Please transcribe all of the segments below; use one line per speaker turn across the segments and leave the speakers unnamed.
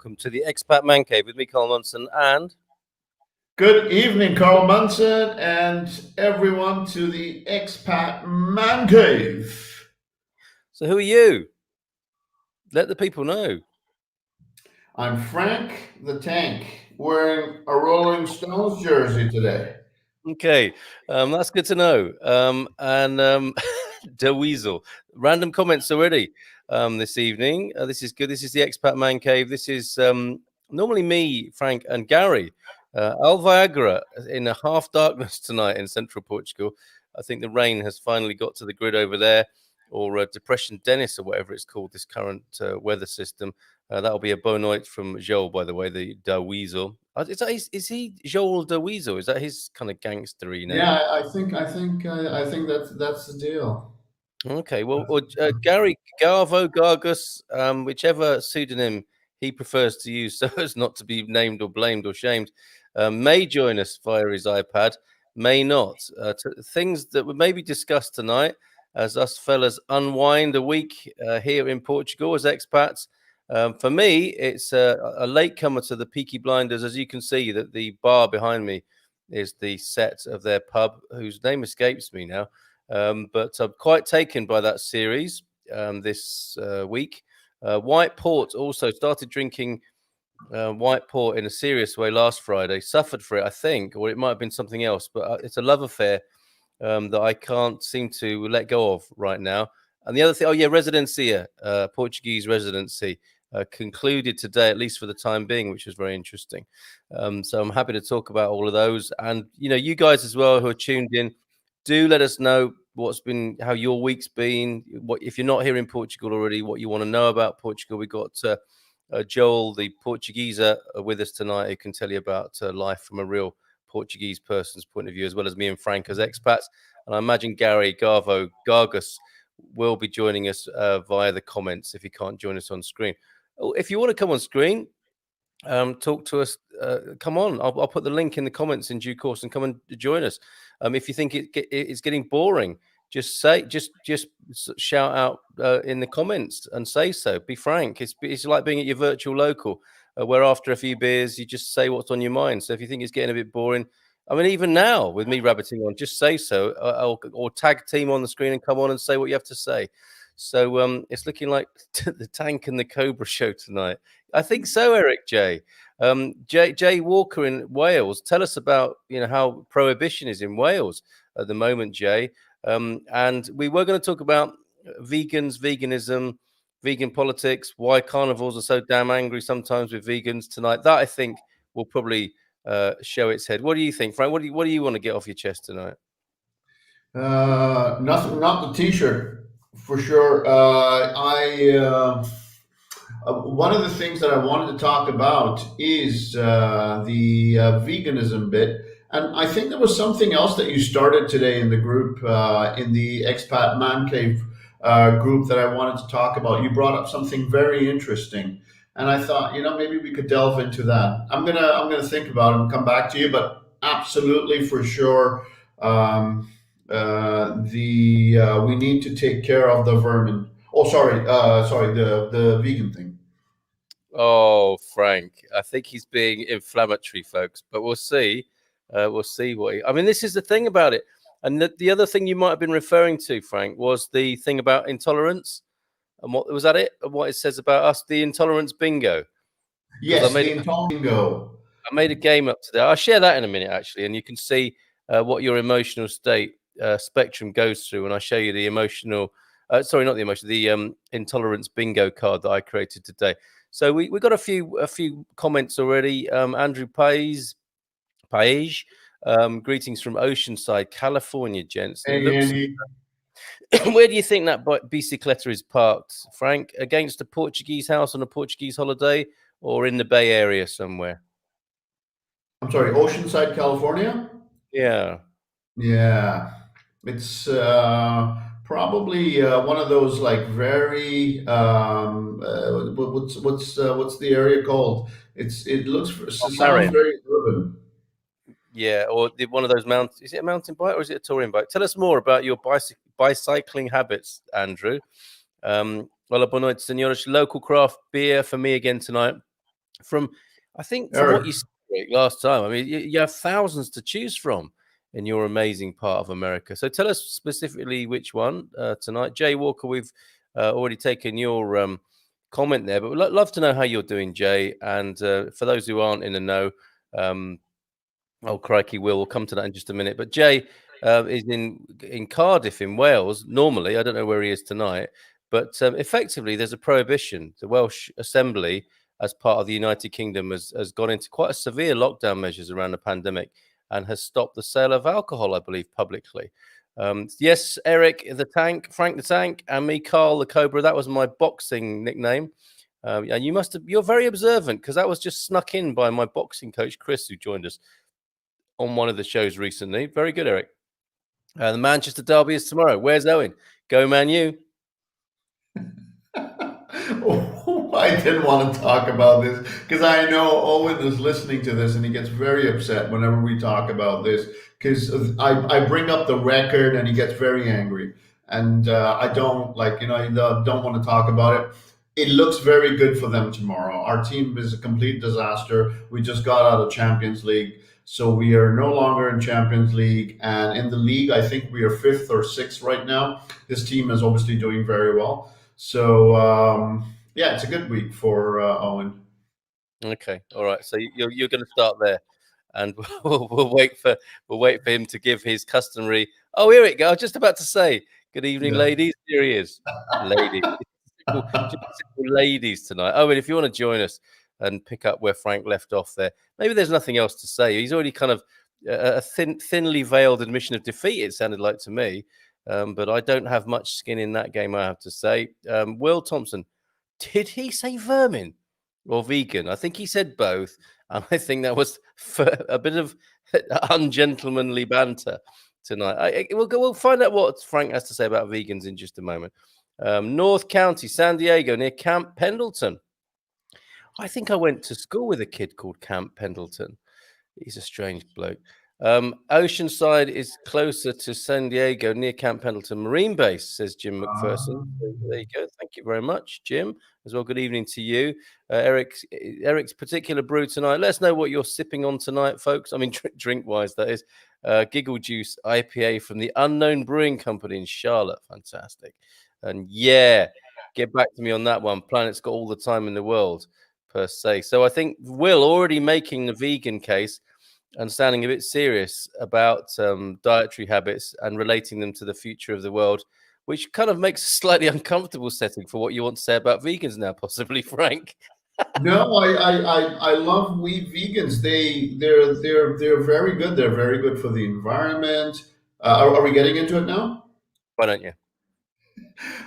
welcome to the Expat Man Cave with me, Carl Munson, and...
Good evening, Carl Munson, and everyone to the Expat Man Cave.
So who are you? Let the people know.
I'm Frank the Tank, wearing a Rolling Stones jersey today.
Okay, that's good to know. And De Weasel. Random comments already this evening. This is good. This is the Expat Man Cave. This is normally me, Frank, and Gary. Al Viagra in a half darkness tonight in central Portugal. I think the rain has finally got to the grid over there, or Depression Dennis, or whatever it's called, this current weather system. That'll be a bonite from Joel, by the way, the De Weasel. Is he Joel De Weasel? Is that his kind of gangstery name?
Yeah, I think that's the deal.
Okay, well, or Gary Garvo Gargus, whichever pseudonym he prefers to use, so as not to be named or blamed or shamed, may join us via his iPad, may not. Things that were maybe discussed tonight as us fellas unwind a week here in Portugal as expats. For me, it's a latecomer to the Peaky Blinders. As you can see, that the bar behind me is the set of their pub, whose name escapes me now. But I'm quite taken by that series this week. White Port also started drinking White Port in a serious way last Friday. Suffered for it, I think, or it might have been something else. But it's a love affair that I can't seem to let go of right now. And the other thing, residencia, Portuguese residency, concluded today, at least for the time being, which was very interesting. So I'm happy to talk about all of those. And, you guys as well who are tuned in, do let us know how your week's been. What, if you're not here in Portugal already, what you want to know about Portugal. We got Joel, the Portuguese, with us tonight, who can tell you about life from a real Portuguese person's point of view, as well as me and Frank as expats. And I imagine Gary Gargus will be joining us via the comments if he can't join us on screen. If you want to come on screen, talk to us, come on. I'll put the link in the comments in due course and come and join us. If you think it's getting boring, just shout out in the comments and say so. Be frank. It's like being at your virtual local, where after a few beers you just say what's on your mind. So if you think it's getting a bit boring, I mean, even now with me rabbiting on, just say so, or tag team on the screen and come on and say what you have to say. So it's looking like the Tank and the Cobra show tonight. I think so, Eric J. Jay Walker in Wales. Tell us about how prohibition is in Wales at the moment, Jay. And we were going to talk about vegans, veganism, vegan politics, why carnivores are so damn angry sometimes with vegans tonight. That I think will probably show its head. What do you think, Frank? What do you want to get off your chest tonight?
Nothing, not the T-shirt for sure. One of the things that I wanted to talk about is the veganism bit. And I think there was something else that you started today in the group, in the Expat Man Cave group that I wanted to talk about. You brought up something very interesting. And I thought, maybe we could delve into that. I'm gonna think about it and come back to you, but absolutely for sure. We need to take care of the vermin. Oh, sorry, the vegan thing.
Oh, Frank, I think he's being inflammatory, folks, but we'll see. We'll see I mean, this is the thing about it. And the other thing you might have been referring to, Frank, was the thing about intolerance. And what was that it? What it says about us, the intolerance bingo.
Yes, the intolerance bingo.
I made a game up today. I'll share that in a minute, actually, and you can see what your emotional state spectrum goes through. And I show you the emotional, the intolerance bingo card that I created today. So we got a few comments already. Andrew Page, greetings from Oceanside, California, gents.
Hey, Andy.
Where do you think that bicicleta is parked, Frank? Against a Portuguese house on a Portuguese holiday, or in the Bay Area somewhere?
I'm sorry, Oceanside, California?
Yeah.
Yeah. It's probably one of those like very what's the area called? It sounds very urban.
Yeah, or one of those mountains. Is it a mountain bike or is it a touring bike? Tell us more about your bicycling habits, Andrew. Well, boa noite, senhores. Local craft beer for me again tonight. I think from what
Eric.
you said last time, I mean, you have thousands to choose from in your amazing part of America. So tell us specifically which one tonight. Jay Walker, we've already taken your comment there, but we'd love to know how you're doing, Jay. And for those who aren't in the know, um, oh crikey, we'll come to that in just a minute. But Jay is in Cardiff in Wales. Normally, I don't know where he is tonight, but effectively, there's a prohibition. The Welsh Assembly, as part of the United Kingdom, has gone into quite a severe lockdown measures around the pandemic and has stopped the sale of alcohol, I believe, publicly. Yes, Eric the Tank, Frank the Tank, and me, Carl the Cobra. That was my boxing nickname. And you're very observant, because that was just snuck in by my boxing coach, Chris, who joined us on one of the shows recently. Very good, Eric. The Manchester Derby is tomorrow. Where's Owen? Go, Man U.
I didn't want to talk about this because I know Owen is listening to this and he gets very upset whenever we talk about this, because I bring up the record and he gets very angry. And I don't don't want to talk about it. It looks very good for them tomorrow. Our team is a complete disaster. We just got out of Champions League. So we are no longer in Champions League. And in the league, I think we are fifth or sixth right now. This team is obviously doing very well. So yeah, it's a good week for Owen.
Okay, all right. So you're going to start there, and we'll wait for him to give his customary. Oh, here it goes. I was just about to say, good evening,
Yeah.
ladies. Here he is, ladies. Just ladies tonight. Owen, if you want to join us and pick up where Frank left off there, maybe there's nothing else to say. He's already kind of a thinly veiled admission of defeat. It sounded like to me. But I don't have much skin in that game, I have to say. Will Thompson, did he say vermin or vegan? I think he said both. And I think that was for a bit of ungentlemanly banter tonight. We'll find out what Frank has to say about vegans in just a moment. North County, San Diego, near Camp Pendleton. I think I went to school with a kid called Camp Pendleton. He's a strange bloke. Oceanside is closer to San Diego, near Camp Pendleton Marine Base, says Jim McPherson. There you go. Thank you very much, Jim. As well, good evening to you. Eric's particular brew tonight. Let us know what you're sipping on tonight, folks. I mean, drink-wise, that is. Giggle Juice IPA from the Unknown Brewing Company in Charlotte. Fantastic. And yeah, get back to me on that one. Planet's got all the time in the world, per se. So I think Will already making the vegan case and sounding a bit serious about dietary habits and relating them to the future of the world, which kind of makes a slightly uncomfortable setting for what you want to say about vegans now, possibly, Frank.
No, I love wheat vegans. They're very good. They're very good for the environment. Are we getting into it now?
Why don't you?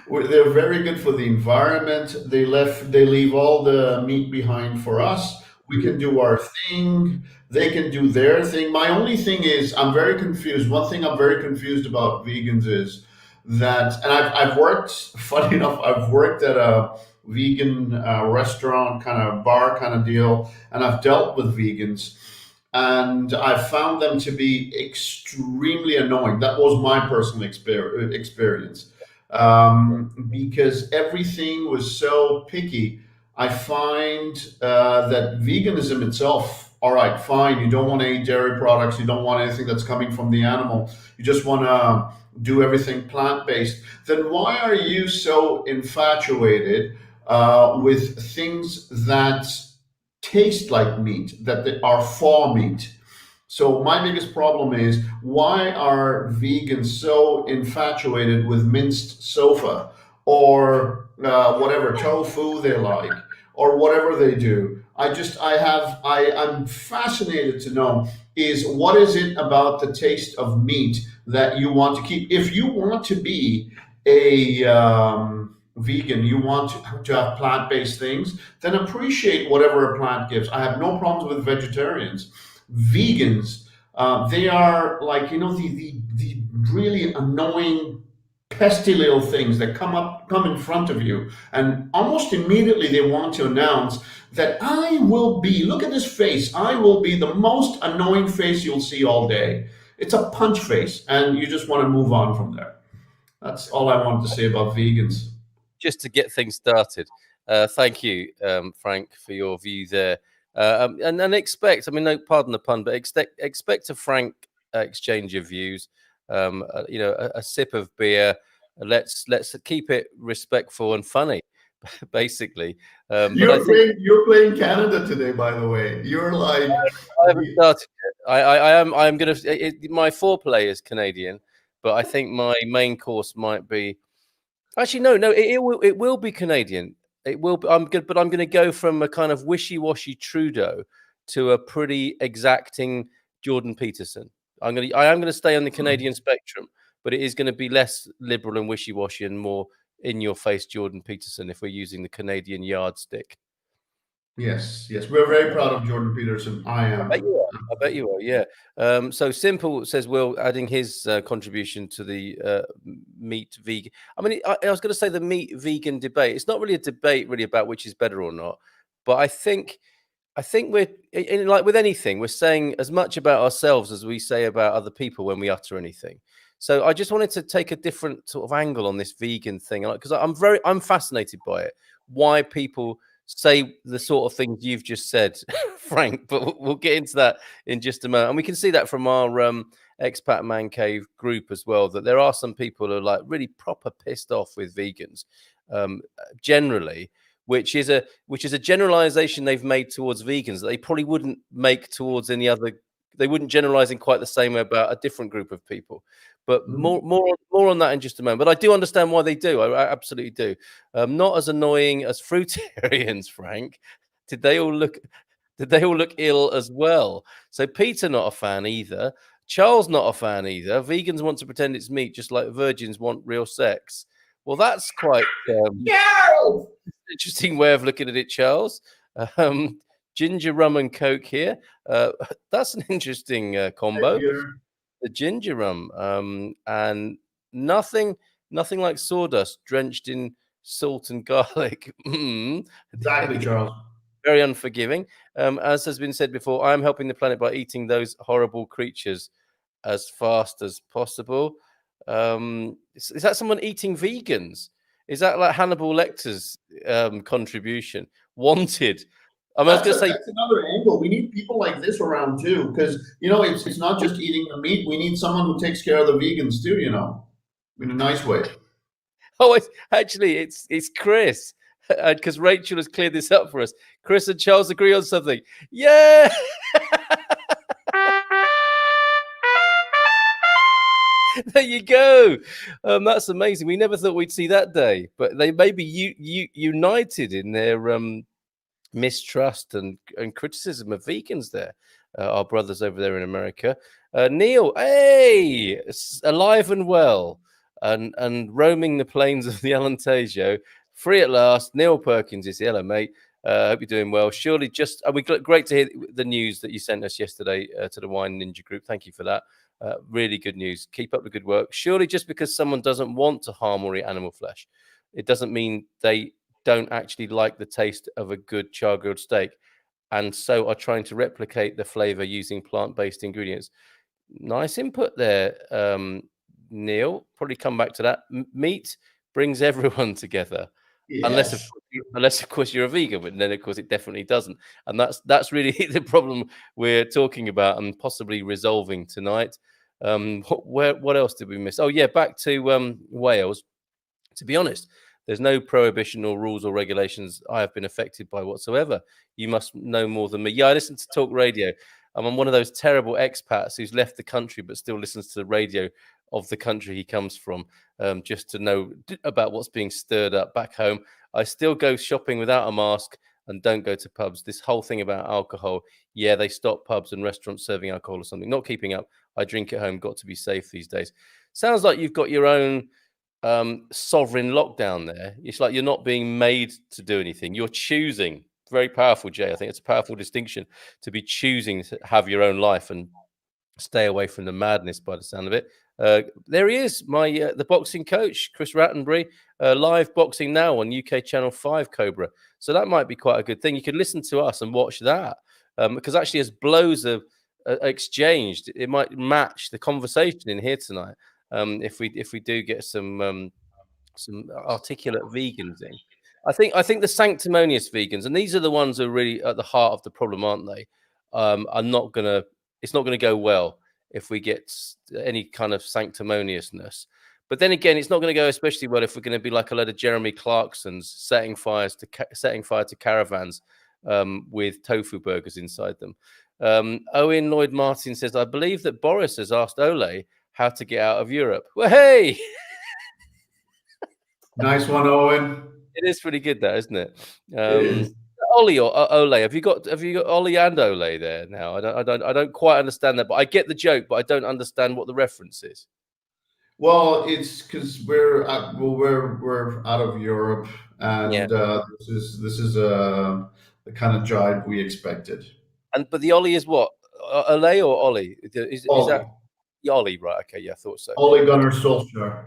They're very good for the environment. They leave all the meat behind for us. We can do our thing. They can do their thing. My only thing is, I'm very confused. One thing I'm very confused about vegans is that, and I've worked. Funny enough, I've worked at a vegan restaurant, kind of bar, kind of deal, and I've dealt with vegans, and I found them to be extremely annoying. That was my personal experience, because everything was so picky. I find that veganism itself, all right, fine, you don't want to eat dairy products, you don't want anything that's coming from the animal, you just want to do everything plant based, then why are you so infatuated with things that taste like meat, that they are for meat? So my biggest problem is, why are vegans so infatuated with minced sofa or whatever tofu they like or whatever they do? I'm fascinated to know, is what is it about the taste of meat that you want to keep? If you want to be a vegan, you want to have plant-based things, then appreciate whatever a plant gives. I have no problems with vegetarians. Vegans, they are like, the really annoying, pesky little things that come in front of you, and almost immediately they want to announce that I will be, look at this face, I will be the most annoying face you'll see all day. It's a punch face, and you just want to move on from there. That's all I wanted to say about vegans.
Just to get things started, thank you, Frank, for your view there. And expect. I mean, no, pardon the pun, but expect a frank exchange of views. A sip of beer. Let's keep it respectful and funny, basically. But I think
You're playing Canada today, by the way. You're like
I haven't started yet. I'm going to. My foreplay is Canadian, but I think my main course might be. Actually, no. It will be Canadian. It will. I'm good, but I'm going to go from a kind of wishy-washy Trudeau to a pretty exacting Jordan Peterson. I am going to stay on the Canadian spectrum, but it is going to be less liberal and wishy-washy and more in-your-face Jordan Peterson if we're using the Canadian yardstick.
yes, yes. We're very proud of Jordan Peterson. I
I bet
am.
you are. I bet you are. Yeah. So Simple says Will adding his contribution to the meat vegan. I mean, I was going to say the meat vegan debate. It's not really a debate really about which is better or not, but I think we're like with anything, we're saying as much about ourselves as we say about other people when we utter anything. So I just wanted to take a different sort of angle on this vegan thing because I'm fascinated by it. Why people say the sort of things you've just said, Frank. But we'll get into that in just a moment, and we can see that from our Expat Man Cave group as well. That there are some people who are like really proper pissed off with vegans, generally, which is a generalization they've made towards vegans that they probably wouldn't make towards any other. They wouldn't generalize in quite the same way about a different group of people. But more on that in just a moment. But I do understand why they do. I absolutely do. Not as annoying as fruitarians, Frank. Did they all look? Did they all look ill as well? So Peter not a fan either. Charles not a fan either. Vegans want to pretend it's meat, just like virgins want real sex. Well, that's quite
Charles!
interesting way of looking at it, Charles. Ginger rum and coke here. That's an interesting combo. The ginger rum, and nothing like sawdust drenched in salt and garlic.
Exactly, Charles.
Very unforgiving. As has been said before, I am helping the planet by eating those horrible creatures as fast as possible. Is that someone eating vegans? Is that like Hannibal Lecter's contribution? Wanted. I was going to say
That's another angle. We need people like this around too, because it's not just eating the meat. We need someone who takes care of the vegans too. In a nice way.
Oh, it's Chris, because Rachel has cleared this up for us. Chris and Charles agree on something. Yeah. There you go. That's amazing. We never thought we'd see that day, but they may be united in their mistrust and criticism of vegans there. Our brothers over there in America. Neil, hey, alive and well and roaming the plains of the Alentejo, free at last. Neil Perkins is here. Hello, mate. Hope you're doing well. Surely great to hear the news that you sent us yesterday to the Wine Ninja group. Thank you for that. Really good news. Keep up the good work. Surely just because someone doesn't want to harm or eat animal flesh, it doesn't mean they don't actually like the taste of a good char-grilled steak, and so are trying to replicate the flavor using plant-based ingredients. Nice input there, Neil. Probably come back to that. Meat brings everyone together.
Yes.
Unless of course you're a vegan, but then of course it definitely doesn't, and that's really the problem we're talking about and possibly resolving tonight. What else did we miss? Oh yeah, back to Wales. To be honest, there's no prohibition or rules or regulations I have been affected by whatsoever. You must know more than me. Yeah, I listen to talk radio. I'm one of those terrible expats who's left the country but still listens to the radio of the country he comes from, just to know about what's being stirred up back home. I still go shopping without a mask and don't go to pubs. This whole thing about alcohol, yeah, they stop pubs and restaurants serving alcohol or something. Not keeping up. I drink at home. Got to be safe these days. Sounds like you've got your own sovereign lockdown there. It's like you're not being made to do anything. You're choosing. Very powerful, Jay. I think it's a powerful distinction to be choosing to have your own life and stay away from the madness by the sound of it. There he is, the boxing coach, Chris Rattenbury, live boxing now on UK Channel 5 Cobra. So that might be quite a good thing. You could listen to us and watch that, because actually as blows are exchanged, it might match the conversation in here tonight. If we do get some articulate vegans in. I think the sanctimonious vegans, and these are the ones who are really at the heart of the problem, aren't they? Are not gonna. It's not gonna go well if we get any kind of sanctimoniousness. But then again, it's not going to go especially well if we're going to be like a load of Jeremy Clarksons setting fire to caravans with tofu burgers inside them. Owen Lloyd Martin says, I believe that Boris has asked Ole how to get out of Europe. Well, hey!
Nice one, Owen.
It is pretty good, that, isn't it?
It is.
Ollie or Ole? Have you got Ollie and Ole there now? I don't quite understand that, but I get the joke, but I don't understand what the reference is.
Well, it's because we're out of Europe, and this is the kind of jibe we expected.
But the Ollie is what? Ole or Ollie? Is that Ollie? Right. Okay. Yeah, I thought so.
Ole Gunnar Solskjaer.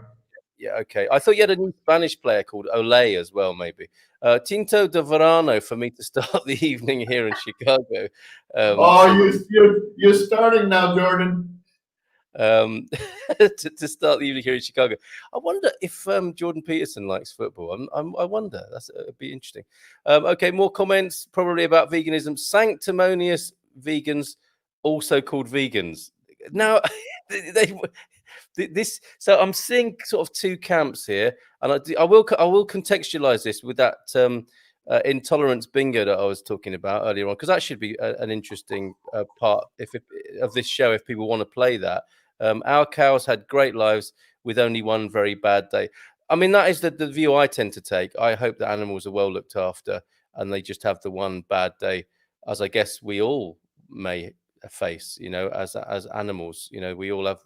Yeah. Okay. I thought you had a new Spanish player called Ole as well, maybe. Tinto de Verano for me to start the evening here in Chicago.
You're starting now, Jordan.
To start the evening here in Chicago. I wonder if Jordan Peterson likes football. I wonder. It'd be interesting. Okay, more comments probably about veganism. Sanctimonious vegans, also called vegans. Now, so I'm seeing sort of two camps here, and I will contextualize this with that intolerance bingo that I was talking about earlier on, because that should be an interesting part of this show if people want to play that. Our cows had great lives with only one very bad day. I mean, that is the view I tend to take. I hope that animals are well looked after and they just have the one bad day, as I guess we all may face, as animals. We all have,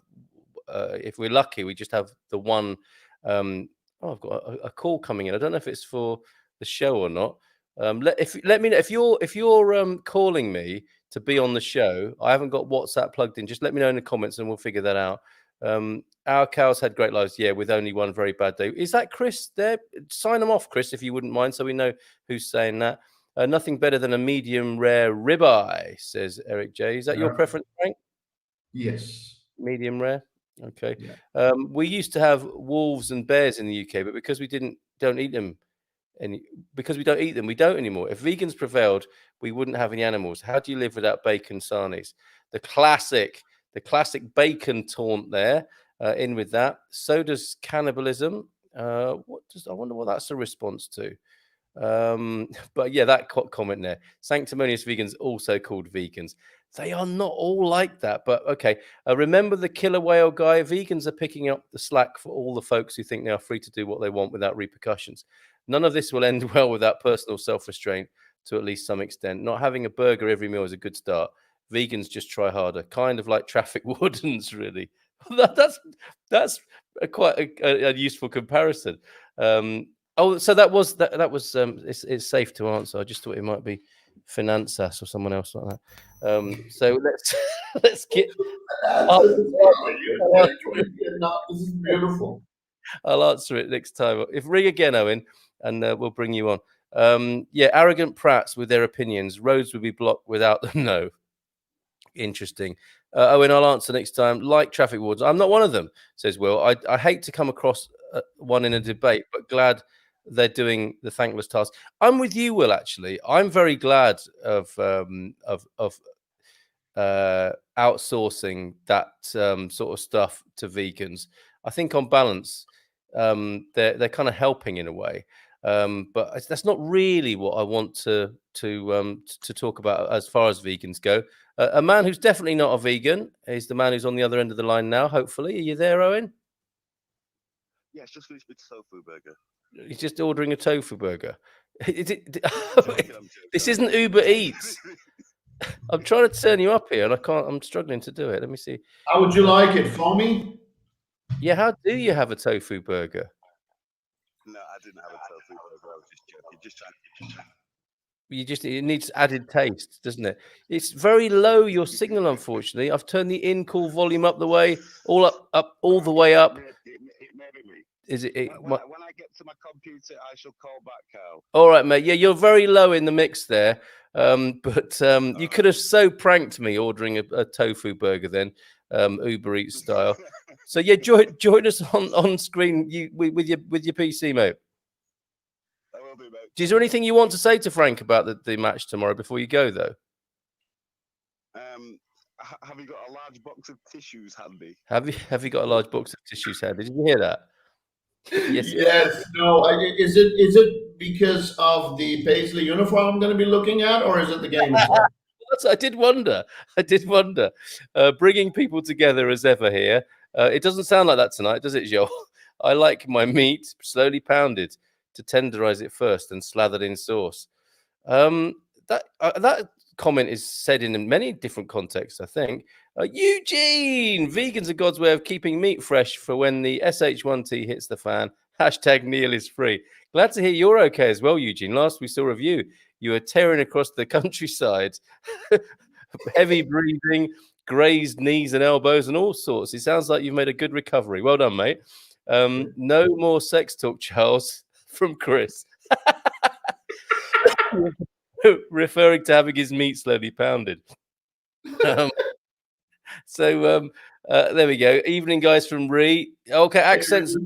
if we're lucky, we just have the one. I've got a call coming in. I don't know if it's for the show or not. Let me know if you're calling me to be on the show. I haven't got WhatsApp plugged in. Just let me know in the comments and we'll figure that out. Our cows had great lives, with only one very bad day. Is that Chris there? Sign them off, Chris, if you wouldn't mind, so we know who's saying that. Nothing better than a medium rare ribeye, says Eric J. Is that your preference, Frank?
Yes.
Medium rare. Okay. Yeah. We used to have wolves and bears in the UK, but because we don't eat them. Because we don't eat them, we don't anymore. If vegans prevailed, we wouldn't have any animals. How do you live without bacon sarnies? The classic bacon taunt there. In with that. So does cannibalism. I wonder what that's a response to. But yeah, that comment there. Sanctimonious vegans, also called vegans. They are not all like that, but okay. Remember the killer whale guy? Vegans are picking up the slack for all the folks who think they are free to do what they want without repercussions. None of this will end well without personal self-restraint to at least some extent. Not having a burger every meal is a good start. Vegans just try harder, kind of like traffic wardens, really. That's quite a useful comparison. So that was it's safe to answer. I just thought it might be Finanzas or someone else like that. So let's get.
This is beautiful.
I'll answer it next time. If ring again, Owen, and we'll bring you on. Arrogant prats with their opinions. Roads would be blocked without them. No. Interesting. Owen, I'll answer next time. Like traffic wardens. I'm not one of them, says Will. I hate to come across one in a debate, but glad they're doing the thankless task. I'm with you, Will, actually. I'm very glad of outsourcing that sort of stuff to vegans. I think on balance, they're kind of helping in a way. But that's not really what I want to talk about as far as vegans go. A man who's definitely not a vegan is the man who's on the other end of the line now, hopefully. Are you there, Owen?
Yeah, it's just finished with tofu burger.
He's just ordering a tofu burger. This isn't Uber Eats. I'm trying to turn you up here and I can't. I'm struggling to do it. Let me see.
How would you like it, foamy?
Yeah, how do you have a tofu burger?
No, I didn't have a tofu burger. I was just joking. Just trying.
It needs added taste, doesn't it? It's very low, your signal, unfortunately. I've turned the in-call volume up the way, all the way up. Is it?
When I get to my computer, I shall call back, Carl.
All right, mate. Yeah, you're very low in the mix there. But you could have so pranked me ordering a tofu burger then, Uber Eats style. So yeah, join us on screen with your PC, mate.
I will do, mate.
Is there anything you want to say to Frank about the match tomorrow before you go, though?
Have you got a large box of tissues handy?
Have you got a large box of tissues handy? Did you hear that?
Yes. Yes. No. Is it because of the Paisley uniform I'm going to be looking at, or is it the game itself?
I did wonder. Bringing people together as ever here. It doesn't sound like that tonight, does it, Joel? I like my meat slowly pounded to tenderize it first and slathered in sauce. That comment is said in many different contexts, I think. Eugene, vegans are God's way of keeping meat fresh for when the SH1T hits the fan. #Neil is free. Glad to hear you're okay as well, Eugene. Last we saw of you, you were tearing across the countryside, heavy breathing, grazed knees and elbows and all sorts. It sounds like you've made a good recovery. Well done, mate. No more sex talk, Charles, from Chris. Referring to having his meat slowly pounded. So there we go. Evening, guys, from Ree. Okay, accents are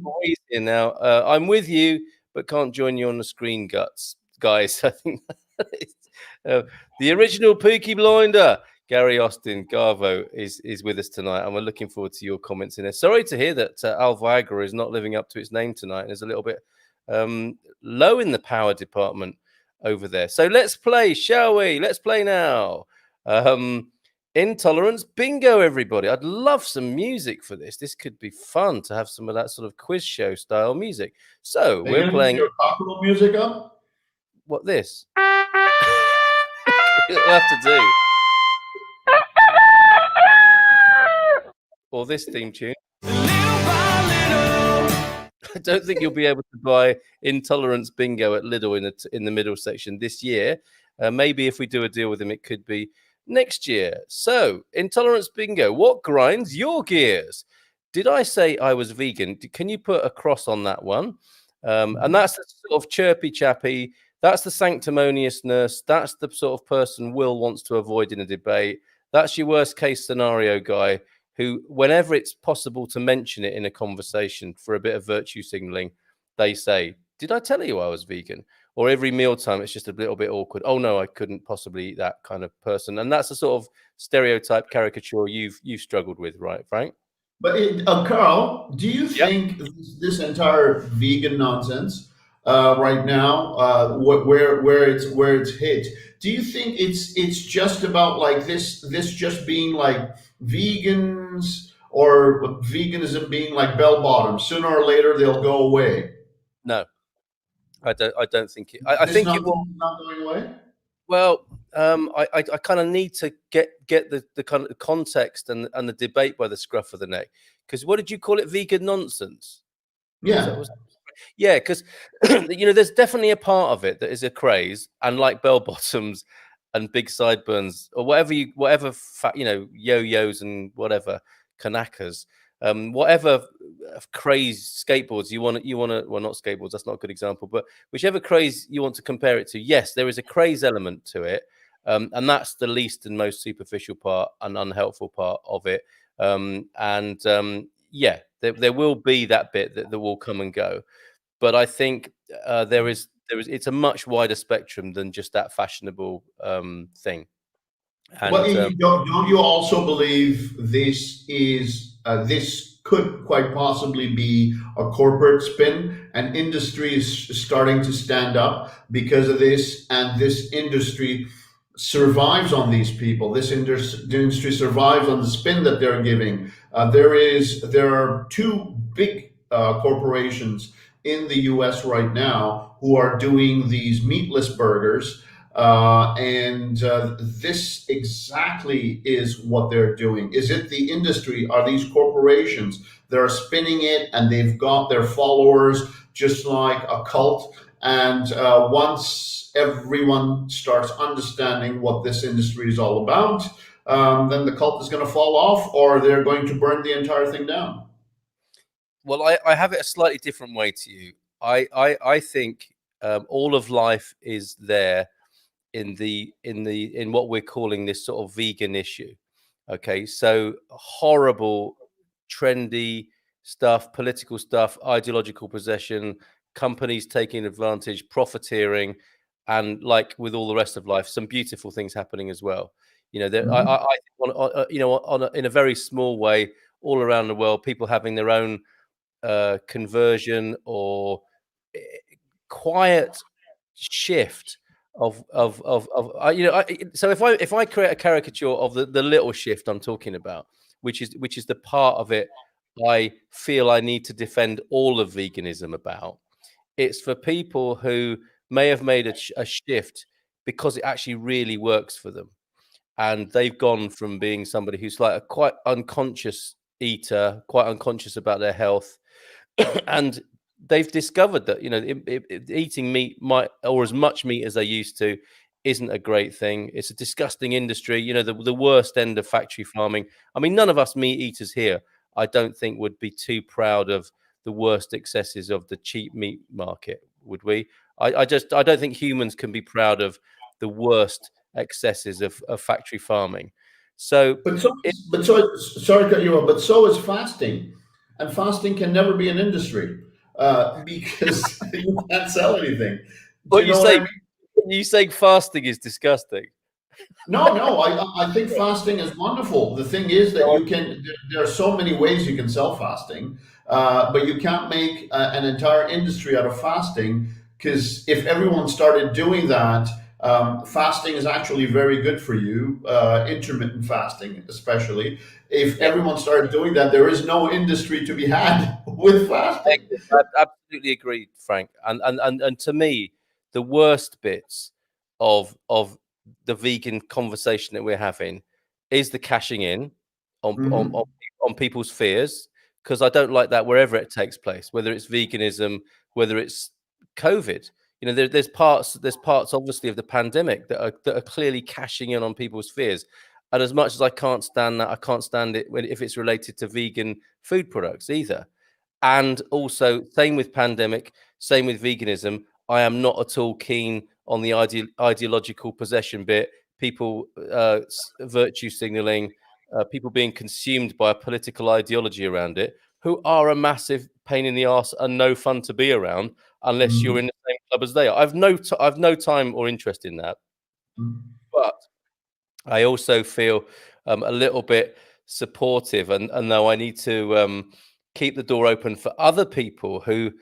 here now. I'm with you, but can't join you on the screen, guys. I think the original Peaky Blinder, Gary Austin Garvo, is with us tonight, and we're looking forward to your comments in there. Sorry to hear that Al Viagra is not living up to its name tonight, and is a little bit low in the power department over there. So let's play, shall we? Let's play now. Intolerance bingo, everybody. I'd love some music for this. This could be fun to have some of that sort of quiz show style music. So we're playing
your cockable music up.
What this? We'll have to do. Or this theme tune. I don't think you'll be able to buy Intolerance Bingo at Lidl in the middle section this year. Maybe if we do a deal with them, it could be next year. So, Intolerance Bingo, what grinds your gears? Did I say I was vegan? Can you put a cross on that one? And that's the sort of chirpy chappy. That's the sanctimoniousness. That's the sort of person Will wants to avoid in a debate. That's your worst case scenario guy who, whenever it's possible to mention it in a conversation for a bit of virtue signaling, they say, did I tell you I was vegan? Or every mealtime, it's just a little bit awkward. Oh, no, I couldn't possibly eat that kind of person. And that's a sort of stereotype caricature you've struggled with, right, Frank?
But Carl, do you think this entire vegan nonsense right now, where it's hit? Do you think it's just about like this just being like vegans or veganism being like bell bottoms? Sooner or later, they'll go away.
No, I don't think it. I think it will
not going away.
Well, I kind of need to get the kind of context and the debate by the scruff of the neck. Because what did you call it? Vegan nonsense.
Yeah.
Yeah, because there's definitely a part of it that is a craze, and like bell bottoms and big sideburns or whatever yo-yos and whatever kanakas, whatever craze skateboards you want to well, not skateboards, that's not a good example, but whichever craze you want to compare it to, yes, there is a craze element to it, and that's the least and most superficial part and unhelpful part of it. Yeah, there will be that bit that will come and go, but I think it's a much wider spectrum than just that fashionable thing. And,
well, don't you also believe this could quite possibly be a corporate spin? An industry is starting to stand up because of this, and this industry survives on these people. This industry survives on the spin that they're giving. There are two big corporations in the US right now who are doing these meatless burgers. This exactly is what they're doing. Is it the industry? Are these corporations that are spinning it, and they've got their followers just like a cult? And once everyone starts understanding what this industry is all about, then the cult is going to fall off, or they're going to burn the entire thing down.
Well, I have it a slightly different way to you. I think all of life is there in what we're calling this sort of vegan issue. Okay, so horrible, trendy stuff, political stuff, ideological possession, companies taking advantage, profiteering, and like with all the rest of life, some beautiful things happening as well. You know, I think in a very small way, all around the world, people having their own conversion or quiet shift so if I create a caricature of the little shift I'm talking about, which is the part of it I feel I need to defend all of veganism about, it's for people who may have made a shift because it actually really works for them, and they've gone from being somebody who's like a quite unconscious eater, quite unconscious about their health, and they've discovered that eating meat or as much meat as they used to isn't a great thing. It's a disgusting industry. The worst end of factory farming. I mean, none of us meat eaters here, I don't think, would be too proud of the worst excesses of the cheap meat market, would we? I don't think humans can be proud of the worst excesses of factory farming. So,
sorry to cut you off, but so is fasting, and fasting can never be an industry because you can't sell anything. Do you know what I mean?
You saying fasting is disgusting?
No, I think fasting is wonderful. The thing is that there are so many ways you can sell fasting, but you can't make an entire industry out of fasting, because if everyone started doing that, fasting is actually very good for you, intermittent fasting especially. If everyone started doing that, there is no industry to be had with fasting.
I absolutely agree, Frank. And to me, the worst bits of the vegan conversation that we're having is the cashing in on people's fears, because I don't like that wherever it takes place, whether it's veganism, whether it's COVID. There's parts obviously of the pandemic that are clearly cashing in on people's fears. And as much as I can't stand that, I can't stand it if it's related to vegan food products either. And also, same with pandemic, same with veganism. I am not at all keen on the ideological possession bit, people virtue signaling, people being consumed by a political ideology around it, who are a massive pain in the arse and no fun to be around unless you're in the same club as they are. I've no time or interest in that. But I also feel a little bit supportive, and though I need to keep the door open for other people who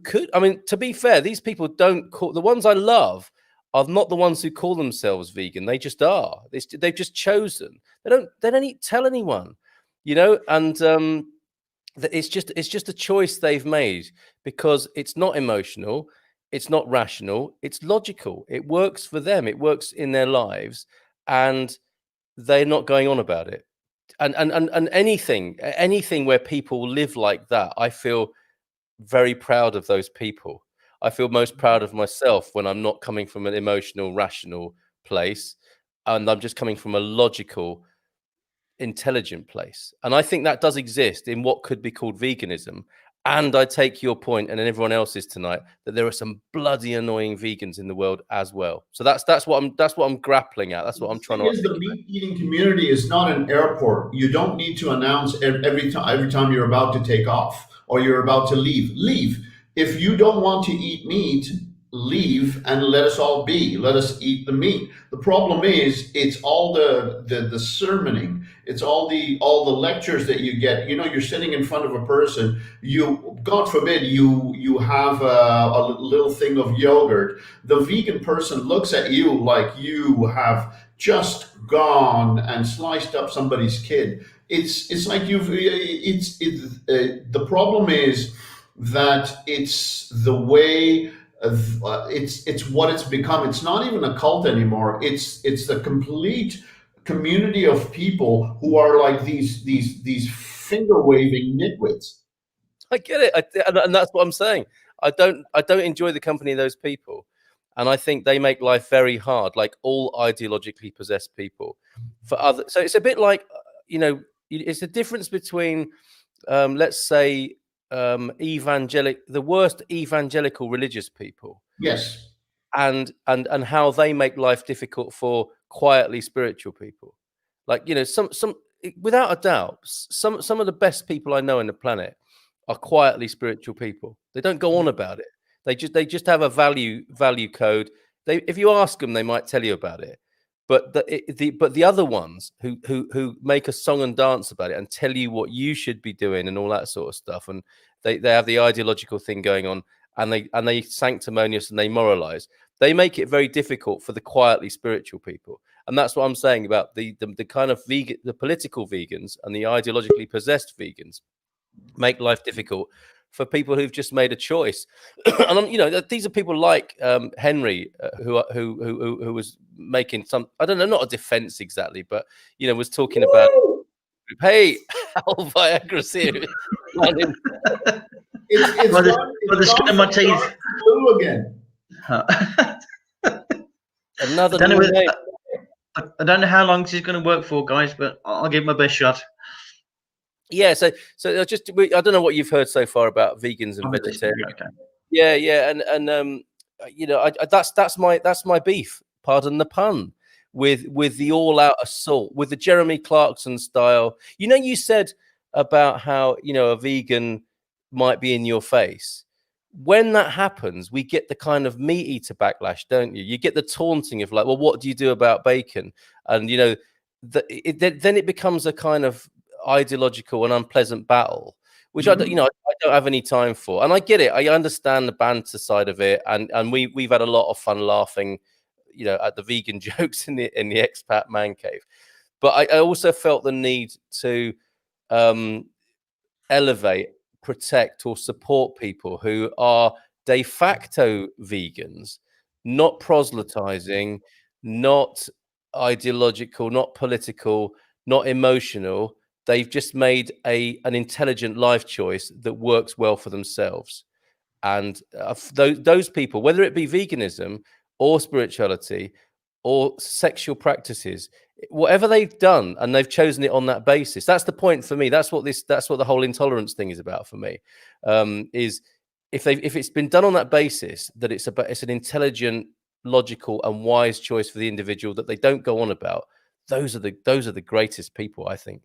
could. I mean, to be fair, these people don't call the ones I love are not the ones who call themselves vegan. They just are. They've just chosen. They don't tell anyone, and it's just a choice they've made, because it's not emotional, it's not rational, it's logical. It works for them. It works in their lives, and they're not going on about it. And anything where people live like that, I feel very proud of those people. I feel most proud of myself when I'm not coming from an emotional, rational place, and I'm just coming from a logical, intelligent place. And I think that does exist in what could be called veganism. And I take your point, and everyone else's tonight, that there are some bloody annoying vegans in the world as well. So that's what I'm grappling at. That's what I'm trying to.
The meat eating community is not an airport. You don't need to announce every time you're about to take off or you're about to leave. Leave. If you don't want to eat meat, leave and let us all be. Let us eat the meat. The problem is, it's all the sermoning. It's all the lectures that you get. You're sitting in front of a person. God forbid, you have a little thing of yogurt. The vegan person looks at you like you have just gone and sliced up somebody's kid. It's like the problem is that it's the way it's what it's become. It's not even a cult anymore. It's the complete community of people who are like these finger waving nitwits.
I get it, and that's what I'm saying. I don't enjoy the company of those people, and I think they make life very hard, like all ideologically possessed people. For other, so it's a bit like it's the difference between let's say the worst evangelical religious people,
yes,
and how they make life difficult for quietly spiritual people. Like some without a doubt, some of the best people I know on the planet are quietly spiritual people. They don't go on about it. They just have a value code. If you ask them, they might tell you about it. But the other ones who make a song and dance about it and tell you what you should be doing and all that sort of stuff, and they have the ideological thing going on, and they sanctimonious and they moralize. They make it very difficult for the quietly spiritual people, and that's what I'm saying about the kind of the political vegans and the ideologically possessed vegans make life difficult for people who've just made a choice. And these are people like Henry, who was making some, I don't know, not a defense exactly, but was talking about, hey, how Viagra serious.
It's gone my teeth blue again.
Another
I don't know how long this is going to work for, guys, but I'll give my best shot.
Yeah, so I don't know what you've heard so far about vegans and vegetarians. Okay. Yeah, and that's my beef. Pardon the pun. With the all-out assault, with the Jeremy Clarkson style. You said about how a vegan might be in your face. When that happens, we get the kind of meat eater backlash, don't you? You get the taunting of like, well, what do you do about bacon? And then it becomes a kind of ideological and unpleasant battle, which I don't have any time for. And I get it. I understand the banter side of it, and we've had a lot of fun laughing, at the vegan jokes in the Expat Man Cave. But I also felt the need to elevate, protect, or support people who are de facto vegans, not proselytizing, not ideological, not political, not emotional. They've just made an intelligent life choice that works well for themselves. And those people, whether it be veganism or spirituality or sexual practices, whatever they've done, and they've chosen it on that basis, that's the point for me. That's what the whole intolerance thing is about for me. Is if it's been done on that basis, that it's an intelligent, logical, and wise choice for the individual that they don't go on about. Those are the greatest people, I think.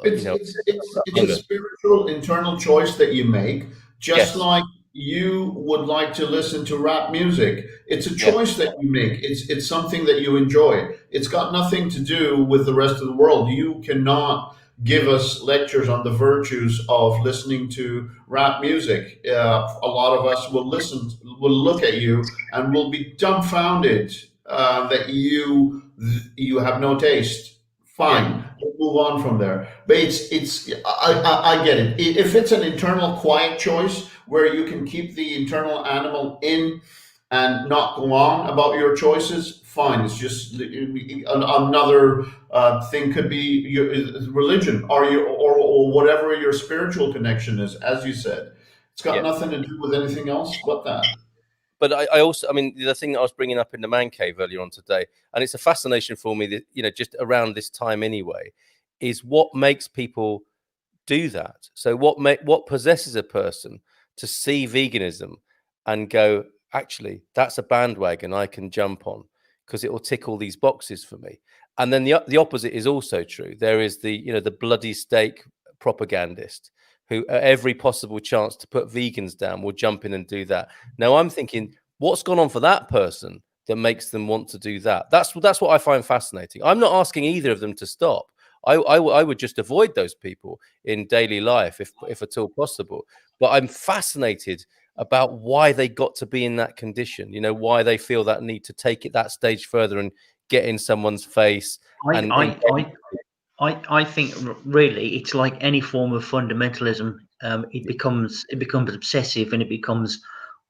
It's a spiritual internal choice that you make, just like you would like to listen to rap music. It's a choice that you make. It's something that you enjoy. It's got nothing to do with the rest of the world. You cannot give us lectures on the virtues of listening to rap music. A lot of us will look at you and will be dumbfounded that you have no taste. Fine, we'll move on from there. But I get it. If it's an internal quiet choice where you can keep the internal animal in and not go on about your choices, fine. It's just another thing. Could be your religion or whatever your spiritual connection is. As you said, it's got nothing to do with anything else but that.
But I also, the thing that I was bringing up in the Man Cave earlier on today, and it's a fascination for me that, just around this time anyway, is what makes people do that. So what possesses a person to see veganism and go, actually, that's a bandwagon I can jump on because it will tick all these boxes for me. And then the opposite is also true. There is the bloody steak propagandist who at every possible chance to put vegans down will jump in and do that. Now I'm thinking, what's gone on for that person that makes them want to do that? That's what I find fascinating. I'm not asking either of them to stop. I would just avoid those people in daily life if at all possible. But I'm fascinated about why they got to be in that condition. Why they feel that need to take it that stage further and get in someone's face.
I think really it's like any form of fundamentalism. It becomes obsessive and it becomes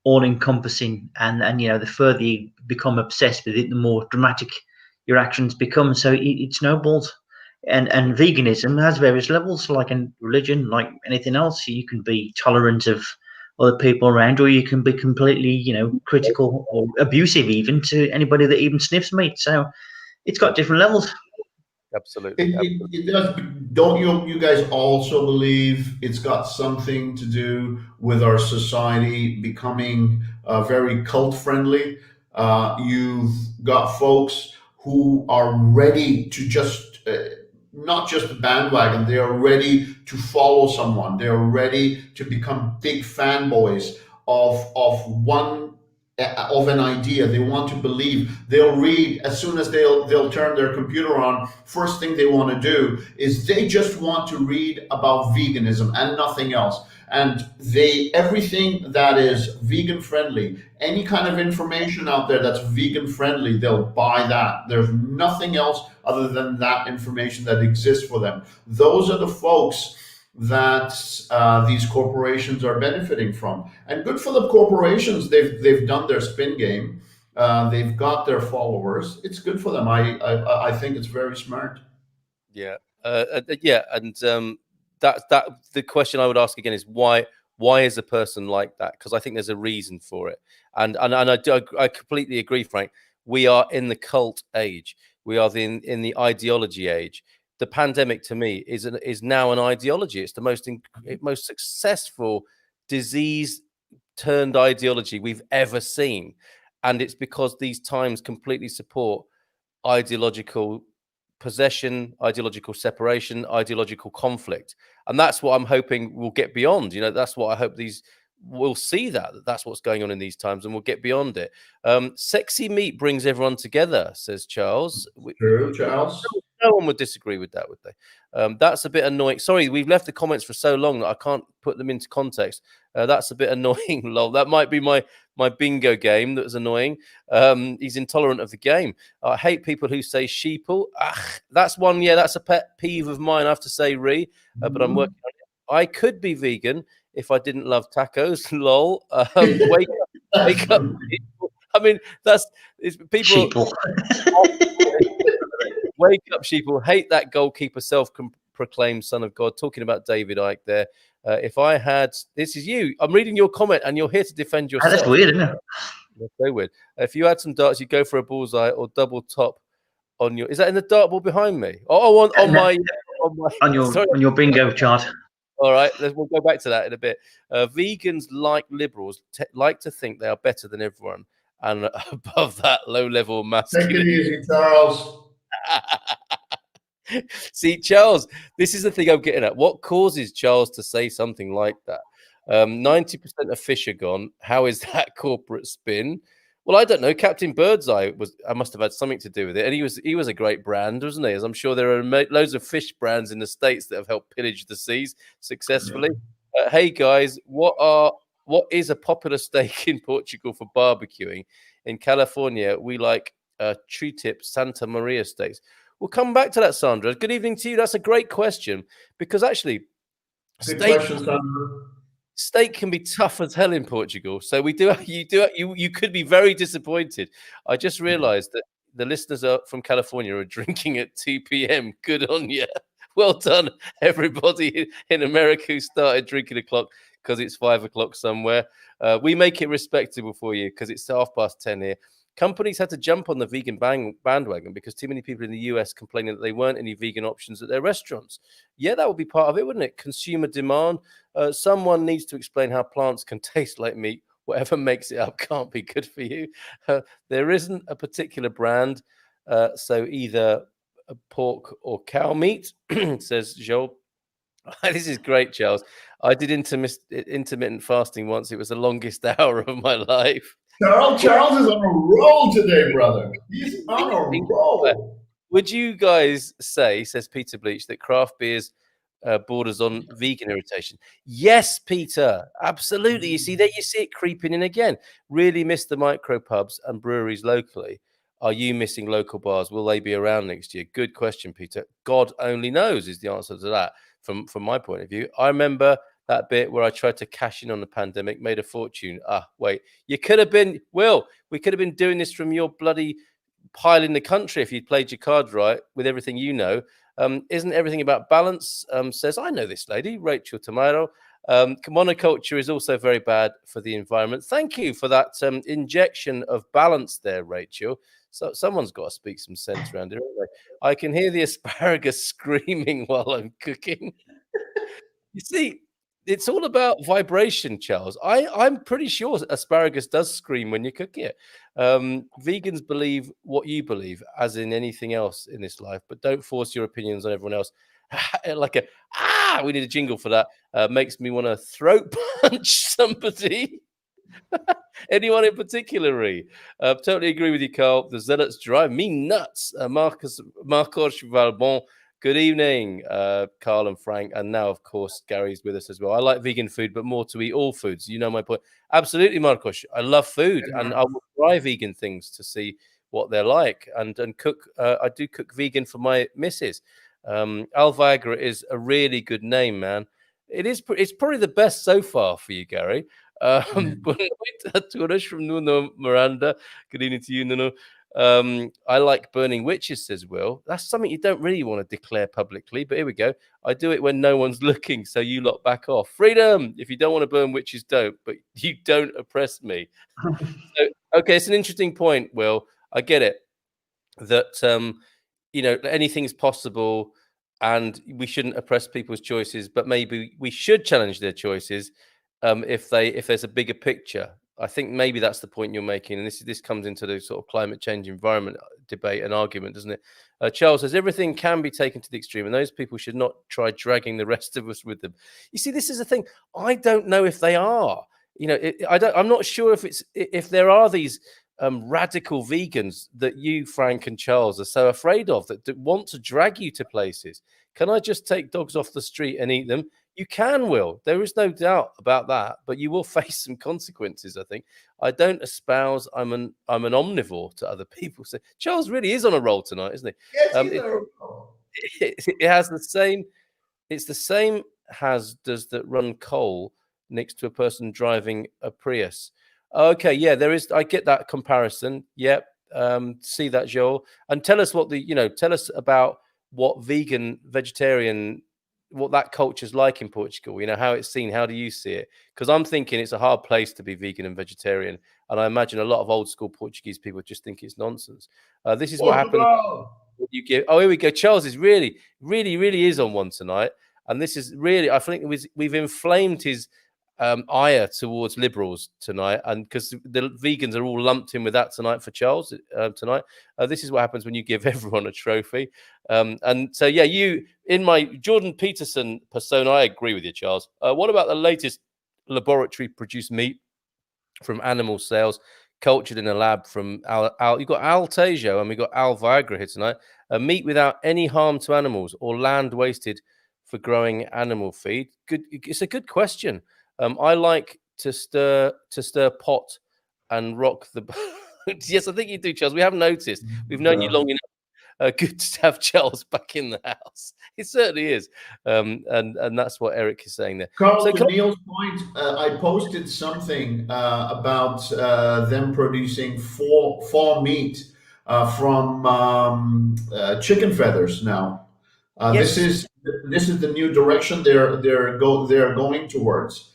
all encompassing. And the further you become obsessed with it, the more dramatic your actions become. So it snowballs. And veganism has various levels, like in religion, like anything else. You can be tolerant of other people around, or you can be completely, critical or abusive even to anybody that even sniffs meat. So it's got different levels.
Absolutely.
It does. Don't you guys also believe it's got something to do with our society becoming very cult friendly? You've got folks who are ready to just not just the bandwagon. They are ready to follow someone. They are ready to become big fanboys of one of an idea. They want to believe. They'll read as soon as they'll turn their computer on. First thing they want to do is they just want to read about veganism and nothing else. And everything that is vegan friendly, any kind of information out there that's vegan friendly, they'll buy that. There's nothing else other than that information that exists for them. Those are the folks that these corporations are benefiting from, and good for the corporations. They've done their spin game. They've got their followers. It's good for them. I think it's very smart.
Yeah, yeah, and that the question I would ask again is why is a person like that? Because I think there's a reason for it, and I completely agree, Frank. We are in the cult age. We are in the ideology age. The pandemic, to me, is now an ideology. It's the most successful disease turned ideology we've ever seen, and it's because these times completely support ideological possession, ideological separation, ideological conflict, and that's what I'm hoping we'll get beyond. That's what I hope we'll see that's what's going on in these times, and we'll get beyond it. Sexy meat brings everyone together, says Charles.
True, Charles.
No one would disagree with that, would they? That's a bit annoying. Sorry, we've left the comments for so long that I can't put them into context. That's a bit annoying, lol. That might be my bingo game that was annoying. He's intolerant of the game. I hate people who say sheeple. That's one, yeah, that's a pet peeve of mine, I have to say, but I'm working on it. I could be vegan if I didn't love tacos, lol. Wake up. People. I mean, people. Wake up, sheeple. Hate that goalkeeper, self-proclaimed son of God. Talking about David Icke there. If I had, this is you. I'm reading your comment, and you're here to defend yourself.
That's weird, isn't it?
That's so weird. If you had some darts, you'd go for a bullseye or double top on your. Is that in the dartball behind me?
On your bingo chart.
All right, we'll go back to that in a bit. Vegans, like liberals, like to think they are better than everyone, and above that, low-level masculinity.
Take it easy, Charles.
See, Charles, this is the thing I'm getting at. What causes Charles to say something like that? 90% of fish are gone. How is that corporate spin? Well, I don't know. Captain Birdseye must have had something to do with it, and he was a great brand, wasn't he? As I'm sure there are loads of fish brands in the States that have helped pillage the seas successfully. Hey guys, what is a popular steak in Portugal for barbecuing? In California, we like tree tip Santa Maria steaks. We'll come back to that, Sandra. Good evening to you. That's a great question, because actually, steak can be tough as hell in Portugal. So you could be very disappointed. I just realized that the listeners from California are drinking at 2 p.m. Good on you. Well done, everybody in America who started drinking o'clock because it's 5 o'clock somewhere. We make it respectable for you because it's 10:30 here. Companies had to jump on the vegan bandwagon because too many people in the US complaining that there weren't any vegan options at their restaurants. Yeah, that would be part of it, wouldn't it? Consumer demand. Someone needs to explain how plants can taste like meat. Whatever makes it up can't be good for you. There isn't a particular brand. So either pork or cow meat, says Joel. This is great, Charles. I did intermittent fasting once. It was the longest hour of my life.
Charles is on a roll today, brother. He's on a roll.
Would you guys say, says Peter Bleach, that craft beers borders on vegan irritation? Yes, Peter, absolutely. You see it creeping in again. Really miss the micro pubs and breweries locally. Are you missing local bars? Will they be around next year? Good question, Peter. God only knows is the answer to that from my point of view. I remember that bit where I tried to cash in on the pandemic, made a fortune. Wait, you could have been, Will, we could have been doing this from your bloody pile in the country if you'd played your cards right with everything you know. Isn't everything about balance? Says, I know this lady, Rachel Tomato. Monoculture is also very bad for the environment. Thank you for that injection of balance there, Rachel. So someone's got to speak some sense around here. Anyway, I can hear the asparagus screaming while I'm cooking. You see, it's all about vibration, Charles. I'm pretty sure asparagus does scream when you cook it. Vegans believe what you believe, as in anything else in this life, but don't force your opinions on everyone else. Like we need a jingle for that. Makes me want to throat punch somebody. Anyone in particular? Totally agree with you, Carl. The zealots drive me nuts. Marcos Valbon. Good evening, Carl and Frank. And now, of course, Gary's with us as well. I like vegan food, but more to eat all foods. You know my point. Absolutely, Marcos. I love food, and I will try vegan things to see what they're like, and cook. I do cook vegan for my missus. Alvagra is a really good name, man. It's probably the best so far for you, Gary. Boa noite a todos from Nuno Miranda. Good evening to you, Nuno. I like burning witches, says Will. That's something you don't really want to declare publicly, but here we go. I do it when no one's looking, so you lot back off. Freedom! If you don't want to burn witches, don't, but you don't oppress me. So, okay, it's an interesting point, Will. I get it. That, anything's possible and we shouldn't oppress people's choices, but maybe we should challenge their choices if there's a bigger picture. I think maybe that's the point you're making, and this comes into the sort of climate change environment debate and argument, doesn't it? Charles says everything can be taken to the extreme, and those people should not try dragging the rest of us with them. You see, this is the thing. I don't know if they are. I'm not sure if there are these radical vegans that you, Frank and Charles, are so afraid of that want to drag you to places. Can I just take dogs off the street and eat them? You can, Will. There is no doubt about that, but you will face some consequences, I think. I don't espouse I'm an omnivore to other people. So Charles really is on a roll tonight, isn't he? Yes, it has the same. It's the same as does that run coal next to a person driving a Prius. Okay, yeah, there is. I get that comparison. Yep, see that, Joel, and tell us tell us about what vegetarian, what that culture's like in Portugal. How it's seen. How do you see it? Because I'm thinking it's a hard place to be vegan and vegetarian, and I imagine a lot of old school Portuguese people just think it's nonsense. This is what happens when you give. Oh, here we go. Charles is really, really, really is on one tonight, and this is really. I think we've inflamed his ire towards liberals tonight, and because the vegans are all lumped in with that tonight for Charles tonight. This is what happens when you give everyone a trophy. And so, yeah, you in my Jordan Peterson persona, I agree with you, Charles. What about the latest laboratory produced meat from animal cells, cultured in a lab from you've got Altasia and we've got Alvagra here tonight. Meat without any harm to animals or land wasted for growing animal feed. Good. It's a good question. I like to stir pot and rock the. Yes, I think you do, Charles. We have noticed. We've known you long enough. Good to have Charles back in the house. It certainly is, and that's what Eric is saying there.
Carl, so, to Neil's point, I posted something about them producing fall meat from chicken feathers. Now, yes. This is the new direction they're going towards.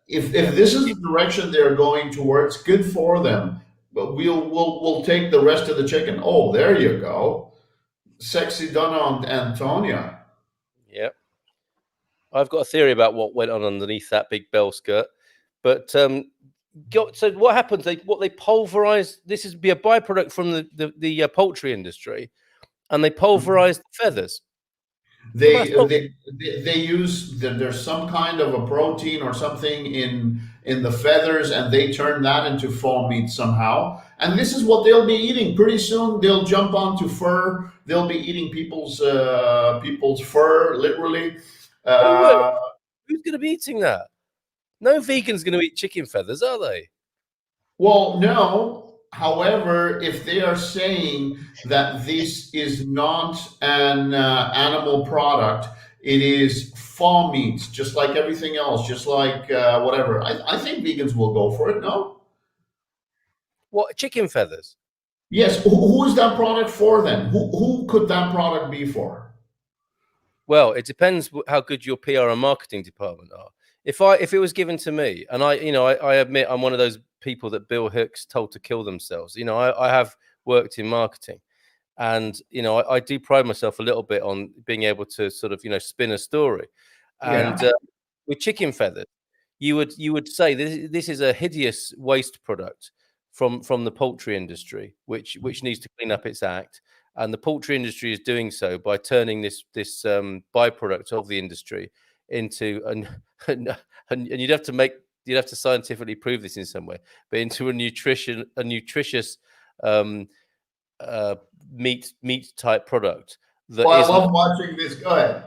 If this is the direction they're going towards, good for them. But we'll take the rest of the chicken. Oh, there you go, sexy Donna Antonia.
Yep, I've got a theory about what went on underneath that big bell skirt. But so what happens? They pulverize. This is be a byproduct from the poultry industry, and they pulverize the feathers.
They use there's some kind of a protein or something in the feathers, and they turn that into fall meat somehow. And this is what they'll be eating pretty soon. They'll jump onto fur. They'll be eating people's fur, literally.
Who's going to be eating that? No vegan's going to eat chicken feathers, are they?
Well, no. However, if they are saying that this is not an animal product, it is fall meat, just like everything else, just like whatever. I think vegans will go for it, no?
What, chicken feathers?
Yes. Who is that product for then? Who could that product be for?
Well, it depends how good your PR and marketing department are. If it was given to me, and I admit I'm one of those people that Bill Hicks told to kill themselves. I have worked in marketing, and I do pride myself a little bit on being able to sort of spin a story. And with chicken feathers, you would say this is a hideous waste product from the poultry industry, which needs to clean up its act. And the poultry industry is doing so by turning this byproduct of the industry into and you'd have to scientifically prove this in some way, but into a nutritious meat type product. That
Well, I love watching this. Go ahead.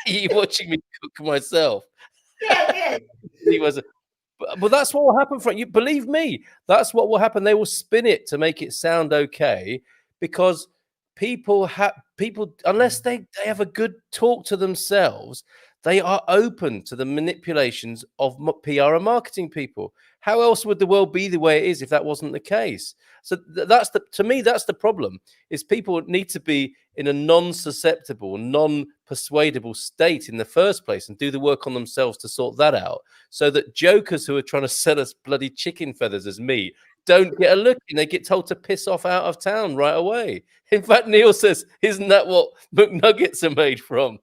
You're watching me cook myself.
Yeah.
He was, but that's what will happen for you. Believe me, that's what will happen. They will spin it to make it sound okay, because people unless they have a good talk to themselves, they are open to the manipulations of PR and marketing people. How else would the world be the way it is if that wasn't the case? So to me, that's the problem, is people need to be in a non-susceptible, non-persuadable state in the first place and do the work on themselves to sort that out, so that jokers who are trying to sell us bloody chicken feathers as meat don't get a look and they get told to piss off out of town right away. In fact, Neil says, isn't that what McNuggets are made from?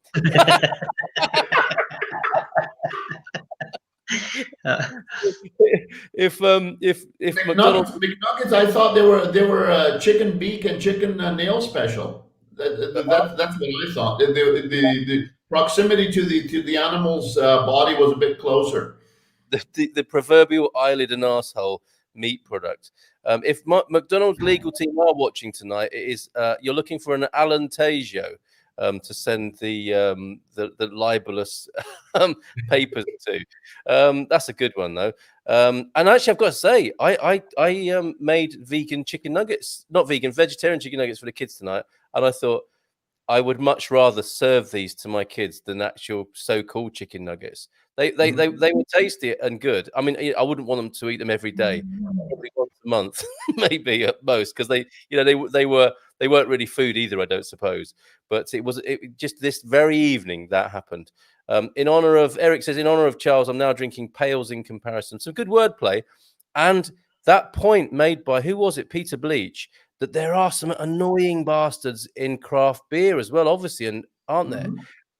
If
McNuggets, I thought they were chicken beak and chicken nail special. That's what I thought. The proximity to the animal's body was a bit closer.
The proverbial eyelid and arsehole meat product. If McDonald's legal team are watching tonight, it is you're looking for an Alan Tagio to send the libelous papers to. That's a good one though. And actually, I've got to say, I made vegan chicken nuggets, not vegan, vegetarian chicken nuggets for the kids tonight, and I thought I would much rather serve these to my kids than actual so-called chicken nuggets. They were tasty and good. I mean, I wouldn't want them to eat them every day, probably once a month, maybe at most, because they weren't really food either, I don't suppose. But it just this very evening that happened. In honor of Eric says, in honor of Charles, I'm now drinking pails in comparison. Some good wordplay, and that point made by, who was it, Peter Bleach, that there are some annoying bastards in craft beer as well, obviously, and aren't there?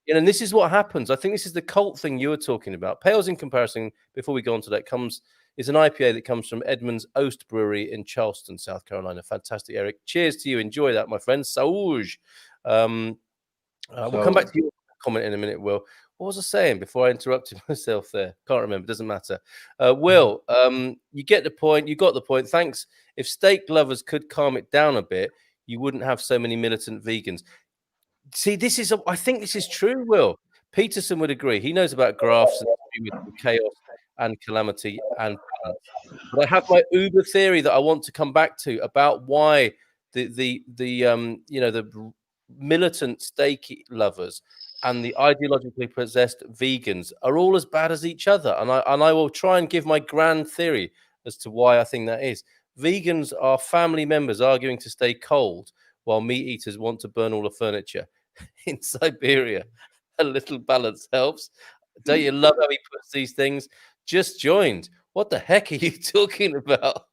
And this is what happens. I think this is the cult thing you were talking about. Pales in comparison, before we go on to that, is an IPA that comes from Edmund's Oast Brewery in Charleston, South Carolina. Fantastic, Eric. Cheers to you. Enjoy that, my friend. Sauge. We'll come back to your comment in a minute, Will. What was I saying before I interrupted myself there? Can't remember. Doesn't matter. Will, you get the point. You got the point. Thanks. If steak lovers could calm it down a bit, you wouldn't have so many militant vegans. See, I think this is true, Will. Peterson would agree. He knows about graphs and chaos and calamity and balance. But I have my Uber theory that I want to come back to about why the militant steak lovers and the ideologically possessed vegans are all as bad as each other. And I will try and give my grand theory as to why I think that is. Vegans are family members arguing to stay cold, while meat eaters want to burn all the furniture in Siberia. A little balance helps. Don't you love how he puts these things? Just joined. What the heck are you talking about?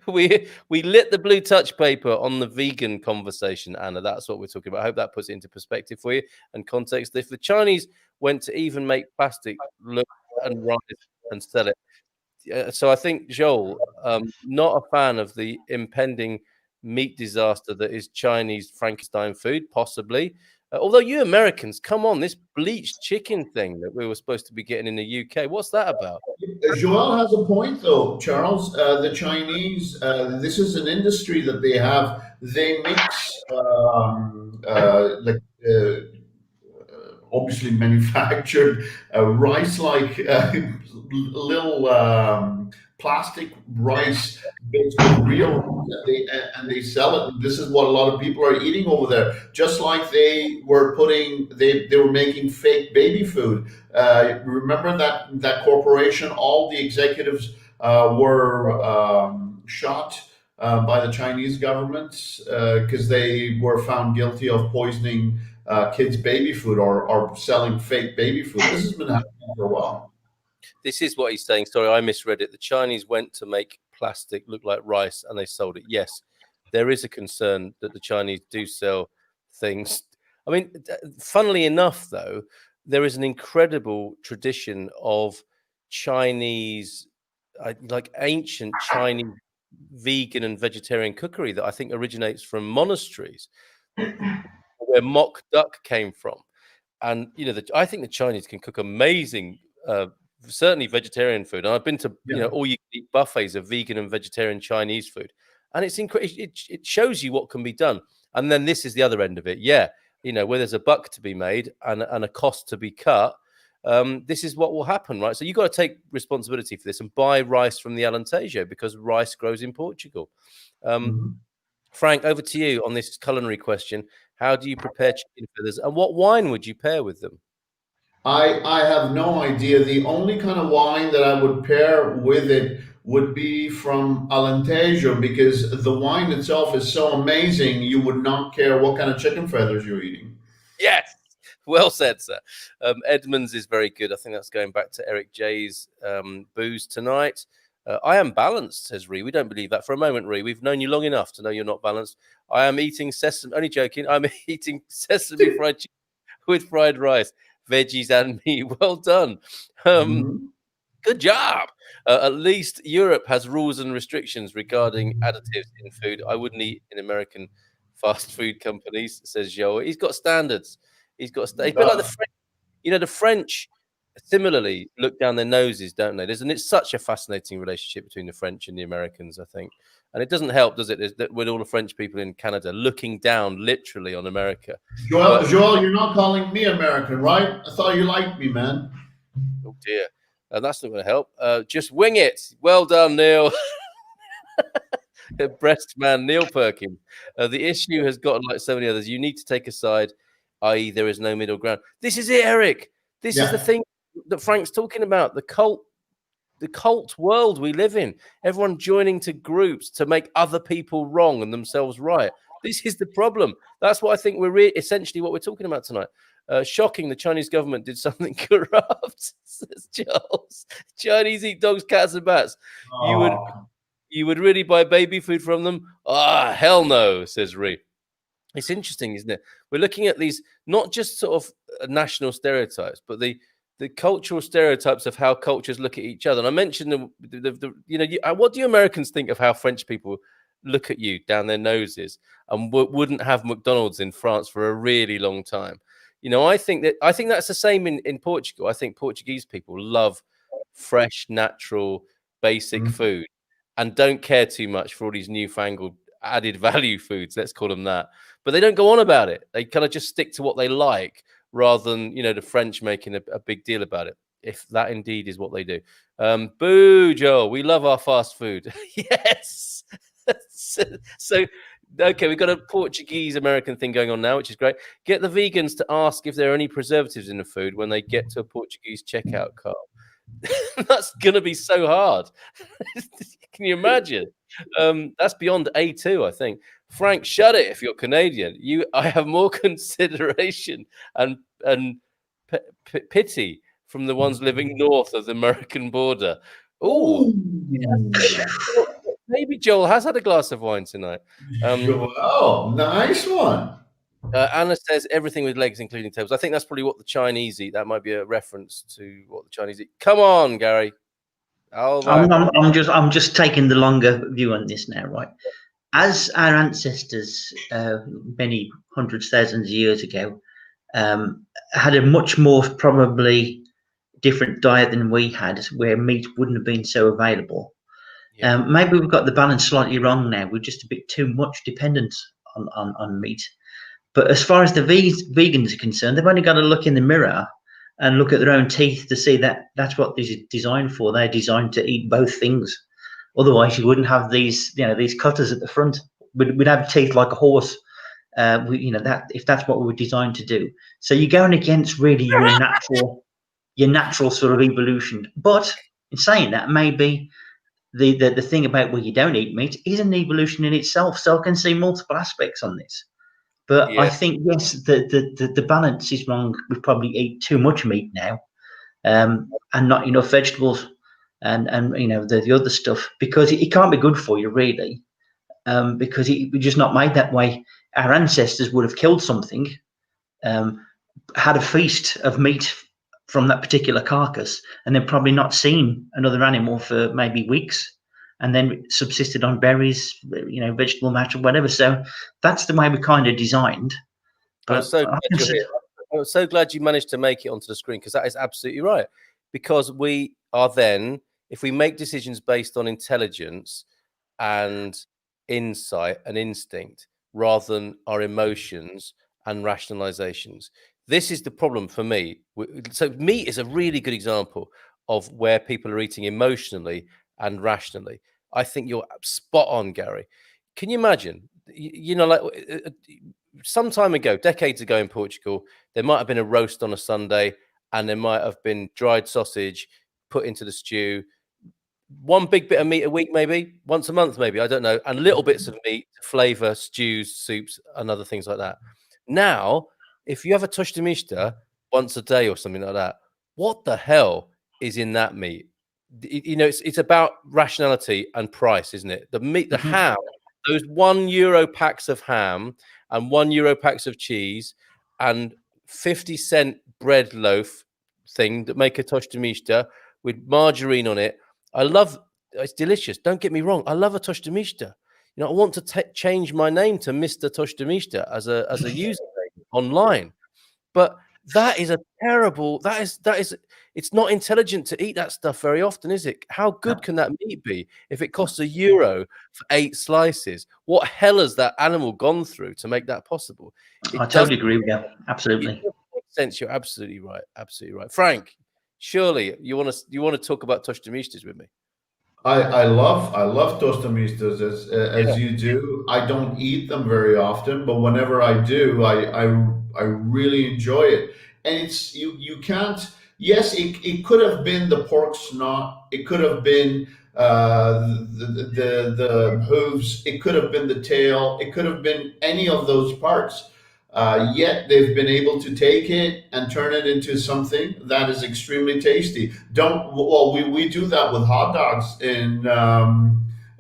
We lit the blue touch paper on the vegan conversation, Anna. That's what we're talking about. I hope that puts it into perspective for you and context. If the Chinese went to even make plastic look and rise and sell it. So I think, Joel, not a fan of the impending meat disaster that is Chinese Frankenstein food, possibly. Although you Americans, come on, this bleached chicken thing that we were supposed to be getting in the UK, what's that about?
Joel has a point, though, Charles. The Chinese, this is an industry that they have. They mix obviously manufactured rice-like little plastic rice based with real, and they sell it. This is what a lot of people are eating over there. Just like they were making fake baby food. Remember that corporation? All the executives were shot by the Chinese government because they were found guilty of poisoning kids' baby food or selling fake baby food. This has been happening for a while.
This is what he's saying. Sorry, I misread it. The Chinese went to make plastic look like rice and they sold it. Yes, there is a concern that the Chinese do sell things. I mean, funnily enough, though, there is an incredible tradition of Chinese, like ancient Chinese vegan and vegetarian cookery that I think originates from monasteries, where mock duck came from. And I think the Chinese can cook amazing, certainly vegetarian food. And I've been to all you can eat buffets of vegan and vegetarian Chinese food, and it's incredible. It shows you what can be done. And then this is the other end of it. Yeah, where there's a buck to be made and a cost to be cut. This is what will happen, right? So you've got to take responsibility for this and buy rice from the Alentejo, because rice grows in Portugal. Frank, over to you on this culinary question. How do you prepare chicken feathers, and what wine would you pair with them?
I have no idea. The only kind of wine that I would pair with it would be from Alentejo, because the wine itself is so amazing, you would not care what kind of chicken feathers you're eating.
Yes, well said, sir. Edmonds is very good. I think that's going back to Eric J's booze tonight. I am balanced, says Ree. We don't believe that for a moment, Ree. We've known you long enough to know you're not balanced. I am eating sesame, only joking. I'm eating sesame fried chicken with fried rice, veggies and meat. Well done. Good job. At least Europe has rules and restrictions regarding additives in food. I wouldn't eat in American fast food companies, says Joel. He's got standards. He's got a bit like the French. The French similarly look down their noses, don't they? It's such a fascinating relationship between the French and the Americans, I think. And it doesn't help, does it, that with all the French people in Canada looking down literally on America.
Joel, you're not calling me American, right? I thought you liked me, man.
Oh, dear. That's not going to help. Just wing it. Well done, Neil. Breast man, Neil Perkins. The issue has gotten, like so many others, you need to take a side, i.e. there is no middle ground. This is it, Eric. This is the thing that Frank's talking about, the cult world we live in. Everyone joining to groups to make other people wrong and themselves right. This is the problem. That's what I think we're essentially what we're talking about tonight. Shocking, the Chinese government did something corrupt, says Charles. Chinese eat dogs, cats, and bats. You would really buy baby food from them? Ah, hell no, says Ree. It's interesting, isn't it? We're looking at these not just sort of national stereotypes, but the cultural stereotypes of how cultures look at each other. And I mentioned what do you Americans think of how French people look at you down their noses and wouldn't have McDonald's in France for a really long time? I think that's the same in Portugal. I think Portuguese people love fresh, natural, basic food and don't care too much for all these newfangled added value foods, let's call them that. But they don't go on about it. They kind of just stick to what they like, rather than the French making a big deal about it, if that indeed is what they do. Boo, Joel, we love our fast food. Yes. So okay, we've got a Portuguese American thing going on now, which is great. Get the vegans to ask if there are any preservatives in the food when they get to a Portuguese checkout cart. That's gonna be so hard. Can you imagine? That's beyond A2, I think. Frank, shut it if you're Canadian. I have more consideration and pity from the ones living north of the American border. Oh, yeah. Maybe Joel has had a glass of wine tonight.
Oh, nice one.
Anna says everything with legs, including tails. I think that's probably what the Chinese eat. That might be a reference to what the Chinese eat. Come on, Gary.
I'm just taking the longer view on this now, right? As our ancestors, many hundreds, thousands of years ago, had a much more probably different diet than we had, where meat wouldn't have been so available. Maybe we've got the balance slightly wrong now. We're just a bit too much dependent on meat. But as far as the vegans are concerned, they've only got to look in the mirror and look at their own teeth to see that that's what this is designed for. They're designed to eat both things. Otherwise, you wouldn't have these cutters at the front. We'd have teeth like a horse. That if that's what we were designed to do. So you're going against really your natural sort of evolution. But in saying that, maybe the thing about where you don't eat meat is an evolution in itself. So I can see multiple aspects on this. But I think, yes, the balance is wrong. We probably eat too much meat now, and not enough vegetables, and the other stuff, because it can't be good for you, really, because we're just not made that way. Our ancestors would have killed something, had a feast of meat from that particular carcass, and then probably not seen another animal for maybe weeks, and then subsisted on berries, vegetable matter, whatever. So that's the way we kind of designed. But
I'm so glad you're here. I'm so glad you managed to make it onto the screen, because that is absolutely right. Because we are then, if we make decisions based on intelligence and insight and instinct rather than our emotions and rationalizations, this is the problem for me. So meat is a really good example of where people are eating emotionally and rationally. I think you're spot on, Gary. Can you imagine? Like some time ago, decades ago in Portugal, there might have been a roast on a Sunday, and there might have been dried sausage put into the stew, one big bit of meat a week, maybe once a month, maybe, I don't know, and little bits of meat to flavor stews, soups, and other things like that. Now, if you have a tosta mista once a day or something like that, what the hell is in that meat? It's about rationality and price, isn't it? The meat, the ham, those €1 packs of ham and €1 packs of cheese and 50-cent bread loaf thing that make a tosta mista with margarine on it. It's delicious. Don't get me wrong. I love a tosta mista. I want to change my name to Mr. Tosta Mista as a username online. But that is a terrible. That is. It's not intelligent to eat that stuff very often, is it? How good can that meat be if it costs €1 for 8 slices? What hell has that animal gone through to make that possible?
I totally agree with you. Absolutely.
It makes sense. You're absolutely right. Absolutely right. Frank, surely you want to talk about tosta mistas with me?
I love tostamistas as you do. I don't eat them very often, but whenever I do, I really enjoy it. And it's you can't. Yes, it could have been the pork snot. It could have been the hooves. It could have been the tail. It could have been any of those parts. Yet they've been able to take it and turn it into something that is extremely tasty. We do that with hot dogs in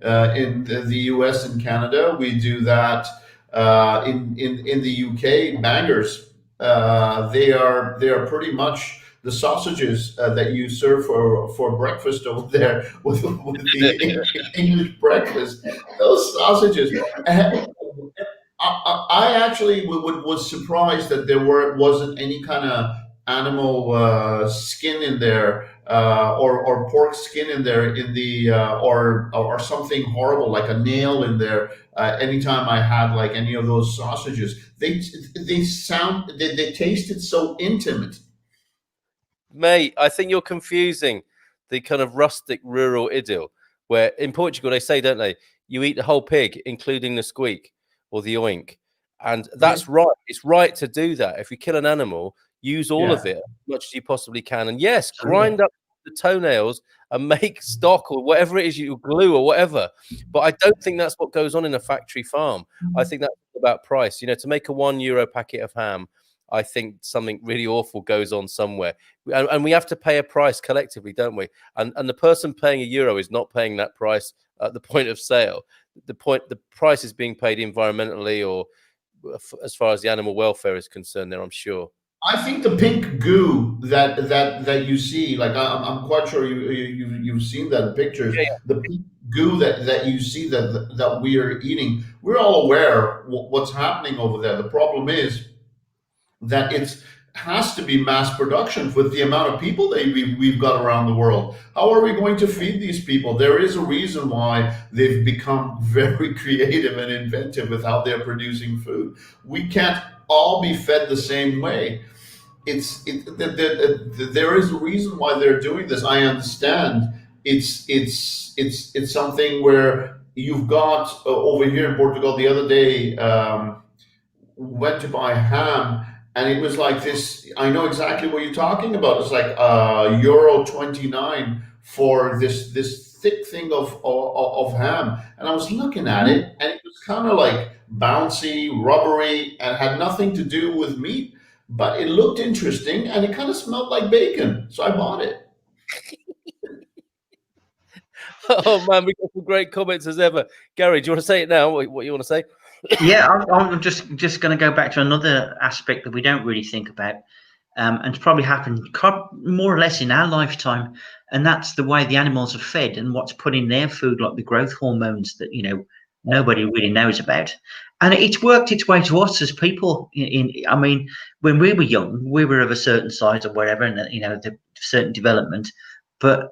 the U.S. and Canada. We do that in the U.K. Bangers. They are pretty much the sausages that you serve for breakfast over there with the English breakfast. Those sausages. I actually was surprised that wasn't any kind of animal skin in there, or pork skin in there, or something horrible like a nail in there. Anytime I had like any of those sausages, they tasted so intimate.
Mate, I think you're confusing the kind of rustic rural idyll where in Portugal they say, don't they, you eat the whole pig, including the squeak or the oink. And that's right. It's right to do that. If you kill an animal, use all of it as much as you possibly can. And yes, grind up the toenails and make stock or whatever it is, you glue or whatever. But I don't think that's what goes on in a factory farm. I think that's about price. To make a €1 packet of ham, I think something really awful goes on somewhere. And we have to pay a price collectively, don't we? And the person paying €1 is not paying that price at the point of sale. The price is being paid environmentally or as far as the animal welfare is concerned there, I'm sure.
I think the pink goo that you see, like I'm quite sure you've seen that in pictures.
Yeah.
The pink goo that you see that we are eating, we're all aware what's happening over there. The problem is that it has to be mass production with the amount of people that we've got around the world. How are we going to feed these people? There is a reason why they've become very creative and inventive with how they're producing food. We can't all be fed the same way. There is a reason why they're doing this. I understand. It's something where you've got over here in Portugal the other day. Went to buy ham, and it was like this. I know exactly what you're talking about. It's like €29 for this thick thing of ham, and I was looking at it, and it was kind of like bouncy, rubbery, and had nothing to do with meat, but it looked interesting, and it kind of smelled like bacon, so I bought it.
Oh man, we got some great comments as ever. Gary, do you want to say it now? What you want to say?
Yeah, I'm just going to go back to another aspect that we don't really think about, and it's probably happened more or less in our lifetime, and that's the way the animals are fed and what's put in their food, like the growth hormones that nobody really knows about, and it's worked its way to us as people. I mean, when we were young, we were of a certain size or whatever, and the certain development, but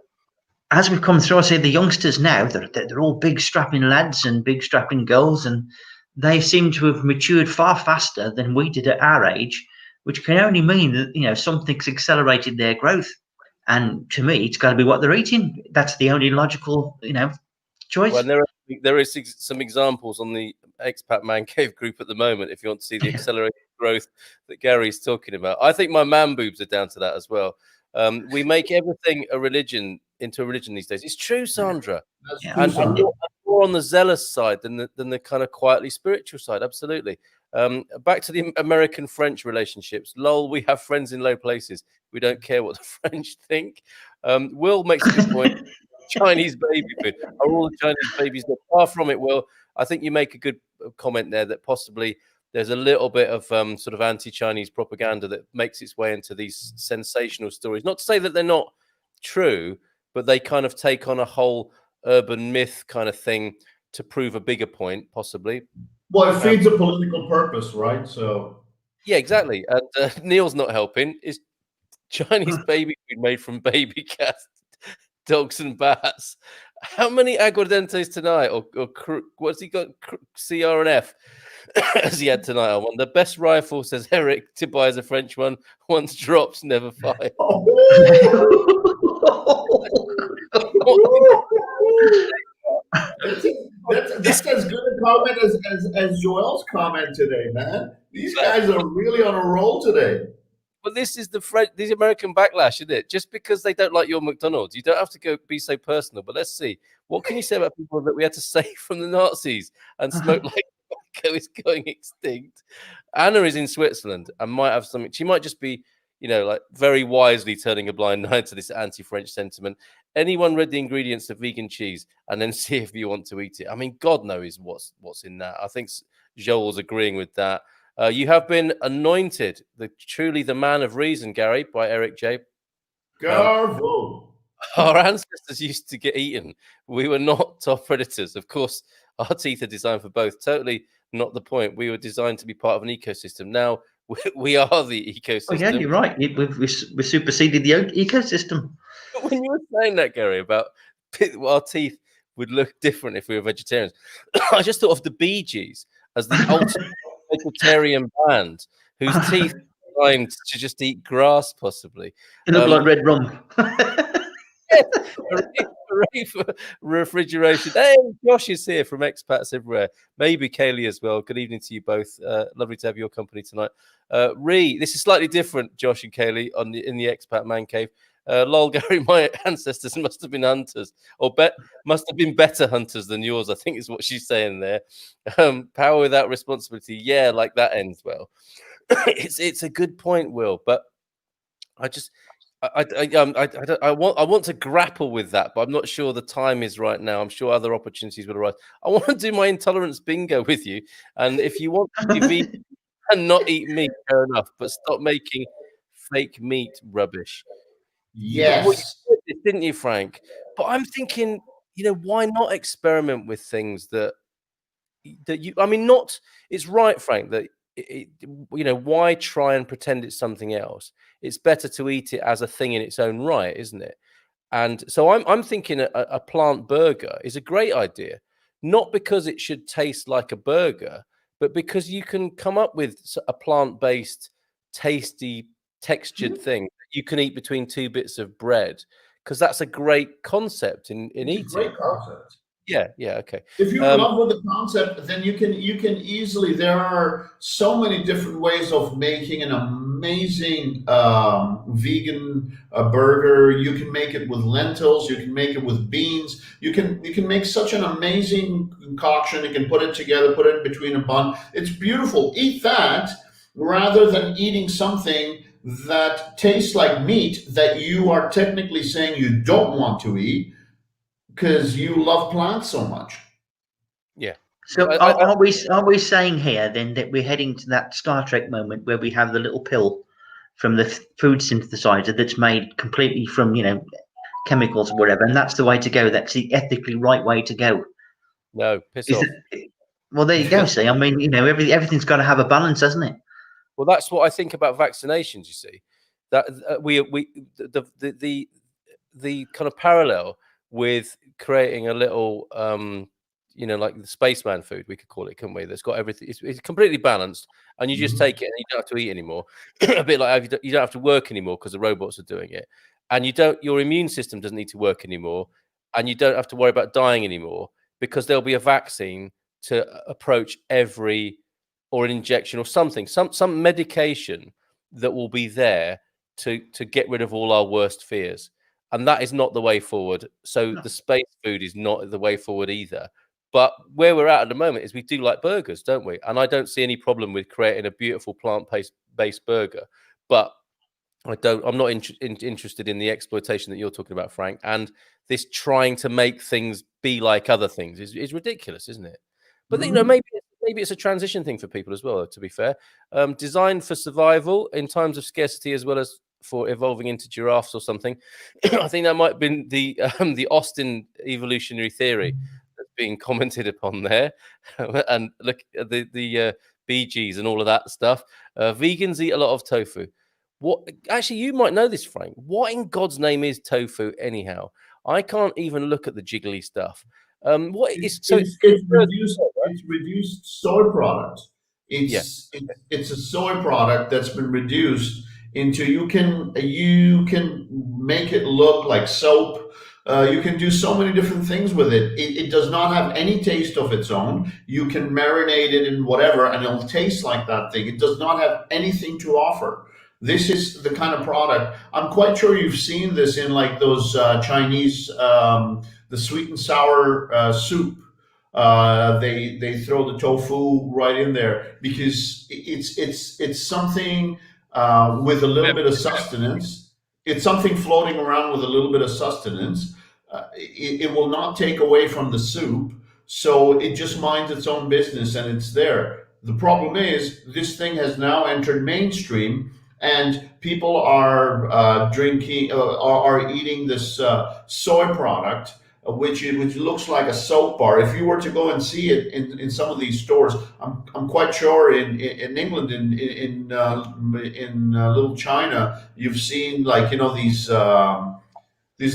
as we've come through, I say the youngsters now, they're all big strapping lads and big strapping girls, and they seem to have matured far faster than we did at our age, which can only mean that something's accelerated their growth. And to me, it's got to be what they're eating. That's the only logical choice.
Well, there is some examples on the Expat Man Cave group at the moment. If you want to see the accelerated growth that Gary's talking about, I think my man boobs are down to that as well. We make everything into a religion these days. It's true, Sandra.
That's
Yeah.
true,
And
Sandra.
more on the zealous side than the kind of quietly spiritual side. Absolutely. Back to the American-French relationships. Lol, we have friends in low places. We don't care what the French think. Will makes a good point. Chinese baby food. Are all the Chinese babies that far from it? Will, I think you make a good comment there that possibly there's a little bit of sort of anti-Chinese propaganda that makes its way into these sensational stories. Not to say that they're not true, but they kind of take on a whole urban myth kind of thing to prove a bigger point, possibly.
Well, it feeds a political purpose, right? So
yeah, exactly. And Neil's not helping. It's Chinese baby food made from baby cats, dogs, and bats. How many aguardientes tonight? Or what's he got? CR and F as he had tonight. I wonder. Best rifle, says Eric. To buy as a French one. Once drops, never fire.
That's as good a comment as Joel's comment today, man. These guys are really on a roll today.
But this is the American backlash, isn't it? Just because they don't like your McDonald's, you don't have to be so personal. But let's see, what can you say about people that we had to save from the Nazis and smoke like tobacco is going extinct? Anna is in Switzerland and might have something. She might just be, like very wisely turning a blind eye to this anti-French sentiment. Anyone read the ingredients of vegan cheese and then see if you want to eat it? I mean, God knows what's in that. I think Joel's agreeing with that. You have been anointed, truly the man of reason, Gary, by Eric J.
Garvo.
Our ancestors used to get eaten. We were not top predators. Of course, our teeth are designed for both. Totally not the point. We were designed to be part of an ecosystem. Now we are the ecosystem.
Oh, yeah, you're right. We superseded the ecosystem.
But when you were saying that, Gary, about our teeth would look different if we were vegetarians, I just thought of the Bee Gees as the ultimate vegetarian band whose teeth are designed to just eat grass, possibly.
It looked like red rum.
Refrigeration. Hey, Josh is here from Expats Everywhere. Maybe Kaylee as well. Good evening to you both. Lovely to have your company tonight. This is slightly different, Josh and Kaylee, in the Expat Man Cave. Lol, Gary, my ancestors must have been hunters, or must have been better hunters than yours, I think is what she's saying there. Power without responsibility. Yeah, like that ends well. It's a good point, Will, but I want to grapple with that, but I'm not sure the time is right now. I'm sure other opportunities will arise. I want to do my intolerance bingo with you, and if you want to be vegan and not eat meat, fair enough, but stop making fake meat rubbish.
Yes.
Well, you did, didn't you, Frank? But I'm thinking, why not experiment with things that you? I mean, not. It's right, Frank, that. Why try and pretend it's something else? It's better to eat it as a thing in its own right, isn't it? And so I'm thinking a plant burger is a great idea, not because it should taste like a burger, but because you can come up with a plant-based, tasty, textured thing that you can eat between two bits of bread, because that's a great concept in eating.
Great concept.
Yeah, okay.
If you're in love with the concept, then you can easily. There are so many different ways of making an amazing vegan burger. You can make it with lentils. You can make it with beans. You can make such an amazing concoction. You can put it together, put it between a bun. It's beautiful. Eat that rather than eating something that tastes like meat that you are technically saying you don't want to eat, because you love plants so much.
Yeah.
So
I, I,
aren't we saying here then that we're heading to that Star Trek moment where we have the little pill from the food synthesizer that's made completely from, you know, chemicals or whatever, and that's the way to go? That's the ethically right way to go.
no, piss
Is
off.
it, well, there you go. See, I mean, you know, everything's got to have a balance, hasn't it?
Well, that's what I think about vaccinations. You see, that the kind of parallel with creating a little, you know, like the spaceman food, we could call it, couldn't we? That's got everything. It's completely balanced, and you just take it, and you don't have to eat anymore. A bit like you don't have to work anymore because the robots are doing it, and your immune system doesn't need to work anymore, and you don't have to worry about dying anymore because there'll be a vaccine to approach every, or an injection or something, some medication that will be there to get rid of all our worst fears. And that is not the way forward. So
No.
the space food is not the way forward either. But where we're at the moment is we do like burgers, don't we? And I don't see any problem with creating a beautiful plant-based burger. But I'm not interested in the exploitation that you're talking about, Frank. And this trying to make things be like other things is ridiculous, isn't it? But you know, maybe it's a transition thing for people as well. To be fair, designed for survival in times of scarcity, as well as for evolving into giraffes or something. I think that might have been the Austin evolutionary theory that's being commented upon there. And look at the Bee Gees and all of that stuff. Vegans eat a lot of tofu. What actually, you might know this, Frank. What in God's name is tofu anyhow? I can't even look at the jiggly stuff. What is so?
It's reduced soy product. It's a soy product that's been reduced into, you can make it look like soap. You can do so many different things with it. It does not have any taste of its own. You can marinate it in whatever, and it'll taste like that thing. It does not have anything to offer. This is the kind of product. I'm quite sure you've seen this in like those Chinese, the sweet and sour soup. They throw the tofu right in there because it's something with a little bit of sustenance. It's something floating around with a little bit of sustenance. It will not take away from the soup, so it just minds its own business and it's there. The problem is this thing has now entered mainstream, and people are are eating this soy product, which looks like a soap bar. If you were to go and see it in some of these stores, I'm quite sure in England, in Little China, you've seen, like, you know, these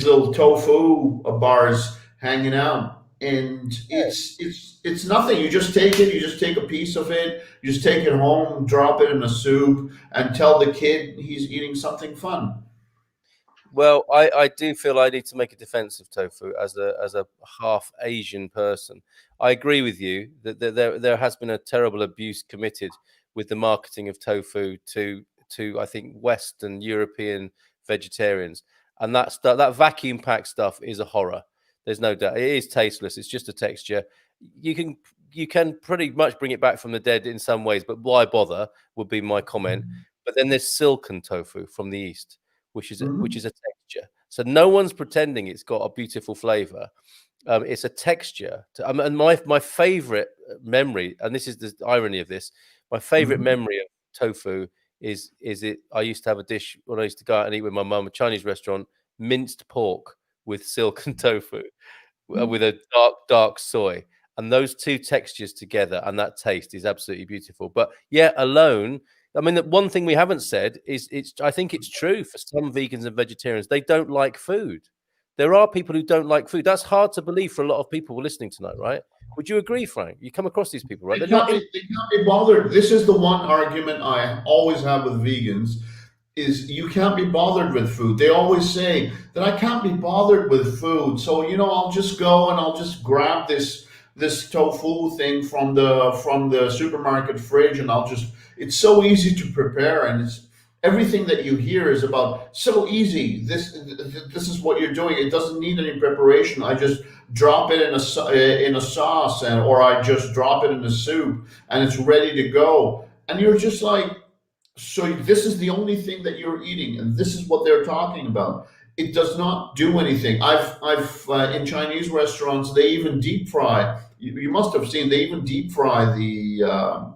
little tofu bars hanging out, and it's nothing. You just take it, you just take a piece of it, you just take it home, drop it in a soup, and tell the kid he's eating something fun.
Well, I do feel I need to make a defense of tofu as a half Asian person. I agree with you that there has been a terrible abuse committed with the marketing of tofu to I think Western European vegetarians, and that vacuum pack stuff is a horror. There's no doubt. It is tasteless. It's just a texture. You can pretty much bring it back from the dead in some ways, but why bother would be my comment. But then there's silken tofu from the East, which is a texture. So no one's pretending it's got a beautiful flavor. It's a texture. And my favorite memory, and this is the irony of this, my favorite memory of tofu is it. I used to have a dish when I used to go out and eat with my mum, a Chinese restaurant, minced pork with silken tofu, with a dark soy. And those two textures together and that taste is absolutely beautiful. But yeah, alone, I mean, the one thing we haven't said is I think it's true for some vegans and vegetarians. They don't like food. There are people who don't like food. That's hard to believe for a lot of people who are listening tonight, right? Would you agree, Frank? You come across these people, right?
They can't be bothered. This is the one argument I always have with vegans, is you can't be bothered with food. They always say that I can't be bothered with food. So, you know, I'll just go and I'll just grab this tofu thing from the supermarket fridge, and it's so easy to prepare, and it's everything that you hear is about so easy. This is what you're doing. It doesn't need any preparation. I just drop it in a sauce, or I just drop it in the soup, and it's ready to go. And you're just like, so this is the only thing that you're eating, and this is what they're talking about. It does not do anything. I've in Chinese restaurants, they even deep fry. you must have seen they even deep fry the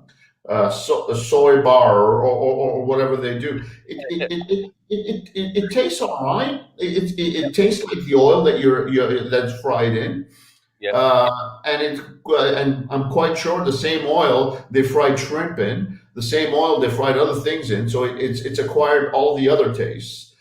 soy bar or whatever they do. It tastes all right. It tastes like the oil that you're that's fried in.
Yep.
And I'm quite sure the same oil they fried shrimp in, the same oil they fried other things in, so it's acquired all the other tastes.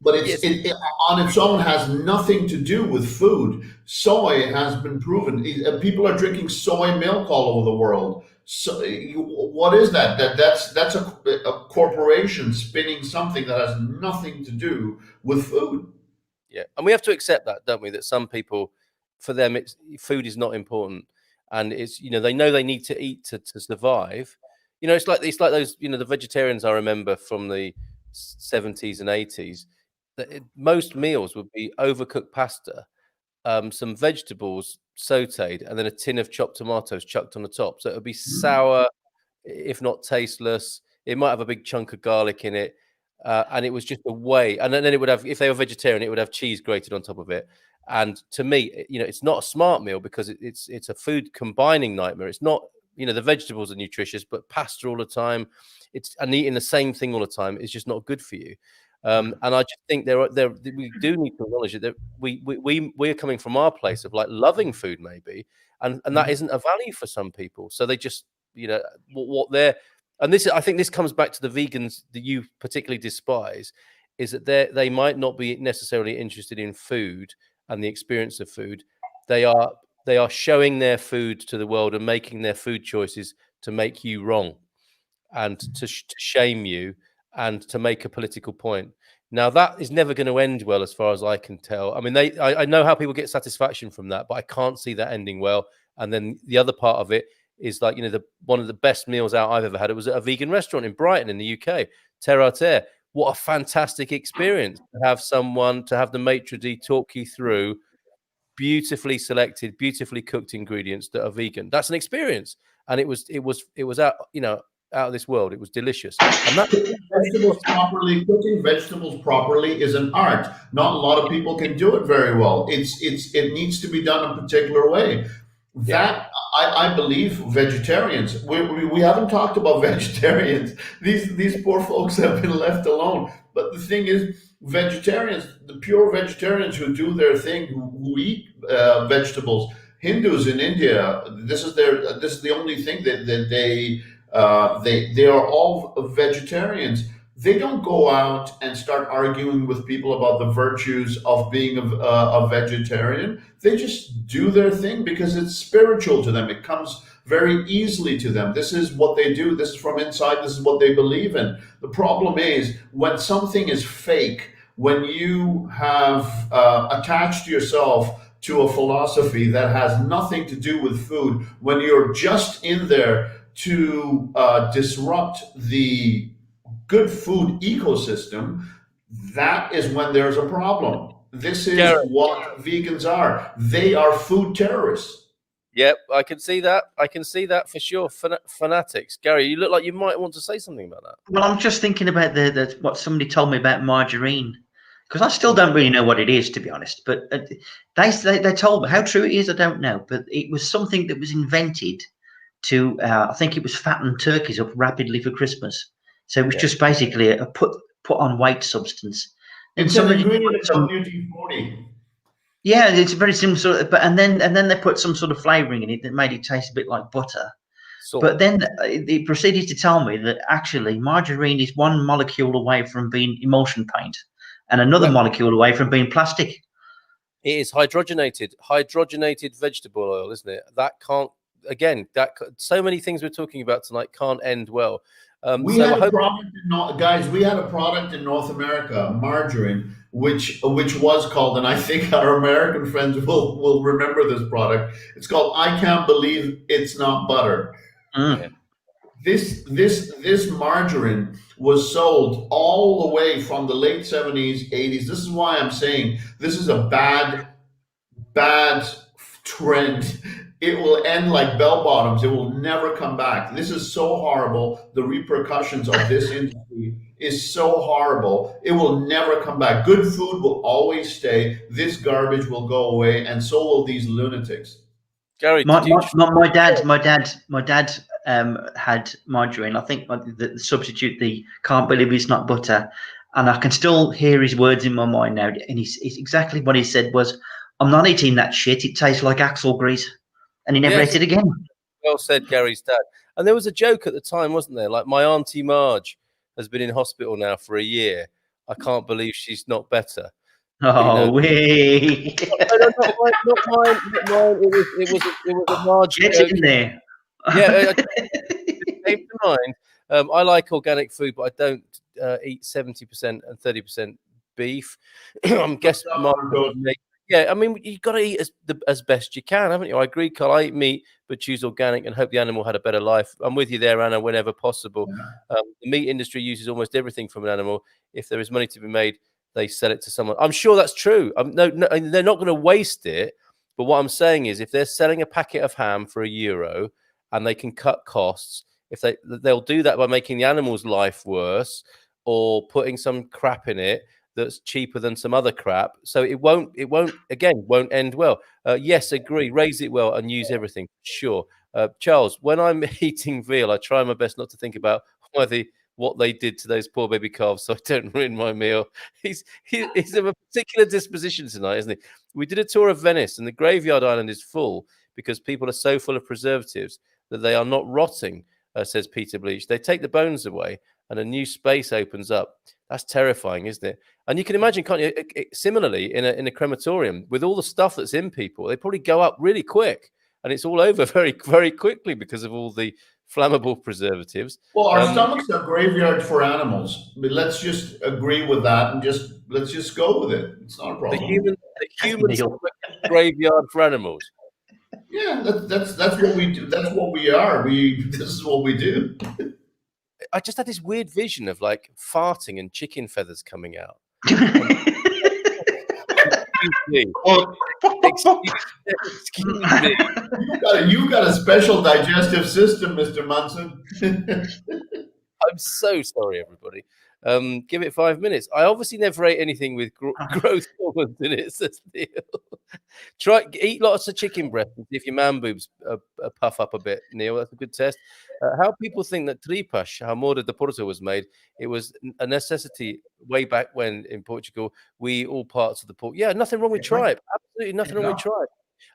But
Yes.
it on its own has nothing to do with food. Soy has been proven. People are drinking soy milk all over the world. So what is that? That's a corporation spinning something that has nothing to do with food.
Yeah, and we have to accept that, don't we? That some people, for them, it's food is not important, and it's they know they need to eat to survive. It's like those the vegetarians I remember from the 70s and 80s. That most meals would be overcooked pasta, some vegetables sautéed, and then a tin of chopped tomatoes chucked on the top. So it would be sour, if not tasteless. It might have a big chunk of garlic in it. And it was just a way. And then it would have, if they were vegetarian, it would have cheese grated on top of it. And to me, it's not a smart meal because it's a food combining nightmare. It's not, the vegetables are nutritious, but pasta all the time, and eating the same thing all the time is just not good for you. And I just think we do need to acknowledge it, that we're coming from our place of like loving food maybe, and that isn't a value for some people. So they just what they're, and I think this comes back to the vegans that you particularly despise, is that they might not be necessarily interested in food and the experience of food. They are showing their food to the world and making their food choices to make you wrong, and to shame you, and to make a political point. Now that is never going to end well, as far as I can tell. I mean, I know how people get satisfaction from that, but I can't see that ending well. And then the other part of it is like, one of the best meals out I've ever had. It was at a vegan restaurant in Brighton in the UK, Terre à Terre. What a fantastic experience to have the maitre d' talk you through beautifully selected, beautifully cooked ingredients that are vegan. That's an experience, and it was out out of this world. It was delicious. And that
Cooking vegetables properly is an art. Not a lot of people can do it very well. It needs to be done a particular way. That I believe vegetarians. We haven't talked about vegetarians. These poor folks have been left alone. But the thing is, vegetarians, the pure vegetarians who do their thing, who eat vegetables. Hindus in India, this is the only thing that they are all vegetarians. They don't go out and start arguing with people about the virtues of being a vegetarian. They just do their thing because it's spiritual to them. It comes very easily to them. This is what they do. This is from inside. This is what they believe in. The problem is when something is fake, when you have attached yourself to a philosophy that has nothing to do with food, when you're just in there to disrupt the good food ecosystem, that is when there's a problem. This is what vegans are. They are food terrorists.
Yep, I can see that. I can see that for sure. Fanatics. Gary, you look like you might want to say something about that.
Well, I'm just thinking about what somebody told me about margarine, because I still don't really know what it is, to be honest. But they told me. How true it is, I don't know. But it was something that was invented to, I think it was fatten turkeys up rapidly for Christmas. So it was just basically a put on weight substance. And
it's an ingredient of WD-40.
Yeah, it's very similar. But and then they put some sort of flavouring in it that made it taste a bit like butter. But then it proceeded to tell me that actually margarine is one molecule away from being emulsion paint, and another molecule away from being plastic.
It is hydrogenated vegetable oil, isn't it? That can't. Again, so many things we're talking about tonight can't end well.
We had a product in North America, margarine, which was called, and I think our American friends will remember this product. It's called "I Can't Believe It's Not Butter."
Mm.
This margarine was sold all the way from the late 70s, 80s. This is why I'm saying this is a bad trend. It will end like bell bottoms. It will never come back. This is so horrible. The repercussions of this industry is so horrible. It will never come back. Good food will always stay. This garbage will go away, and so will these lunatics.
Gary,
My
did you?
my dad had margarine. I think the substitute. The can't believe it's not butter, and I can still hear his words in my mind now. And he's exactly what he said was, "I'm not eating that shit. It tastes like axle grease," and he never ate it again.
Well said, Gary's dad. And there was a joke at the time, wasn't there? Like, my Auntie Marge has been in hospital now for a year. I can't believe she's not better.
Oh, wee.
No, not mine. It was a Marge
Get
joke.
in there.
Yeah, it came to mind. I like organic food, but I don't eat 70% and 30% beef. I'm guessing. Yeah, I mean, you've got to eat as best you can, haven't you? I agree, Carl. I eat meat, but choose organic and hope the animal had a better life. I'm with you there, Anna, whenever possible. The meat industry uses almost everything from an animal. If there is money to be made, they sell it to someone. I'm sure that's true. No, they're not going to waste it. But what I'm saying is, if they're selling a packet of ham for €1 and they can cut costs, they'll do that by making the animal's life worse or putting some crap in it that's cheaper than some other crap. So it won't end well. Yes, agree. Raise it well and use everything. Sure. Charles, when I'm eating veal, I try my best not to think about what they did to those poor baby calves, so I don't ruin my meal. He's of a particular disposition tonight, isn't he? We did a tour of Venice, and the graveyard island is full because people are so full of preservatives that they are not rotting, says Peter Bleach. They take the bones away, and a new space opens up. That's terrifying, isn't it? And you can imagine, can't you? Similarly, in a crematorium, with all the stuff that's in people, they probably go up really quick, and it's all over very, very quickly because of all the flammable preservatives.
Well, our stomachs are graveyards for animals. But let's just agree with that and let's just go with it. It's not a problem.
The human stomach graveyard for animals.
Yeah, that's what we do. That's what we are. This is what we do.
I just had this weird vision of like farting and chicken feathers coming out. Excuse me.
You've got a special digestive system, Mr. Munson.
I'm so sorry, everybody. Give it 5 minutes. I obviously never ate anything with growth hormones in it. Says Neil. Eat lots of chicken breast and see if your man boobs puff up a bit, Neil. That's a good test. How people think that tripas, how Morda de Porto was made, it was a necessity way back when in Portugal. We all parts of the pork. Yeah, nothing wrong with tripe. Absolutely nothing wrong with tripe.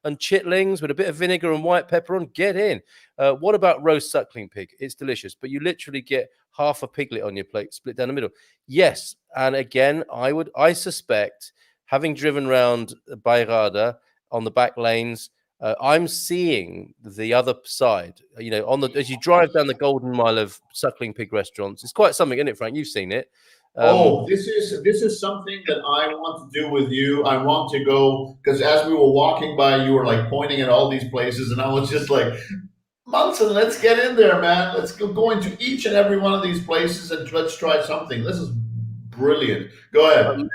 And chitlings with a bit of vinegar and white pepper on, get in. What about roast suckling pig? It's delicious, but you literally get half a piglet on your plate, split down the middle. Yes, and again, I suspect, having driven around Bairrada on the back lanes, I'm seeing the other side. You know, as you drive down the Golden Mile of suckling pig restaurants, it's quite something, isn't it, Frank? You've seen it.
This is something that I want to do with you. I want to go because as we were walking by, you were like pointing at all these places, and I was just like, Munson, let's get in there, man. Let's go into each and every one of these places and let's try something. This is brilliant. Go ahead.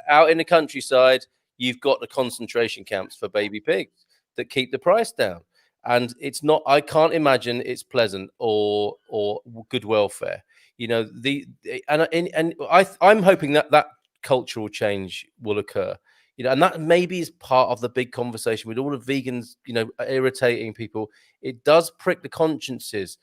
Out in the countryside, you've got the concentration camps for baby pigs that keep the price down, and it's not. I can't imagine it's pleasant or good welfare. You know, I'm hoping that cultural change will occur. You know, and that maybe is part of the big conversation with all the vegans, you know, irritating people. It does prick the consciences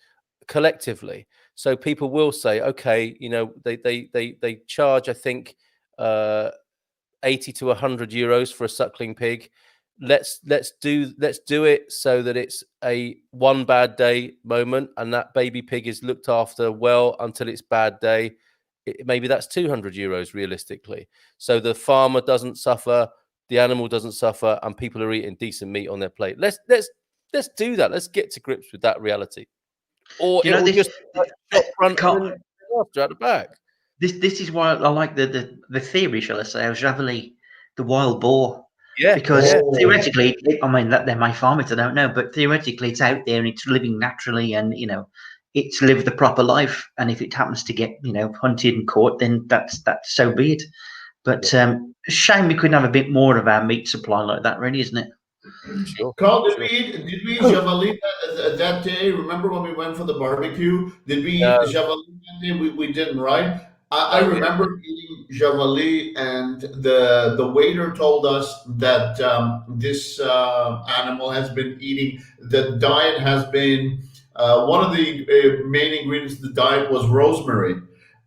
collectively. So people will say, okay, you know, they charge, I think, 80 to 100 euros for a suckling pig. Let's do it so that it's a one bad day moment, and that baby pig is looked after well until its bad day. Maybe that's 200 euros realistically. So the farmer doesn't suffer, the animal doesn't suffer, and people are eating decent meat on their plate. Let's do that. Let's get to grips with that reality. Or it will just front and after at the back.
This is why I like the theory, shall I say, of Javeli, the wild boar.
Yeah,
because theoretically, I mean, that they may farm it, I don't know, but theoretically, it's out there and it's living naturally, and you know, it's lived the proper life. And if it happens to get, you know, hunted and caught, then that's so be it. But shame we couldn't have a bit more of our meat supply like that, really, isn't it?
Sure. Carl, did we eat javali that day? Remember when we went for the barbecue? Did we eat the javali that day? We didn't, right? I remember eating javali, and the waiter told us that this animal has been eating. The diet has been one of the main ingredients of the diet was rosemary,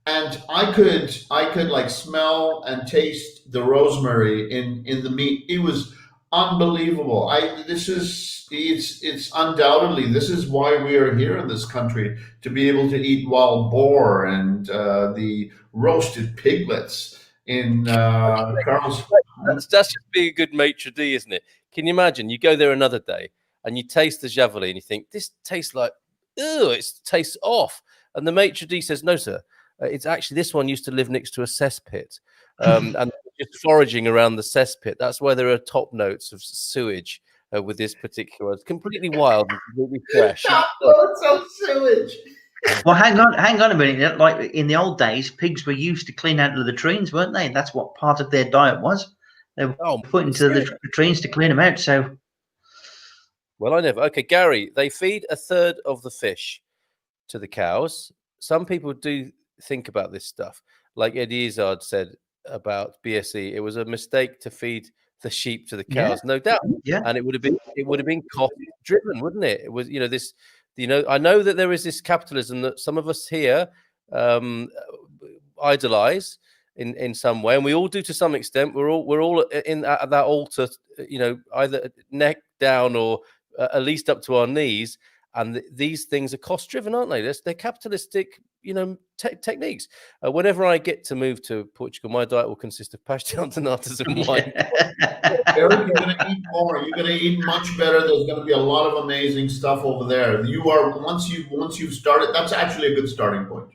and I could like smell and taste the rosemary in the meat. It was unbelievable. I this is it's undoubtedly this is why we are here in this country, to be able to eat wild boar and the roasted piglets in Carl's.
That's just being a good maitre d', isn't it? Can you imagine? You go there another day and you taste the javali and you think, this tastes like, ew, it tastes off. And the maitre d' says, no, sir, it's actually, this one used to live next to a cesspit. And just foraging around the cesspit. That's why there are top notes of sewage with this particular. It's completely wild and completely fresh.
Top notes of sewage.
Well, hang on a minute. Like in the old days, pigs were used to clean out of the latrines, weren't they? That's what part of their diet was. They were put into the latrines to clean them out. So,
well, I never. Okay, Gary, they feed a third of the fish to the cows. Some people do think about this stuff. Like Eddie Izzard said about BSE, it was a mistake to feed the sheep to the cows, no doubt.
Yeah.
And it would have been cost driven, wouldn't it? It was, this. I know that there is this capitalism that some of us here idolize in some way, and we all do to some extent. We're all in at that altar, either neck down or at least up to our knees. And these things are cost driven, aren't they? They're capitalistic, techniques. Whenever I get to move to Portugal, my diet will consist of pastel de natas and wine.
Eric, you're going to eat more. You're going to eat much better. There's going to be a lot of amazing stuff over there. You are once you've started. That's actually a good starting point.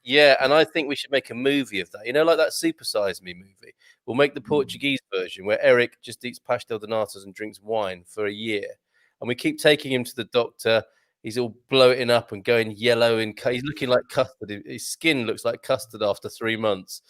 Yeah, and I think we should make a movie of that. Like that Super Size Me movie. We'll make the Portuguese version where Eric just eats pastel de natas and drinks wine for a year, and we keep taking him to the doctor. He's all bloating up and going yellow, and he's looking like custard. His skin looks like custard after 3 months,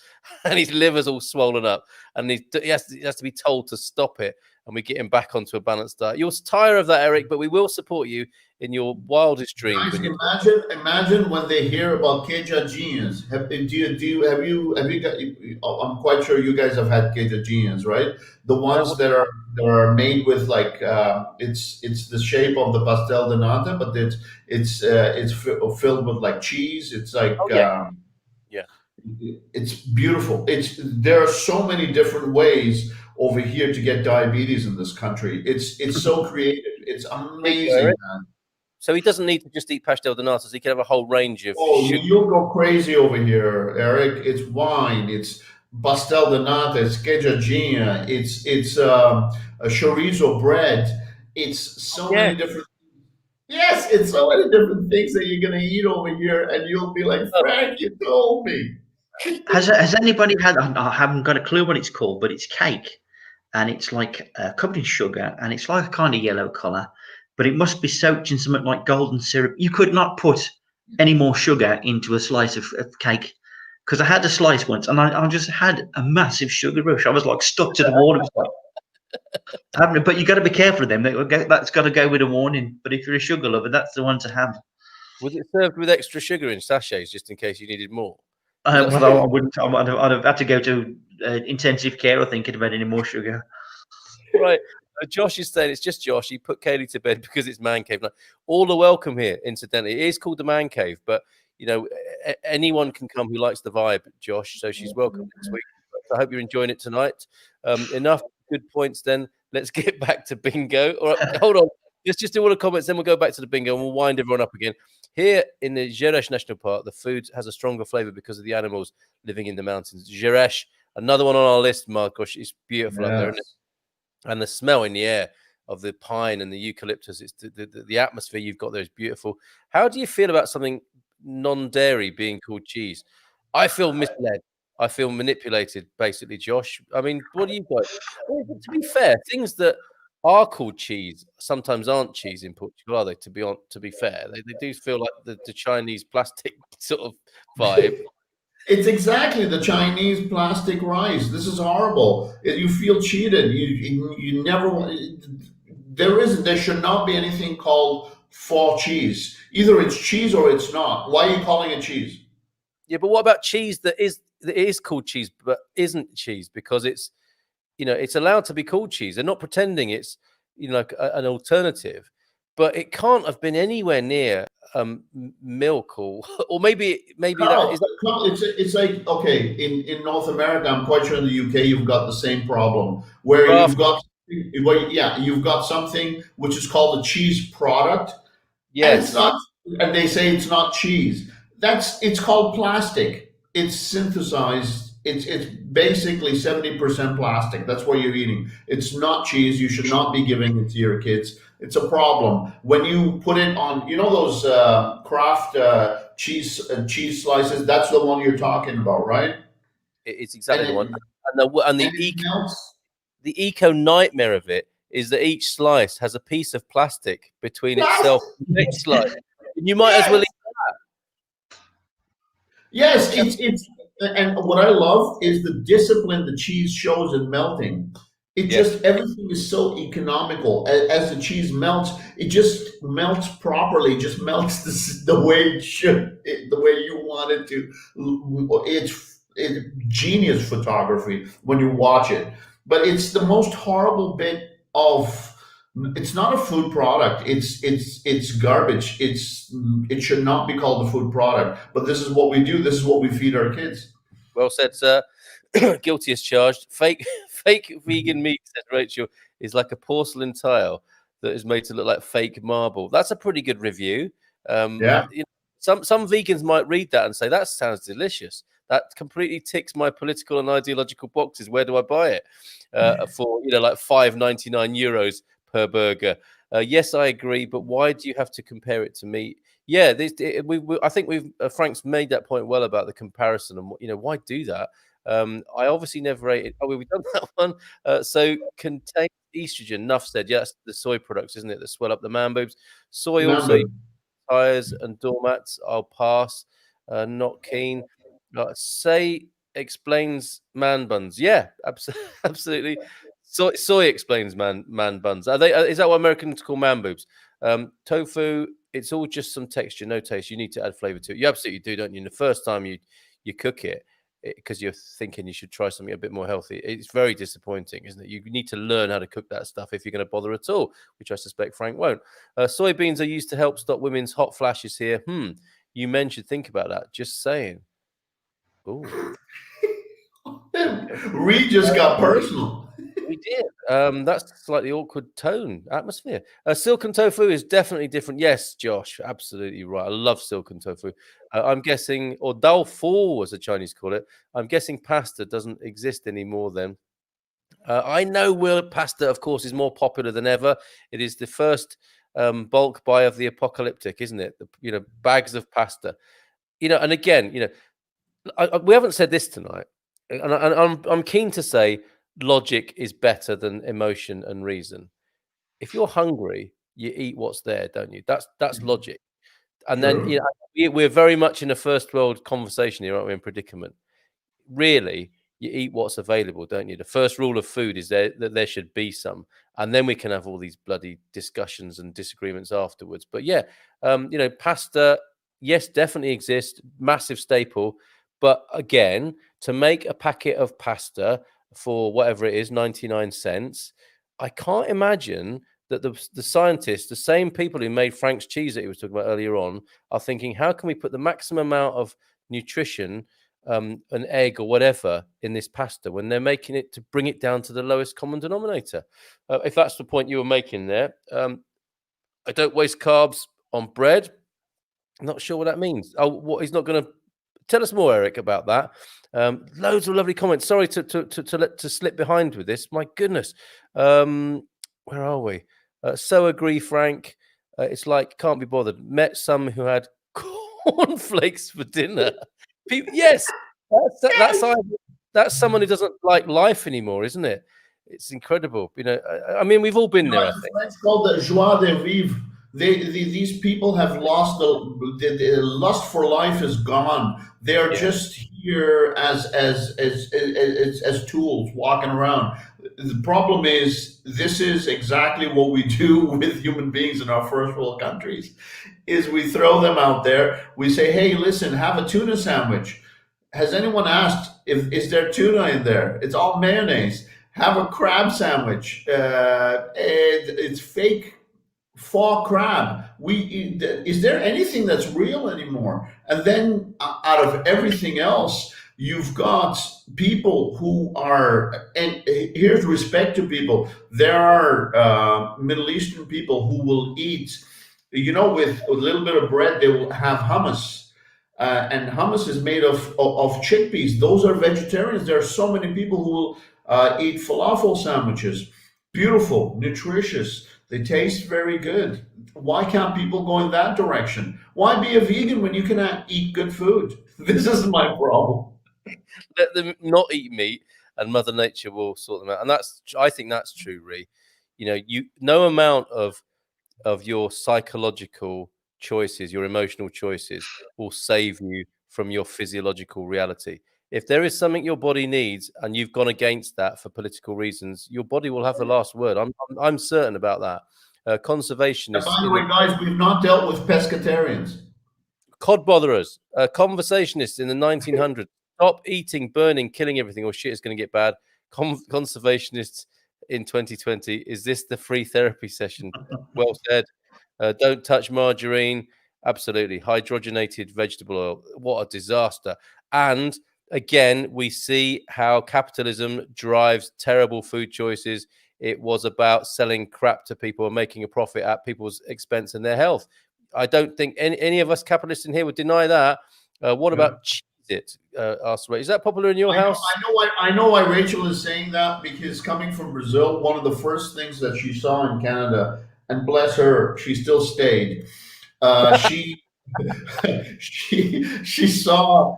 and his liver's all swollen up. And he has to be told to stop it, and we get him back onto a balanced diet. You'll tire of that, Eric, but we will support you in your wildest dreams.
Guys, imagine when they hear about queijadinhas. Have you got? I'm quite sure you guys have had queijadinhas, right? The ones that are made with like it's the shape of the pastel de nata, but it's filled with like cheese. It's like it's beautiful. There are so many different ways over here to get diabetes in this country. It's so creative. It's amazing, man.
So he doesn't need to just eat pastel de natas. He can have a whole range of.
Oh, you'll go crazy over here, Eric. It's wine. It's pastel de nata. It's queijadinha. It's a chorizo bread. It's so many different. Yes, it's so many different things that you're gonna eat over here, and you'll be like, Frank, you told me.
Has anybody had? I haven't got a clue what it's called, but it's cake, and it's like covered in sugar, and it's like a kind of yellow color. But it must be soaked in something like golden syrup. You could not put any more sugar into a slice of cake, because I had a slice once and I just had a massive sugar rush. I was like stuck to the wall. It was like, but you got to be careful of them. That's got to go with a warning. But if you're a sugar lover, that's the one to have.
Was it served with extra sugar in sachets just in case you needed more?
Well, I wouldn't. I'd have had to go to intensive care, thinking about any more sugar.
Right. Josh is saying it's just Josh. He put Kaylee to bed because it's Man Cave. Now, all are welcome here, incidentally. It is called the Man Cave, but anyone can come who likes the vibe, Josh. So she's welcome next week. So I hope you're enjoying it tonight. Enough good points then. Let's get back to bingo. All right, hold on. Let's just do all the comments, then we'll go back to the bingo and we'll wind everyone up again. Here in the Gerês National Park, the food has a stronger flavor because of the animals living in the mountains. Gerês, another one on our list, Marcos. It's beautiful up there, isn't it? And the smell in the air of the pine and the eucalyptus, it's the atmosphere you've got there is beautiful. How do you feel about something non-dairy being called cheese? I feel misled. I feel manipulated, basically, Josh. I mean, what do you guys? Well, to be fair, things that are called cheese sometimes aren't cheese in Portugal, are they? To be fair, they do feel like the Chinese plastic sort of vibe.
It's exactly the Chinese plastic rice. This is horrible. You feel cheated. You never. There should not be anything called faux cheese. Either it's cheese or it's not. Why are you calling it cheese?
Yeah, but what about cheese that is called cheese but isn't cheese because it's it's allowed to be called cheese. They're not pretending it's like an alternative, but it can't have been anywhere near milk or maybe that
Carl,
is that
Carl, it's like, okay, in North America, I'm quite sure in the UK you've got the same problem where
craft.
you've got something which is called a cheese product, and it's
Yes,
not, and they say it's not cheese. It's called plastic. It's synthesized. It's basically 70% plastic. That's what you're eating. It's not cheese. You should not be giving it to your kids. It's a problem when you put it on. You know those Kraft cheese slices. That's the one you're talking about, right?
it's
And
exactly the
it,
one. And
and it melts.
the eco nightmare of it is that each slice has a piece of plastic between itself
Plastic.
and the next slice. And you might as well
Yes. Yes, it's and what I love is the discipline the cheese shows in melting. It
yes.
just everything is so economical. As the cheese melts, it just melts properly. It just melts the way it should, the way you want it to. It's genius photography when you watch it. But it's the most horrible bit of. It's not a food product. It's garbage. It should not be called a food product. But this is what we do. This is what we feed our kids.
Well said, sir. Guilty as charged. Fake vegan meat, said Rachel, is like a porcelain tile that is made to look like fake marble. That's a pretty good review.
Yeah.
Some vegans might read that and say that sounds delicious. That completely ticks my political and ideological boxes. Where do I buy it? For like €5.99 per burger. Yes, I agree, but why do you have to compare it to meat? Yeah, I think Frank's made that point well about the comparison and why do that? I obviously never ate it. Oh, we've done that one. So contains estrogen. Enough said. Yeah, that's the soy products, isn't it, that swell up the man boobs? Soy also
Remember,
tires and doormats. I'll pass. Not keen. Say explains man buns. Yeah, absolutely. Soy explains man buns. Are they? Is that what Americans call man boobs? Tofu. It's all just some texture, no taste. You need to add flavor to it. You absolutely do, don't you? And the first time you cook it, because you're thinking you should try something a bit more healthy, it's very disappointing, isn't it? You need to learn how to cook that stuff if you're going to bother at all, which I suspect Frank won't. Soybeans are used to help stop women's hot flashes here. You men should think about that. Just saying. Oh,
Reed just got personal.
we did. That's slightly awkward tone atmosphere. Silken tofu is definitely different. Yes, Josh, absolutely right. I love silken tofu. I'm guessing, or dal fu, as the Chinese call it. I'm guessing pasta doesn't exist anymore. Then I know world pasta, of course, is more popular than ever. It is the first bulk buy of the apocalyptic, isn't it? Bags of pasta. And again, we haven't said this tonight, and I'm keen to say logic is better than emotion and reason. If you're hungry, you eat what's there, don't you? That's logic. And then we're very much in a first world conversation here, aren't we? In predicament. Really, you eat what's available, don't you? The first rule of food is that there should be some, and then we can have all these bloody discussions and disagreements afterwards. But yeah, pasta, yes, definitely exists, massive staple. But again, to make a packet of pasta for whatever it is, 99 cents, I can't imagine that the scientists, the same people who made Frank's cheese that he was talking about earlier on, are thinking, how can we put the maximum amount of nutrition, an egg or whatever, in this pasta when they're making it to bring it down to the lowest common denominator? If that's the point you were making there, I don't waste carbs on bread. I'm not sure what that means. Oh, what he's not going to tell us more, Eric, about that. Loads of lovely comments. Sorry to slip behind with this. My goodness. Where are we? So agree, Frank. It's like can't be bothered. Met some who had cornflakes for dinner. Yes, that's someone who doesn't like life anymore, isn't it? It's incredible. I mean, we've all been there. I think
it's called the joie de vivre. These people have lost the lust for life is gone. They are just here as tools walking around. the problem is this is exactly what we do with human beings in our first world countries is we throw them out there. We say, hey, listen, have a tuna sandwich. Has anyone asked if is there tuna in there? It's all mayonnaise. Have a crab sandwich. It's fake foie crab. Is there anything that's real anymore? And then out of everything else, you've got people who are, and here's respect to people. There are Middle Eastern people who will eat, with a little bit of bread, they will have hummus. And hummus is made of chickpeas. Those are vegetarians. There are so many people who will eat falafel sandwiches. Beautiful, nutritious. They taste very good. Why can't people go in that direction? Why be a vegan when you can eat good food? This is my problem.
Let them not eat meat, and Mother Nature will sort them out. And I think that's true, Ree. No amount of your psychological choices, your emotional choices, will save you from your physiological reality. If there is something your body needs and you've gone against that for political reasons, your body will have the last word. I'm certain about that. Conservationists.
By the way, guys, we've not dealt with pescatarians.
Cod botherers, conversationists in the 1900s. Stop eating, burning, killing everything, or shit is going to get bad. Conservationists in 2020. Is this the free therapy session? Well said. Don't touch margarine. Absolutely. Hydrogenated vegetable oil. What a disaster. And again, we see how capitalism drives terrible food choices. It was about selling crap to people and making a profit at people's expense and their health. I don't think any of us capitalists in here would deny that. What about Cheez-It? Is that popular in your house?
I know why Rachel is saying that, because coming from Brazil, one of the first things that she saw in Canada, and bless her, she still stayed. She she saw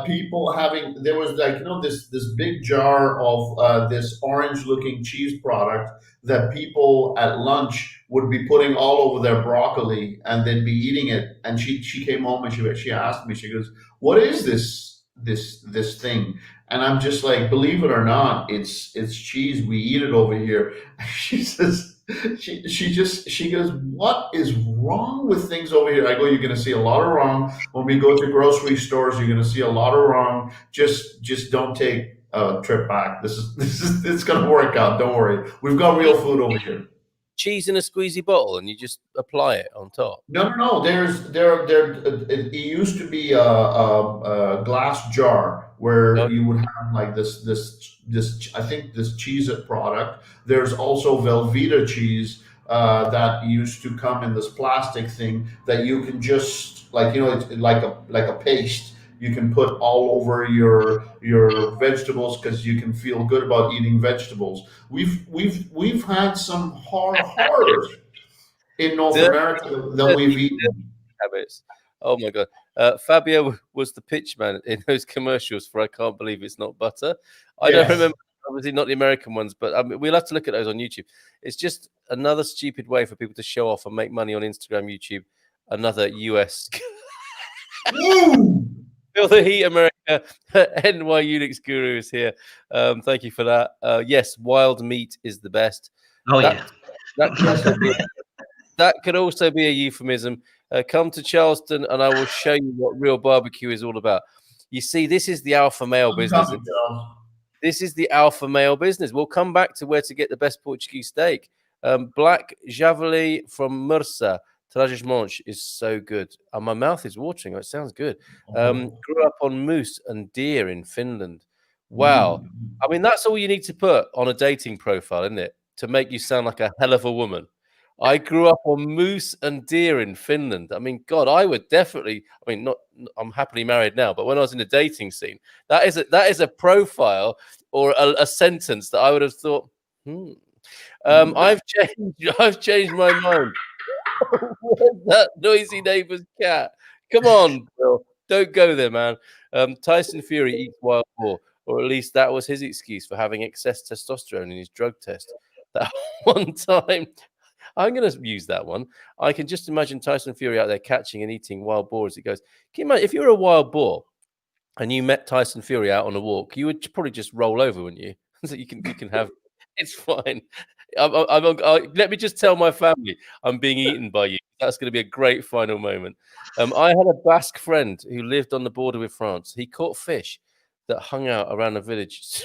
people having, there was like, this big jar of this orange looking cheese product that people at lunch would be putting all over their broccoli and then be eating it. And she came home and she asked me, she goes, what is this thing? And I'm just like, believe it or not, it's cheese. We eat it over here. She says, she goes, what is wrong with things over here? I go, you're going to see a lot of wrong when we go to grocery stores. You're going to see a lot of wrong. Just don't take a trip back. This is it's going to work out. Don't worry. We've got real food over here.
Cheese in a squeezy bottle, and you just apply it on top.
No. It used to be a glass jar where you would have like this. I think this Cheez-It product. There's also Velveeta cheese that used to come in this plastic thing that you can just it's like a paste. You can put all over your vegetables because you can feel good about eating vegetables. We've had some horrors in North America that we've eaten.
Habits. Oh my god. Fabio was the pitch man in those commercials for I Can't Believe It's Not Butter. I don't remember, obviously not the American ones, but we'll have to look at those on YouTube. It's just another stupid way for people to show off and make money on Instagram, YouTube. Another US. Feel the heat, America. NY Unix Guru is here. Thank you for that. Yes, wild meat is the best.
Oh,
that could also be a euphemism. Come to Charleston and I will show you what real barbecue is all about. You see, this is the alpha male business. This is the alpha male business. We'll come back to where to get the best Portuguese steak. Black Javali from Mursa. Trás-os-Montes is so good. My mouth is watering. It sounds good. Grew up on moose and deer in Finland. Wow. I mean, that's all you need to put on a dating profile, isn't it? To make you sound like a hell of a woman. I grew up on moose and deer in Finland. I mean, God, I would definitely. I mean, I'm happily married now, but when I was in a dating scene, that is a profile or a sentence that I would have thought. I've changed my mind. Where's that noisy neighbor's cat? Come on, Bill. Don't go there, man. Tyson Fury eats wild boar, or at least that was his excuse for having excess testosterone in his drug test. That one time, I'm going to use that one. I can just imagine Tyson Fury out there catching and eating wild boar as he goes. Can you imagine if you were a wild boar and you met Tyson Fury out on a walk, you would probably just roll over, wouldn't you? So you can have It's fine. Let me just tell my family I'm being eaten by you. That's going to be a great final moment. I had a Basque friend who lived on the border with France. He caught fish that hung out around the village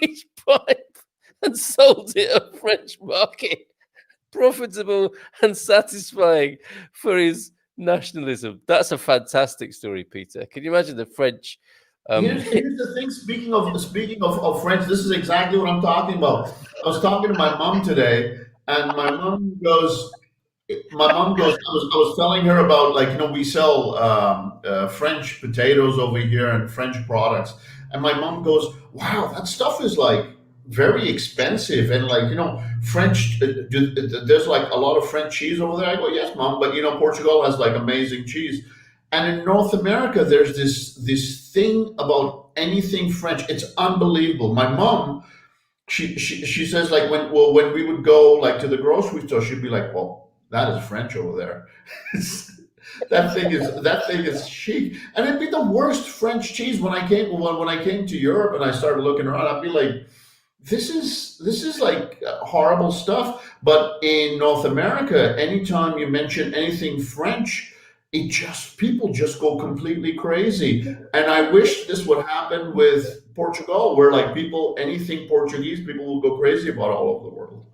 each pipe and sold it at a French market. Profitable and satisfying for his nationalism. That's a fantastic story, Peter. Can you imagine the French?
Here's the thing. Speaking of French, this is exactly what I'm talking about. I was talking to my mom today, and I was telling her about, like, we sell French potatoes over here and French products, and my mom goes, "Wow, that stuff is like very expensive, and like, French. There's like a lot of French cheese over there." I go, "Yes, mom, but Portugal has like amazing cheese." And in North America, there's this thing about anything French. It's unbelievable. My mom, she says, like, when we would go like to the grocery store, she'd be like, "Well, that is French over there." That thing is chic, and it'd be the worst French cheese. When I came to Europe and I started looking around, I'd be like, this is like horrible stuff. But in North America, anytime you mention anything French, people just go completely crazy. And I wish this would happen with Portugal, where like anything Portuguese, people will go crazy about all over the world.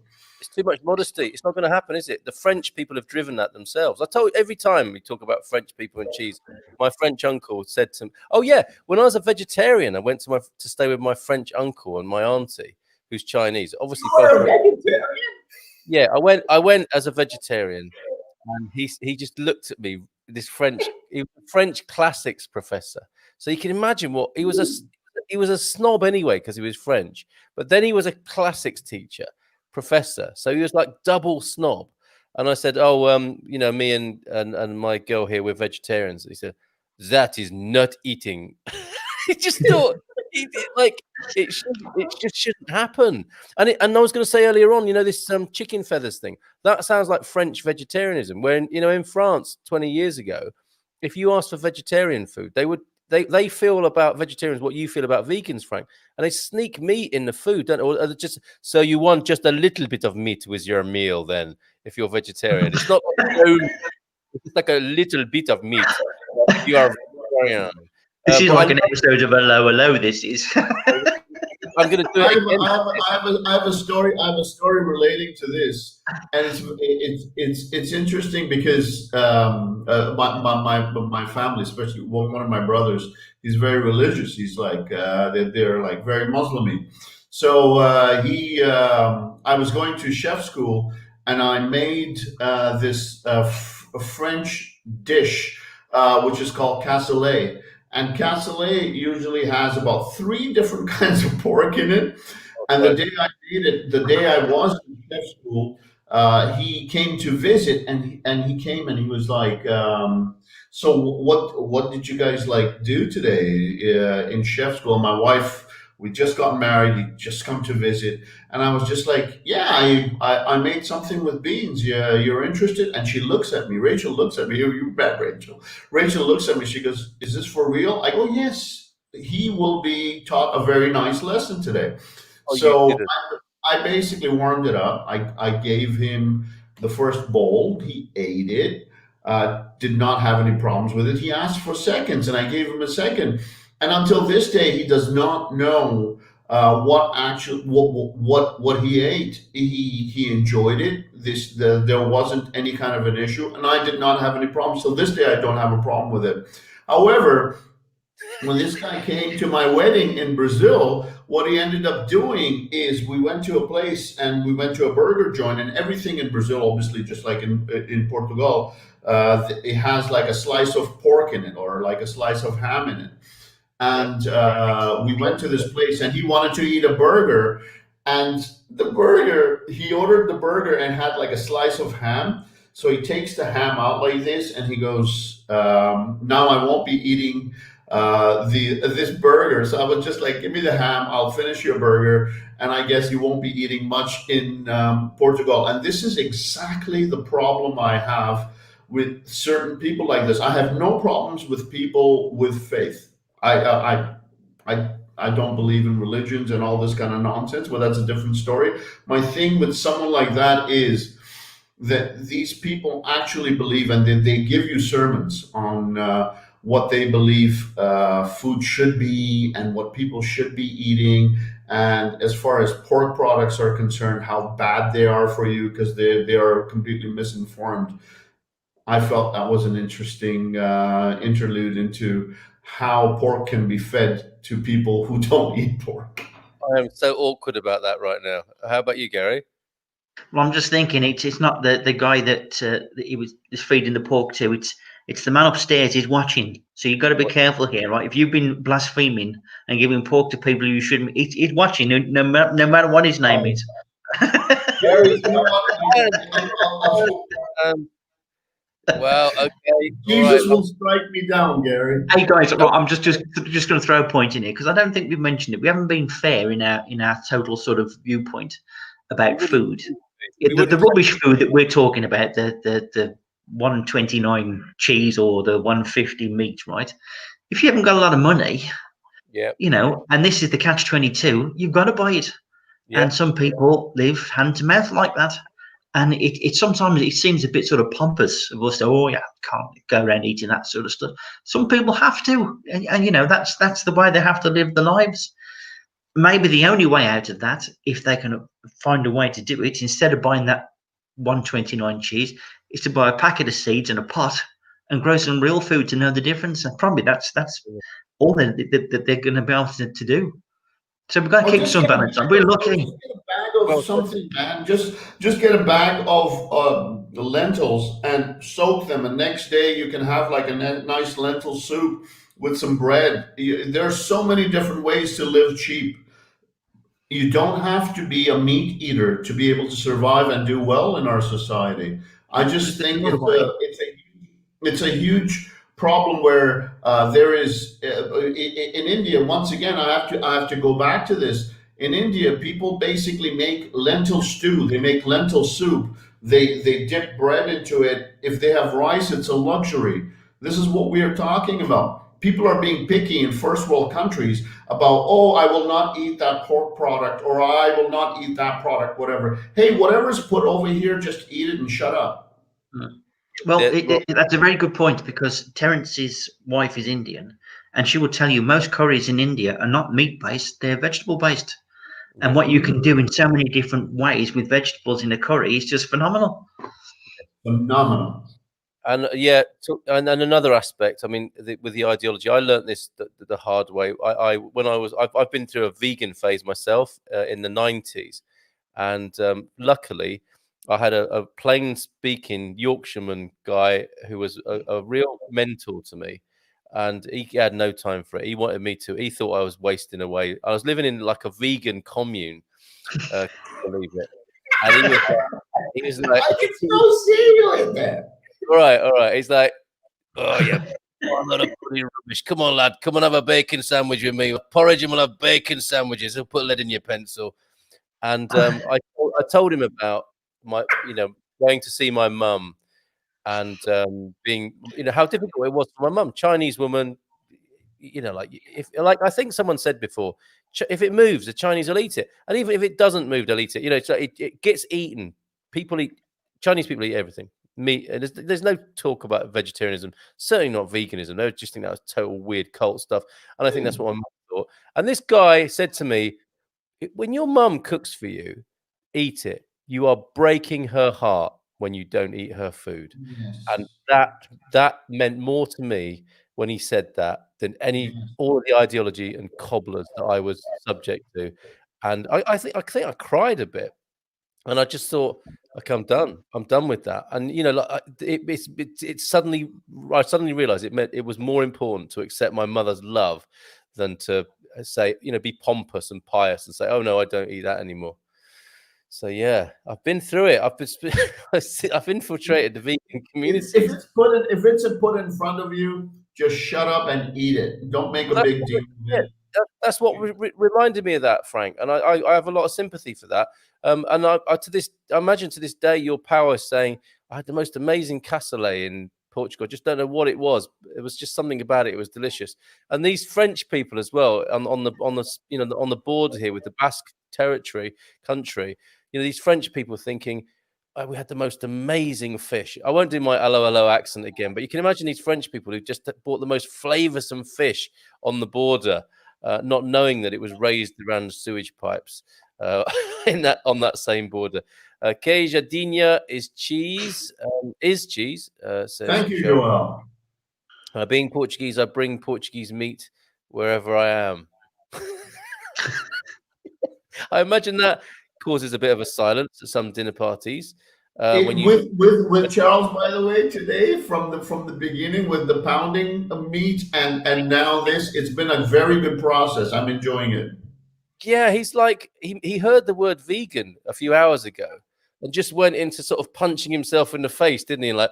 It's too much modesty. It's not going to happen, is it? The French people have driven that themselves. I told you, every time we talk about French people and cheese, my French uncle said to me, "Oh yeah, when I was a vegetarian, I went to stay with my French uncle and my auntie, who's Chinese." Obviously, yeah, I went as a vegetarian, and he just looked at me. He was a French classics professor. So you can imagine what he was a snob anyway, because he was French. But then he was a classics teacher, professor. So he was like double snob. And I said, "Oh, me and my girl here, we're vegetarians." He said, "That is not eating." He just thought it just shouldn't happen. And I was going to say earlier on, this chicken feathers thing, that sounds like French vegetarianism. When in France 20 years ago, if you asked for vegetarian food, they feel about vegetarians what you feel about vegans, Frank, and they sneak meat in the food, don't they? Or just, "So you want just a little bit of meat with your meal, then, if you're vegetarian?" It's not it's like a little bit of meat. You are vegetarian.
This is like an episode of Hello, Hello. This is.
I'm going to do it.
I have a story. I have a story relating to this, and it's interesting because my family, especially one of my brothers, he's very religious. He's like they're like very Muslim-y. So I was going to chef school, and I made this French dish, which is called cassoulet. And cassoulet usually has about 3 different kinds of pork in it. And the day I made it, the day I was in chef school, he came to visit, and he came and he was like, "So what did you guys like do today in chef school?" And my wife, we just got married. He just come to visit, and I was just like, "Yeah, I made something with beans. Yeah, you're interested?" And she looks at me. Rachel looks at me. You bet, Rachel. Rachel looks at me. She goes, "Is this for real?" I go, "Yes. He will be taught a very nice lesson today." So I basically warmed it up. I gave him the first bowl. He ate it. Did not have any problems with it. He asked for seconds, and I gave him a second. And until this day, he does not know what he ate. He enjoyed it. There wasn't any kind of an issue, and I did not have any problems. So this day, I don't have a problem with it. However, when this guy came to my wedding in Brazil, what he ended up doing is we went to a place and we went to a burger joint, and everything in Brazil, obviously, just like in Portugal, it has like a slice of pork in it or like a slice of ham in it. And we went to this place, and he wanted to eat a burger. And he ordered the burger and had like a slice of ham. So he takes the ham out like this, and he goes, "Now I won't be eating this burger." So I was just like, "Give me the ham. I'll finish your burger, and I guess you won't be eating much in Portugal." And this is exactly the problem I have with certain people like this. I have no problems with people with faith. I I don't believe in religions and all this kind of nonsense. Well, that's a different story. My thing with someone like that is that these people actually believe, and they give you sermons on what they believe food should be and what people should be eating. And as far as pork products are concerned, how bad they are for you because they are completely misinformed. I felt that was an interesting interlude into how pork can be fed to people who don't eat pork.
I am so awkward about that right now. How about you, Gary?
Well, I'm just thinking it's not the guy that he was feeding the pork to. It's the man upstairs. He's watching. So you've got to be careful here, right? If you've been blaspheming and giving pork to people you shouldn't, he's watching. No matter what his name is.
Gary, you know what?
Well, okay.
Jesus
right.
will strike me down, Gary.
Hey guys, right, I'm just going to throw a point in here because I don't think we've mentioned it. We haven't been fair in our total sort of viewpoint about food. The rubbish food that we're talking about, the 129 cheese or the 150 meat, right? If you haven't got a lot of money,
Yeah,
you know, and this is the catch-22, you've got to buy it.
yeah.
And some people live hand to mouth like that. And it sometimes it seems a bit sort of pompous of us. Oh yeah, can't go around eating that sort of stuff. Some people have to, and you know that's the way they have to live their lives. Maybe the only way out of that, if they can find a way to do it, instead of buying that 129 cheese, is to buy a packet of seeds and a pot and grow some real food to know the difference. And probably that's all that they're going to be able to do. So we've got to keep some balance on. We're lucky.
Just get a bag of something, man. Just get a bag of the lentils and soak them, and next day you can have like a nice lentil soup with some bread. There are so many different ways to live cheap. You don't have to be a meat eater to be able to survive and do well in our society. I just think it's a huge problem where there is in India. Once again, I have to go back to this. In India, people basically make lentil stew. They make lentil soup. They dip bread into it. If they have rice, it's a luxury. This is what we are talking about. People are being picky in first world countries about, oh, I will not eat that pork product, or I will not eat that product, whatever. Hey, whatever's put over here, just eat it and shut up.
Well, that's a very good point, because Terence's wife is Indian, and she will tell you most curries in India are not meat-based, they're vegetable-based. And what you can do in so many different ways with vegetables in a curry is just phenomenal.
Phenomenal.
And yeah, and another aspect. I mean, with the ideology, I learned this the hard way. I've been through a vegan phase myself in the 90s, and luckily, I had a plain speaking Yorkshireman guy who was a real mentor to me, and he had no time for it. He wanted me to. He thought I was wasting away. I was living in like a vegan commune, believe it. And he was like,
I can still see you in there.
All right. He's like, oh yeah, a lot of bloody rubbish. Come on, lad, come and have a bacon sandwich with me. Porridge and we'll have bacon sandwiches. He'll put lead in your pencil. And I told him about my, going to see my mum, and being, how difficult it was for my mum, Chinese woman. Like I think someone said before, if it moves, the Chinese will eat it, and even if it doesn't move, they'll eat it. So it gets eaten. Chinese people eat everything. Meat. There's no talk about vegetarianism. Certainly not veganism. They just think that was total weird cult stuff, and I think that's what my mum thought. And this guy said to me, "When your mum cooks for you, eat it. You are breaking her heart when you don't eat her food."
Yes.
And that meant more to me when he said that than all of the ideology and cobblers that I was subject to. And I think I cried a bit, and I just thought, like, I'm done with that. And I suddenly realized it was more important to accept my mother's love than to say, be pompous and pious and say, oh no, I don't eat that anymore. So yeah, I've been through it. I've infiltrated the vegan community.
If it's put in front of you, just shut up and eat it. Don't make a big deal.
That's what reminded me of that, Frank. And I have a lot of sympathy for that. I imagine to this day, your power is saying, I had the most amazing cassoulet in Portugal. Just don't know what it was. It was just something about it. It was delicious. And these French people as well on the border here with the Basque country. These French people thinking, oh, we had the most amazing fish. I won't do my hello accent again, but you can imagine these French people who just bought the most flavoursome fish on the border, not knowing that it was raised around sewage pipes on that same border. Queijadinha is cheese. Says
Thank you,
Cheryl.
Joel.
Being Portuguese, I bring Portuguese meat wherever I am. I imagine that causes a bit of a silence at some dinner parties.
With Charles, by the way, today from the beginning with the pounding of meat and now this, it's been a very good process. I'm enjoying it.
Yeah, he's like he heard the word vegan a few hours ago and just went into sort of punching himself in the face, didn't he? Like,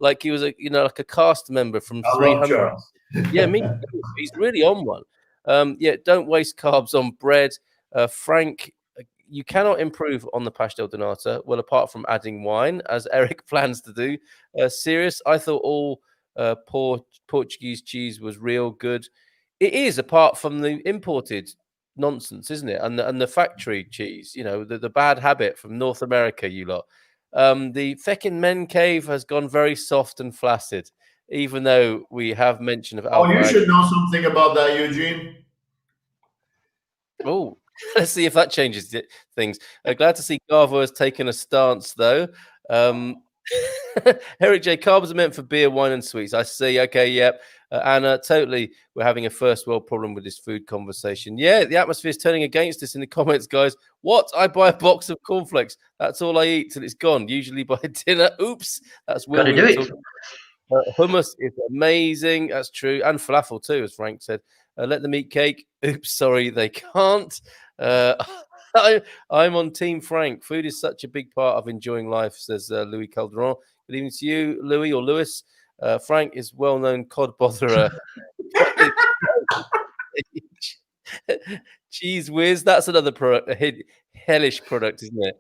like he was like a cast member from 300. Yeah, me too. He's really on one. Yeah, don't waste carbs on bread. Frank, you cannot improve on the pastel de nata. Well, apart from adding wine, as Eric plans to do. Serious, I thought all Portuguese cheese was real good. It is, apart from the imported nonsense, isn't it? And the factory cheese, the bad habit from North America, you lot. The Expat Man Cave has gone very soft and flaccid, even though we have mention of
you should know something about that, Eugene.
Oh, let's see if that changes things. Glad to see Garvo has taken a stance, though. Eric J. Carbs are meant for beer, wine, and sweets. I see. Okay, yep. Anna, totally. We're having a first world problem with this food conversation. Yeah, the atmosphere is turning against us in the comments, guys. What? I buy a box of cornflakes. That's all I eat till it's gone. Usually by dinner. Oops. That's
Gotta do it.
Hummus is amazing. That's true. And falafel too, as Frank said. Let them eat cake. Oops, sorry, they can't. I'm on Team Frank. Food is such a big part of enjoying life, says Louis Calderon. Good evening to you, Louis or Lewis. Frank is well-known cod botherer. Cheese whiz. That's another product, a hellish product, isn't it?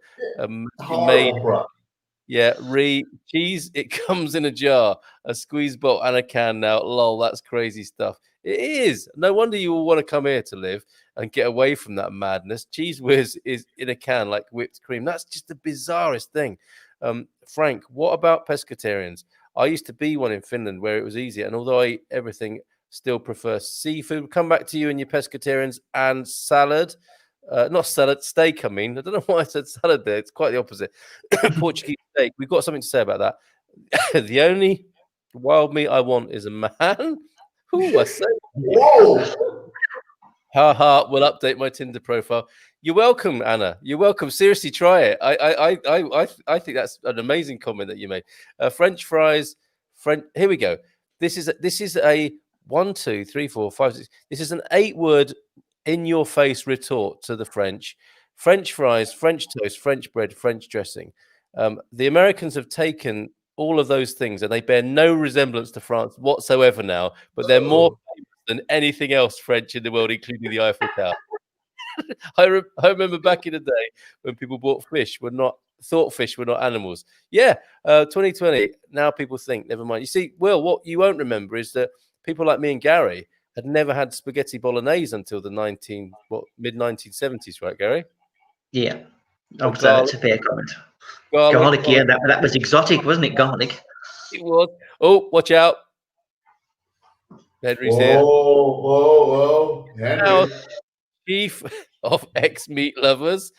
Horrible product.
Yeah, cheese. It comes in a jar, a squeeze bottle, and a can now. Lol, that's crazy stuff. It is. No wonder you all want to come here to live and get away from that madness. Cheese whiz is in a can like whipped cream. That's just the bizarrest thing. Frank, what about pescatarians? I used to be one in Finland where it was easier, and although I eat everything, still prefer seafood. We'll come back to you and your pescatarians and salad. Not salad, steak, I mean. I don't know why I said salad there. It's quite the opposite. Portuguese steak. We've got something to say about that. The only wild meat I want is a man. Ooh, I say.
Whoa!
Ha. We'll update my Tinder profile. You're welcome, Anna. You're welcome. Seriously, try it. I think that's an amazing comment that you made. French fries. Here we go. This is a 1, 2, 3, 4, 5, 6. This is an 8-word in-your-face retort to the French. French fries, French toast, French bread, French dressing. The Americans have taken all of those things and they bear no resemblance to France whatsoever now, but they're more famous than anything else French in the world, including the Eiffel Tower. I remember back in the day when people thought fish were not animals. Yeah, 2020. Now people think, never mind. You see, Will, what you won't remember is that people like me and Gary had never had spaghetti bolognese until the mid-1970s, right, Gary?
Yeah, that's a fair comment. Garlic, yeah, that was exotic, wasn't it? Garlic.
It was. Oh, watch out. Henry's here.
Whoa. Henry.
Chief of ex-meat lovers.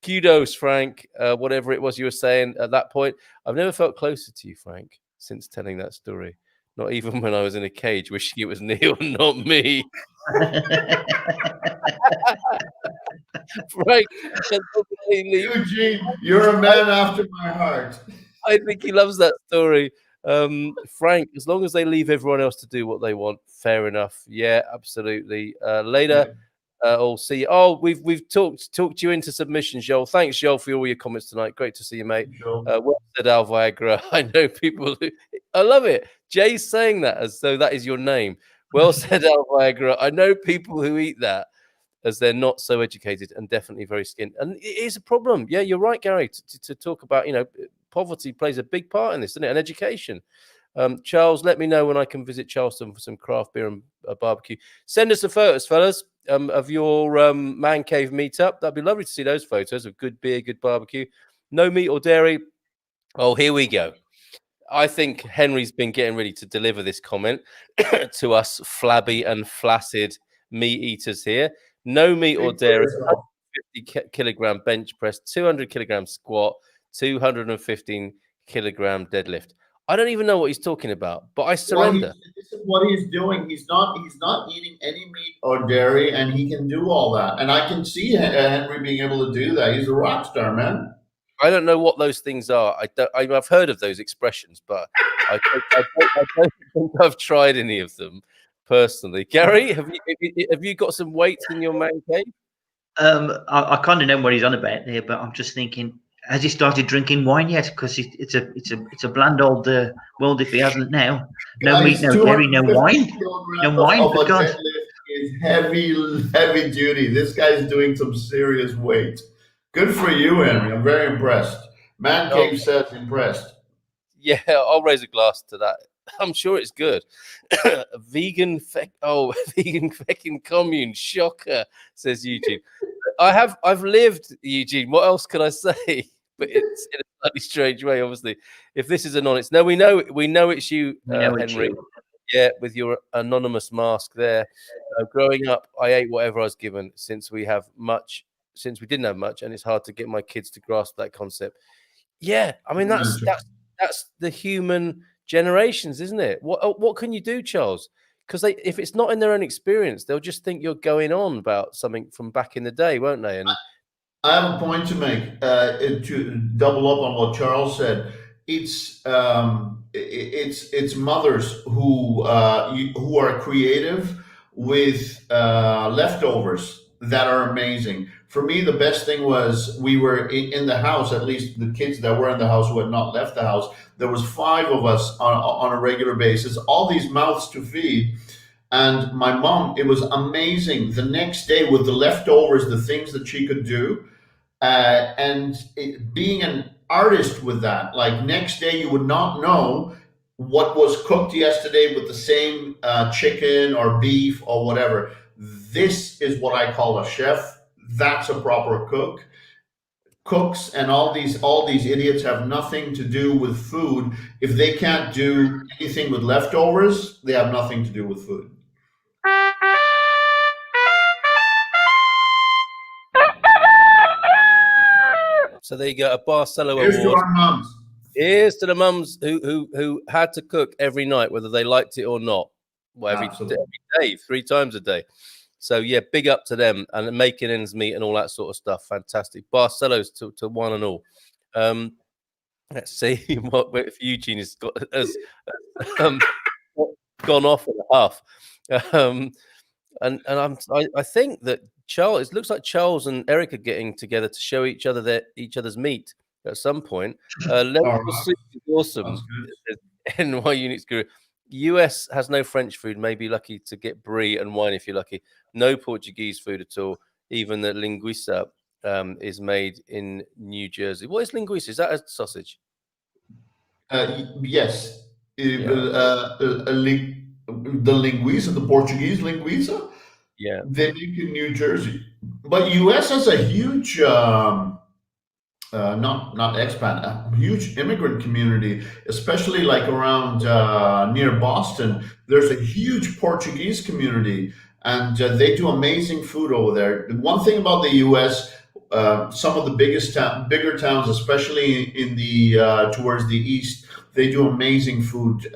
Kudos, Frank. Whatever it was you were saying at that point. I've never felt closer to you, Frank, since telling that story. Not even when I was in a cage wishing it was Neil, not me. Frank,
Eugene, you're a man after my heart.
I think he loves that story. Frank, as long as they leave everyone else to do what they want, fair enough. Yeah, absolutely. Later, I'll see you. Oh, we've talked you into submissions, Joel. Thanks, Joel, for all your comments tonight. Great to see you, mate. Well said, Al Viagra. I know people who I love it. Jay's saying that as though that is your name. Well said, Al Viagra. I know people who eat that as they're not so educated and definitely very skinned. And it is a problem. Yeah, you're right, Gary, to talk about, poverty plays a big part in this, doesn't it? And education. Charles, let me know when I can visit Charleston for some craft beer and a barbecue. Send us the photos, fellas, of your man cave meetup. That'd be lovely to see those photos of good beer, good barbecue. No meat or dairy. Oh, here we go. I think Henry's been getting ready to deliver this comment to us flabby and flaccid meat eaters here. No meat or dairy, 50 kilogram bench press, 200 kilogram squat, 215 kilogram deadlift. I don't even know what he's talking about, but I surrender.
This is what he's doing. He's not eating any meat or dairy, and he can do all that. And I can see Henry being able to do that. He's a rock star, man.
I don't know what those things are. I've heard of those expressions, but I don't think I've tried any of them personally. Gary, have you got some weights in your man cave?
I kind of know what he's on about there, but I'm just thinking, has he started drinking wine yet? Because it's a bland old world if he hasn't now. No meat, no dairy, no wine. No wine, for God.
Is heavy duty. This guy's doing some serious weight. Good for you, Henry. I'm very impressed. Man Cave says impressed.
Yeah, I'll raise a glass to that. I'm sure it's good. Vegan fucking commune. Shocker, says Eugene. I've lived, Eugene. What else can I say? But it's in a slightly strange way, obviously. If this is anonymous. No, we know it's you, Henry. Yeah, with your anonymous mask there. Growing up, I ate whatever I was given since we didn't have much, and it's hard to get my kids to grasp that concept. Yeah, I mean that's the human generations, isn't it? What can you do, Charles? Because if it's not in their own experience, they'll just think you're going on about something from back in the day, won't they? And
I have a point to make to double up on what Charles said. It's mothers who are creative with leftovers that are amazing. For me, the best thing was we were in the house, at least the kids that were in the house who had not left the house. There was 5 of us on a regular basis, all these mouths to feed. And my mom, it was amazing. The next day with the leftovers, the things that she could do, being an artist with that, like next day you would not know what was cooked yesterday with the same chicken or beef or whatever. This is what I call a chef. That's a proper cook. Cooks and all these idiots have nothing to do with food. If they can't do anything with leftovers, they have nothing to do with food.
so there you go, a Barcelo
Here's
award.
to our mums.
Here's to the mums who had to cook every night, whether they liked it or not. Well, every day, 3 times a day. So yeah, big up to them and making ends meet and all that sort of stuff. Fantastic. Barcelos to one and all. Let's see if Eugene has gone off in a huff. I think that it looks like Charles and Eric are getting together to show each other's meat at some point. Lentil soup is awesome. NY Unix Guru. US has no French food. Maybe lucky to get brie and wine if you're lucky. No Portuguese food at all. Even the linguiça is made in New Jersey. What is linguiça? Is that a sausage?
Yes. The linguiça, the Portuguese linguiça,
yeah,
they make in New Jersey. But US has a huge not expat, a huge immigrant community, especially like around near Boston. There's a huge Portuguese community, and they do amazing food over there. The one thing about the U.S., some of the bigger towns, especially in the towards the east, they do amazing food.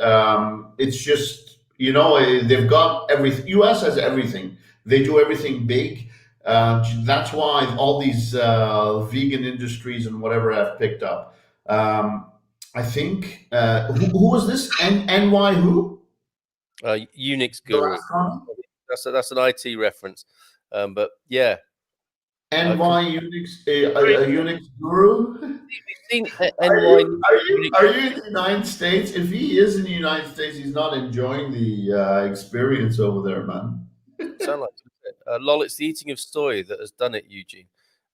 It's just, they've got everything. U.S. has everything. They do everything big. That's why all these vegan industries and whatever have picked up. I think who was this? NY who?
Unix Guru. That's an IT reference, but yeah.
NY Unix, a Unix Guru.
We've seen
Are you in the United States? If he is in the United States, he's not enjoying the experience over there, man.
Sound like lol, it's the eating of soy that has done it, Eugene.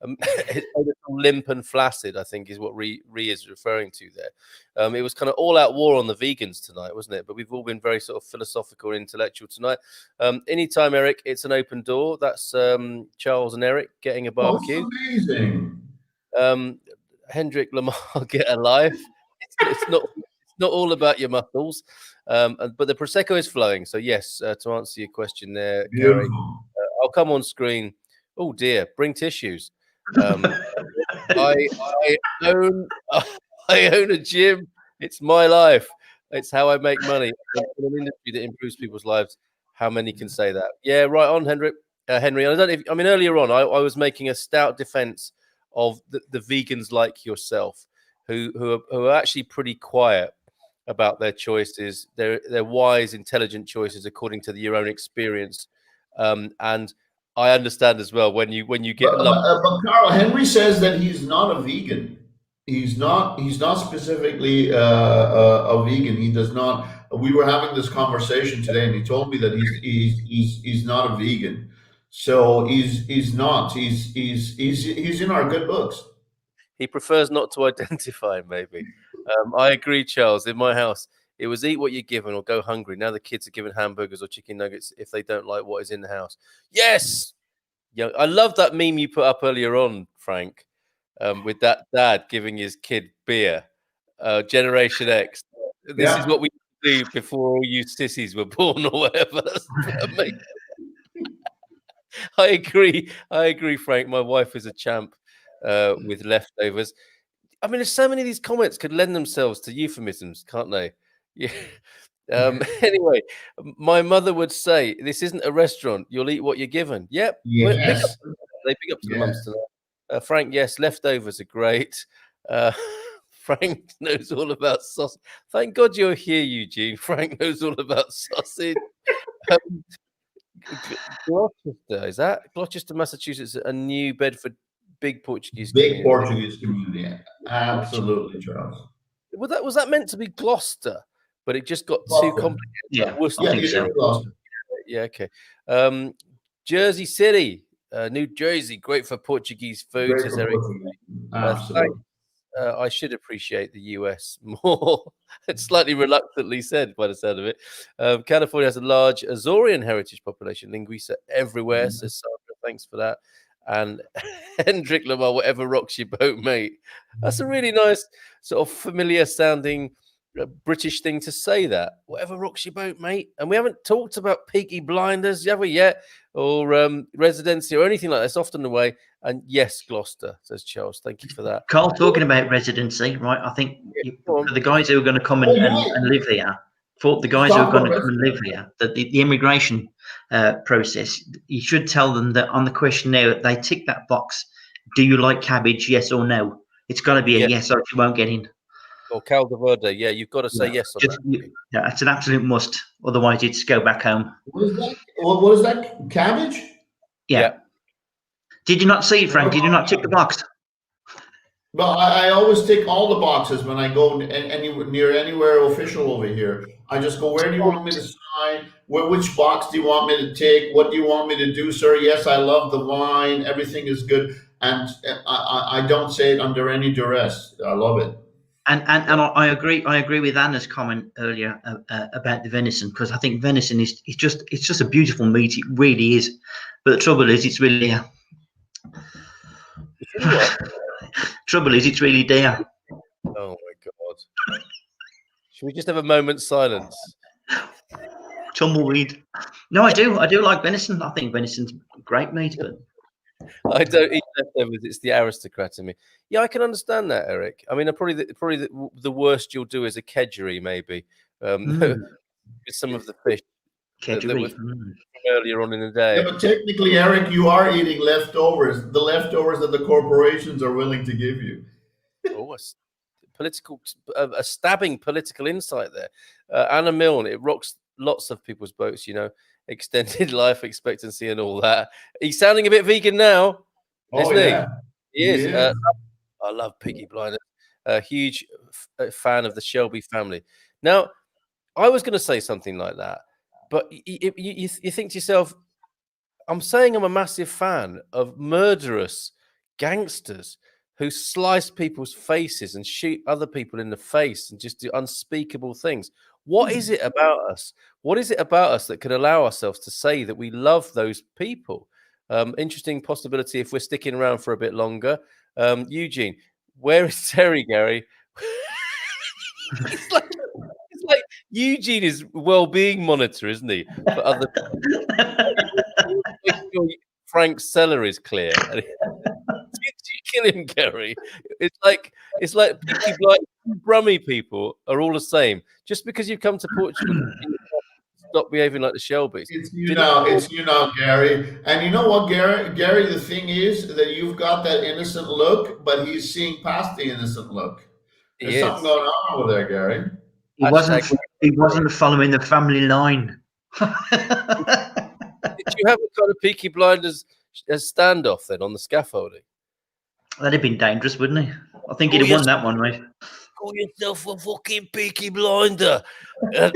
It's a little limp and flaccid, I think, is what Ree is referring to there. It was kind of all-out war on the vegans tonight, wasn't it? But we've all been very sort of philosophical and intellectual tonight. Anytime, Eric, it's an open door. That's Charles and Eric getting a barbecue.
Oh, amazing.
Hendrik Lamar, get a life. It's not all about your muscles, but the prosecco is flowing. So yes, to answer your question there, Gary, I'll come on screen. Oh dear, bring tissues. I own a gym. It's my life. It's how I make money in an industry that improves people's lives. How many can say that? Yeah, right on, Henry. Henry, I mean, earlier on, I was making a stout defense of the vegans like yourself, who are actually pretty quiet about their choices. They're wise, intelligent choices according to your own experience, and I understand as well when you get lumped.
But Carl, Henry says that he's not a vegan. He's not specifically a vegan. He does not. We were having this conversation today, and he told me that he's not a vegan. So he's not. He's in our good books.
He prefers not to identify. Maybe. I agree, Charles. In my house, it was eat what you're given or go hungry. Now the kids are given hamburgers or chicken nuggets if they don't like what is in the house. Yes. Yeah, I love that meme you put up earlier on, Frank, with that dad giving his kid beer. Generation X. This is what we do before all you sissies were born or whatever. I agree, Frank. My wife is a champ with leftovers. I mean, there's so many of these comments could lend themselves to euphemisms, can't they? Yeah. Anyway, my mother would say, "This isn't a restaurant. You'll eat what you're given." Yep.
Yes.
They pick up to the mums tonight. Frank, yes, leftovers are great. Frank knows all about sausage. Thank God you're here, Eugene. Frank knows all about sausage. Gloucester, is that Gloucester, Massachusetts? A New Bedford, big Portuguese community.
Portuguese community. Absolutely, Charles.
Was that meant to be Gloucester? But it just got too complicated.
Yeah, I think so.
Yeah, okay. Jersey City, New Jersey, great for Portuguese food, says Eric.
Absolutely.
I should appreciate the US more. It's slightly reluctantly said by the sound of it. California has a large Azorean heritage population. Linguists are everywhere, says Sandra. Thanks for that. And Hendrik Lamar, whatever rocks your boat, mate. That's a really nice, sort of familiar sounding British thing to say, that. Whatever rocks your boat, mate. And we haven't talked about Peaky Blinders, have we yet? Or Residency or anything like that. It's often the way. And yes, Gloucester, says Charles. Thank you for that.
Carl, talking about Residency, right? I think for the guys who are going to come and live here, for the guys who are going to come and live here, the immigration process, you should tell them that on the questionnaire, they tick that box. Do you like cabbage? Yes or no? It's got to be a yes, or you won't get in.
Or caldo verde, yeah, you've got to say yes on that.
Yeah, it's an absolute must. Otherwise, it's go back home.
What is that? Cabbage?
Yeah. Did you not see it, Frank? Did you not tick the box?
Well, I always tick all the boxes when I go anywhere official over here. I just go, where do you want me to sign? Which box do you want me to tick? What do you want me to do, sir? Yes, I love the wine. Everything is good. And I don't say it under any duress. I love it.
And I agree with Anna's comment earlier about the venison, because I think venison is just a beautiful meat. It really is. But the trouble is, it's really trouble is, it's really dear.
Oh my God! Should we just have a moment's silence?
Tumbleweed. No, I do like venison. I think venison's great meat, but
I don't eat leftovers. It's the aristocrat in me. Yeah, I can understand that, Eric. I mean, probably the worst you'll do is a kedgeree, maybe, with some of the fish that was from earlier on in the day.
Yeah, but technically, Eric, you are eating leftovers. The leftovers that the corporations are willing to give you.
Oh, a stabbing political insight there. Anna Milne, it rocks lots of people's boats, you know. Extended life expectancy and all that. He's sounding a bit vegan now, isn't he? He is. I love Peaky Blinders. A huge fan of the Shelby family. Now, I was going to say something like that, but you think to yourself, I'm saying I'm a massive fan of murderous gangsters who slice people's faces and shoot other people in the face and just do unspeakable things. What is it about us? What is it about us that could allow ourselves to say that we love those people? Interesting possibility if we're sticking around for a bit longer. Eugene, where is Terry, Gary? it's like Eugene is well-being monitor, isn't he? For other people. Make sure Frank's cellar is clear. Did you kill him, Gary? It's like Peaky Blinders, Brummy people are all the same. Just because you come to Portugal, stop behaving like the Shelbys.
It's you now, Gary. And you know what, Gary? Gary, the thing is that you've got that innocent look, but he's seeing past the innocent look. There's something going on over there, Gary.
He wasn't following the family line.
Did you have a kind of Peaky Blinders standoff then on the scaffolding?
That'd have been dangerous, wouldn't he? I think he'd have won that one, right?
Call yourself a fucking Peaky Blinder. Your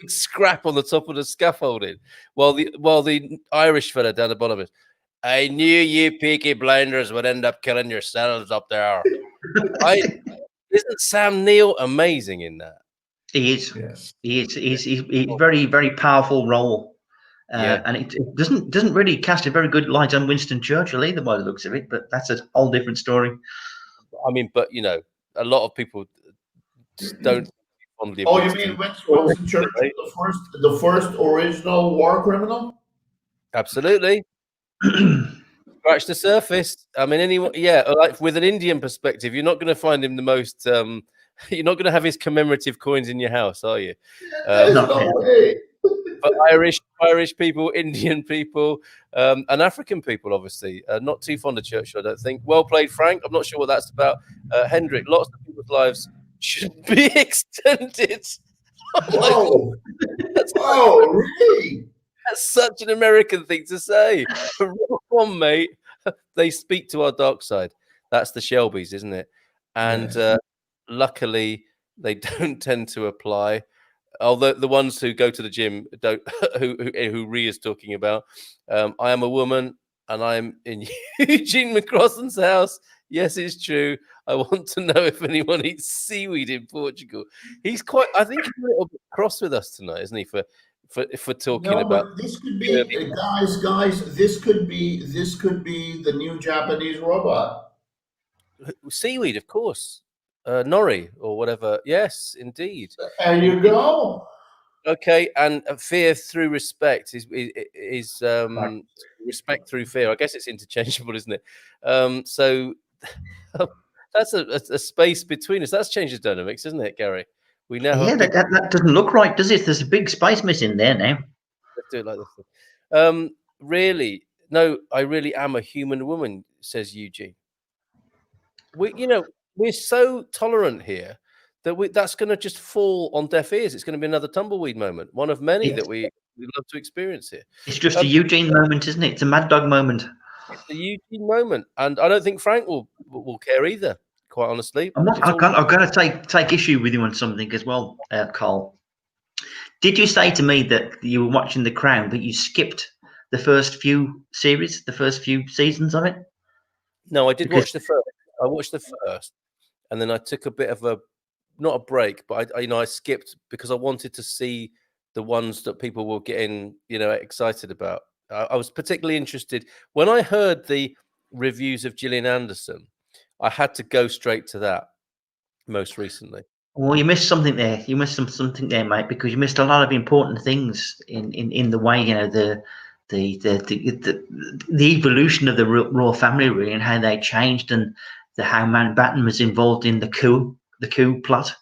big scrap on the top of the scaffolding, while the Irish fella down the bottom is, I knew you Peaky Blinders would end up killing yourselves up there. Isn't Sam Neill amazing in that?
He is.
Yes.
He's a very, very powerful role. And it doesn't really cast a very good light on Winston Churchill either, by the looks of it. But that's a whole different story.
I mean, but you know, a lot of people just don't.
Oh, you mean Winston Churchill, the first original war criminal?
Absolutely. Scratch the surface. I mean, anyone, like with an Indian perspective, you're not going to find him the most. You're not going to have his commemorative coins in your house, are you?
No way.
But Irish people, Indian people, and African people, obviously, not too fond of Churchill, I don't think. Well played, Frank. I'm not sure what that's about. Hendrik, lots of people's lives should be extended.
Whoa! Oh, really?
That's such an American thing to say. Rock on, mate. They speak to our dark side. That's the Shelbys, isn't it? And luckily, they don't tend to apply. Although the ones who go to the gym don't, who Rhea is talking about. I am a woman, and I'm in Eugene McCrossan's house. Yes, it's true. I want to know if anyone eats seaweed in Portugal. He's quite. I think he's a little bit cross with us tonight, isn't he? For talking about.
But this could be, guys. This could be the new Japanese robot.
Seaweed, of course. Nori or whatever. Yes, indeed.
There you go.
Okay, and fear through respect is respect through fear. I guess it's interchangeable, isn't it? So that's a space between us. That's changed the dynamics, isn't it, Gary? We now
that doesn't look right, does it? There's a big space missing there now.
Let's do it like this. Really? No, I really am a human woman, says Eugene. We're so tolerant here that that's going to just fall on deaf ears. It's going to be another tumbleweed moment, one of many that we love to experience here.
It's just a Eugene moment, isn't it? It's a Mad Dog moment.
It's a Eugene moment, and I don't think Frank will care either. Quite honestly,
I'm going to take issue with you on something as well, Carl. Did you say to me that you were watching The Crown, but you skipped the first few series, the first few seasons of it?
No, I did watch the first. I watched the first. And then I took a bit of not a break, but I skipped because I wanted to see the ones that people were getting, excited about. I was particularly interested when I heard the reviews of Gillian Anderson. I had to go straight to that most recently.
Well, you missed something there. You missed something there, mate, because you missed a lot of important things in the way, the evolution of the royal family, really, and how they changed, and how Mountbatten was involved in the coup plot.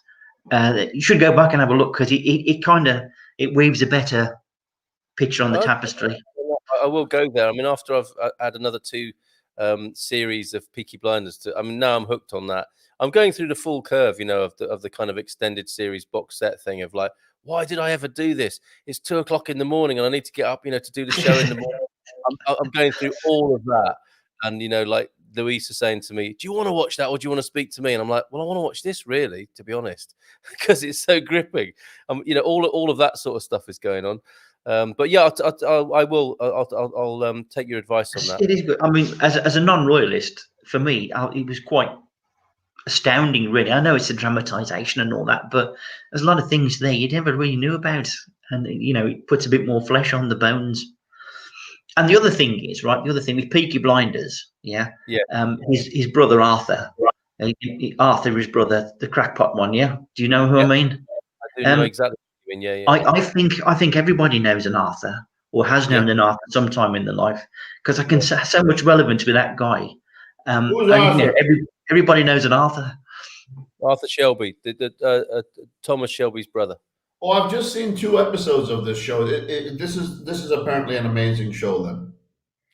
You should go back and have a look, because it weaves a better picture on the tapestry.
I will go there. I mean, after I've had another two series of Peaky Blinders, now I'm hooked on that. I'm going through the full curve, of the kind of extended series box set thing of like, why did I ever do this? It's 2:00 in the morning and I need to get up, to do the show in the morning. I'm going through all of that, and like Louise is saying to me, do you want to watch that or do you want to speak to me? And I'm like, well, I want to watch this, really, to be honest, because it's so gripping. All of that sort of stuff is going on. But yeah, I will. I'll take your advice on that.
It is good. I mean, as a non-royalist, for me, it was quite astounding, really. I know it's a dramatization and all that, but there's a lot of things there you never really knew about, and it puts a bit more flesh on the bones. And the other thing is, right, the other thing with Peaky Blinders, his brother Arthur, Arthur, his brother, the crackpot one, yeah. Do you know who I mean?
I do know exactly what you mean. Yeah.
I think everybody knows an Arthur or has known an Arthur sometime in their life, because I can say so much relevance with that guy.
Who's Arthur?
Everybody knows an Arthur.
Arthur Shelby, Thomas Shelby's brother.
Oh, I've just seen 2 episodes of this show. This is apparently an amazing show. Then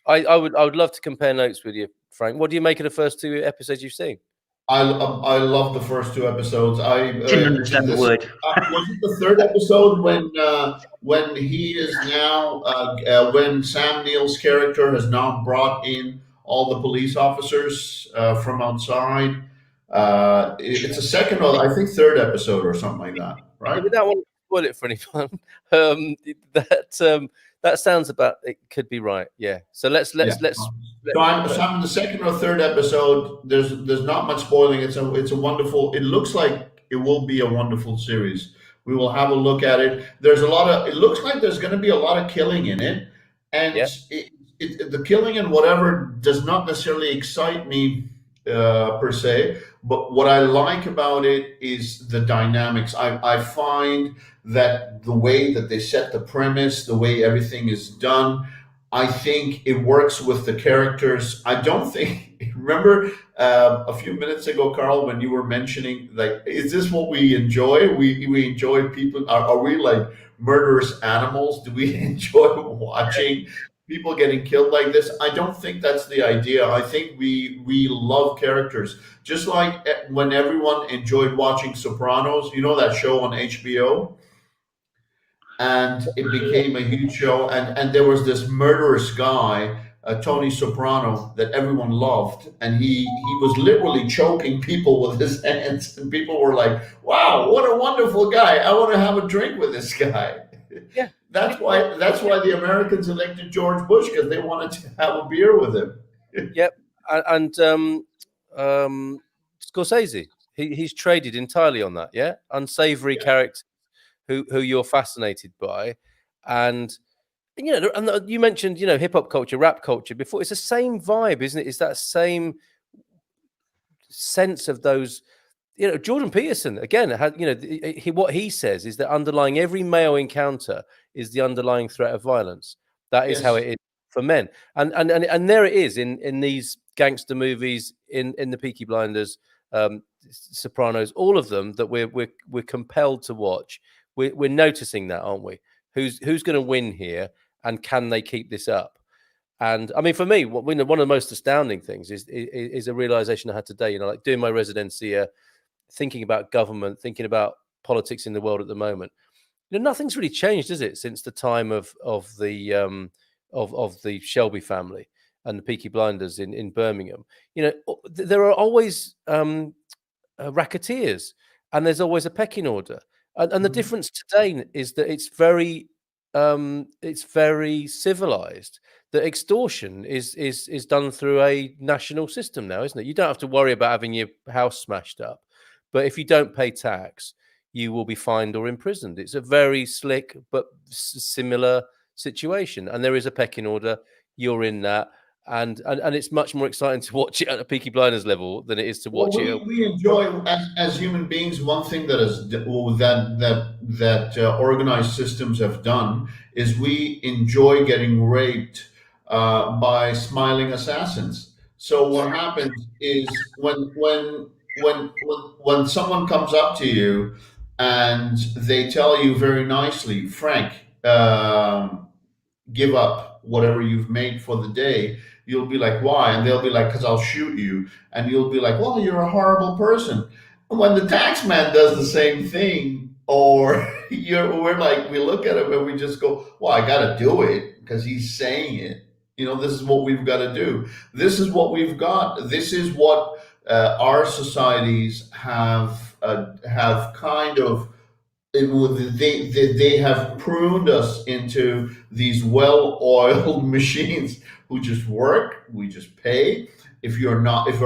I would love to compare notes with you, Frank. What do you make of the first 2 episodes you've seen?
I love the first 2 episodes. I
didn't understand the word.
Was it the 3rd episode when he is now when Sam Neill's character has now brought in all the police officers from outside? It's a second, or I think 3rd episode or something like that, right?
We don't want to spoil it for anyone. That sounds about it. Could be right. Yeah. So let's. So
I'm in the 2nd or 3rd episode. There's not much spoiling. It's a wonderful. It looks like it will be a wonderful series. We will have a look at it. There's a lot of. It looks like there's going to be a lot of killing in it, and the killing and whatever does not necessarily excite me per se. But what I like about it is the dynamics. I find that the way that they set the premise, the way everything is done, I think it works with the characters. I don't think. Remember a few minutes ago, Carl, when you were mentioning, like, is this what we enjoy? We enjoy people. Are we like murderous animals? Do we enjoy watching people getting killed like this? I don't think that's the idea. I think we love characters, just like when everyone enjoyed watching Sopranos. You know that show on HBO. And it became a huge show, and there was this murderous guy, Tony Soprano, that everyone loved, and he was literally choking people with his hands, and people were like, "Wow, what a wonderful guy! I want to have a drink with this guy."
Yeah,
that's why the Americans elected George Bush, because they wanted to have a beer with him.
Yep, and Scorsese, he's traded entirely on that. Yeah, unsavory character. Who you're fascinated by, and you mentioned hip hop culture, rap culture before. It's the same vibe, isn't it? It's that same sense of those. Jordan Peterson again had what he says is that underlying every male encounter is the underlying threat of violence. That is how it is for men, and there it is in these gangster movies, in the Peaky Blinders, Sopranos, all of them that we're compelled to watch. We're noticing that, aren't we? Who's going to win here, and can they keep this up? And I mean, for me, one of the most astounding things is a realization I had today. Like doing my residency, thinking about government, thinking about politics in the world at the moment. Nothing's really changed, is it, since the time of the Shelby family and the Peaky Blinders in Birmingham? There are always racketeers, and there's always a pecking order. And the difference today is that it's very civilized. That extortion is done through a national system now, isn't it? You don't have to worry about having your house smashed up, but if you don't pay tax, you will be fined or imprisoned. It's a very slick but similar situation, and there is a pecking order. You're in that. And it's much more exciting to watch it at a Peaky Blinders level than it is to watch it.
We enjoy as human beings. One thing that organized systems have done is we enjoy getting raped by smiling assassins. So what happens is when someone comes up to you and they tell you very nicely, "Frank, give up whatever you've made for the day," you'll be like, "Why?" And they'll be like, "Because I'll shoot you." And you'll be like, "Well, you're a horrible person." And when the tax man does the same thing, or we look at him and we just go, "Well, I got to do it because he's saying it. This is what we've got to do. This is what we've got. This is what our societies have kind of they have pruned us into these well-oiled machines who just work. We just pay. If you're not, if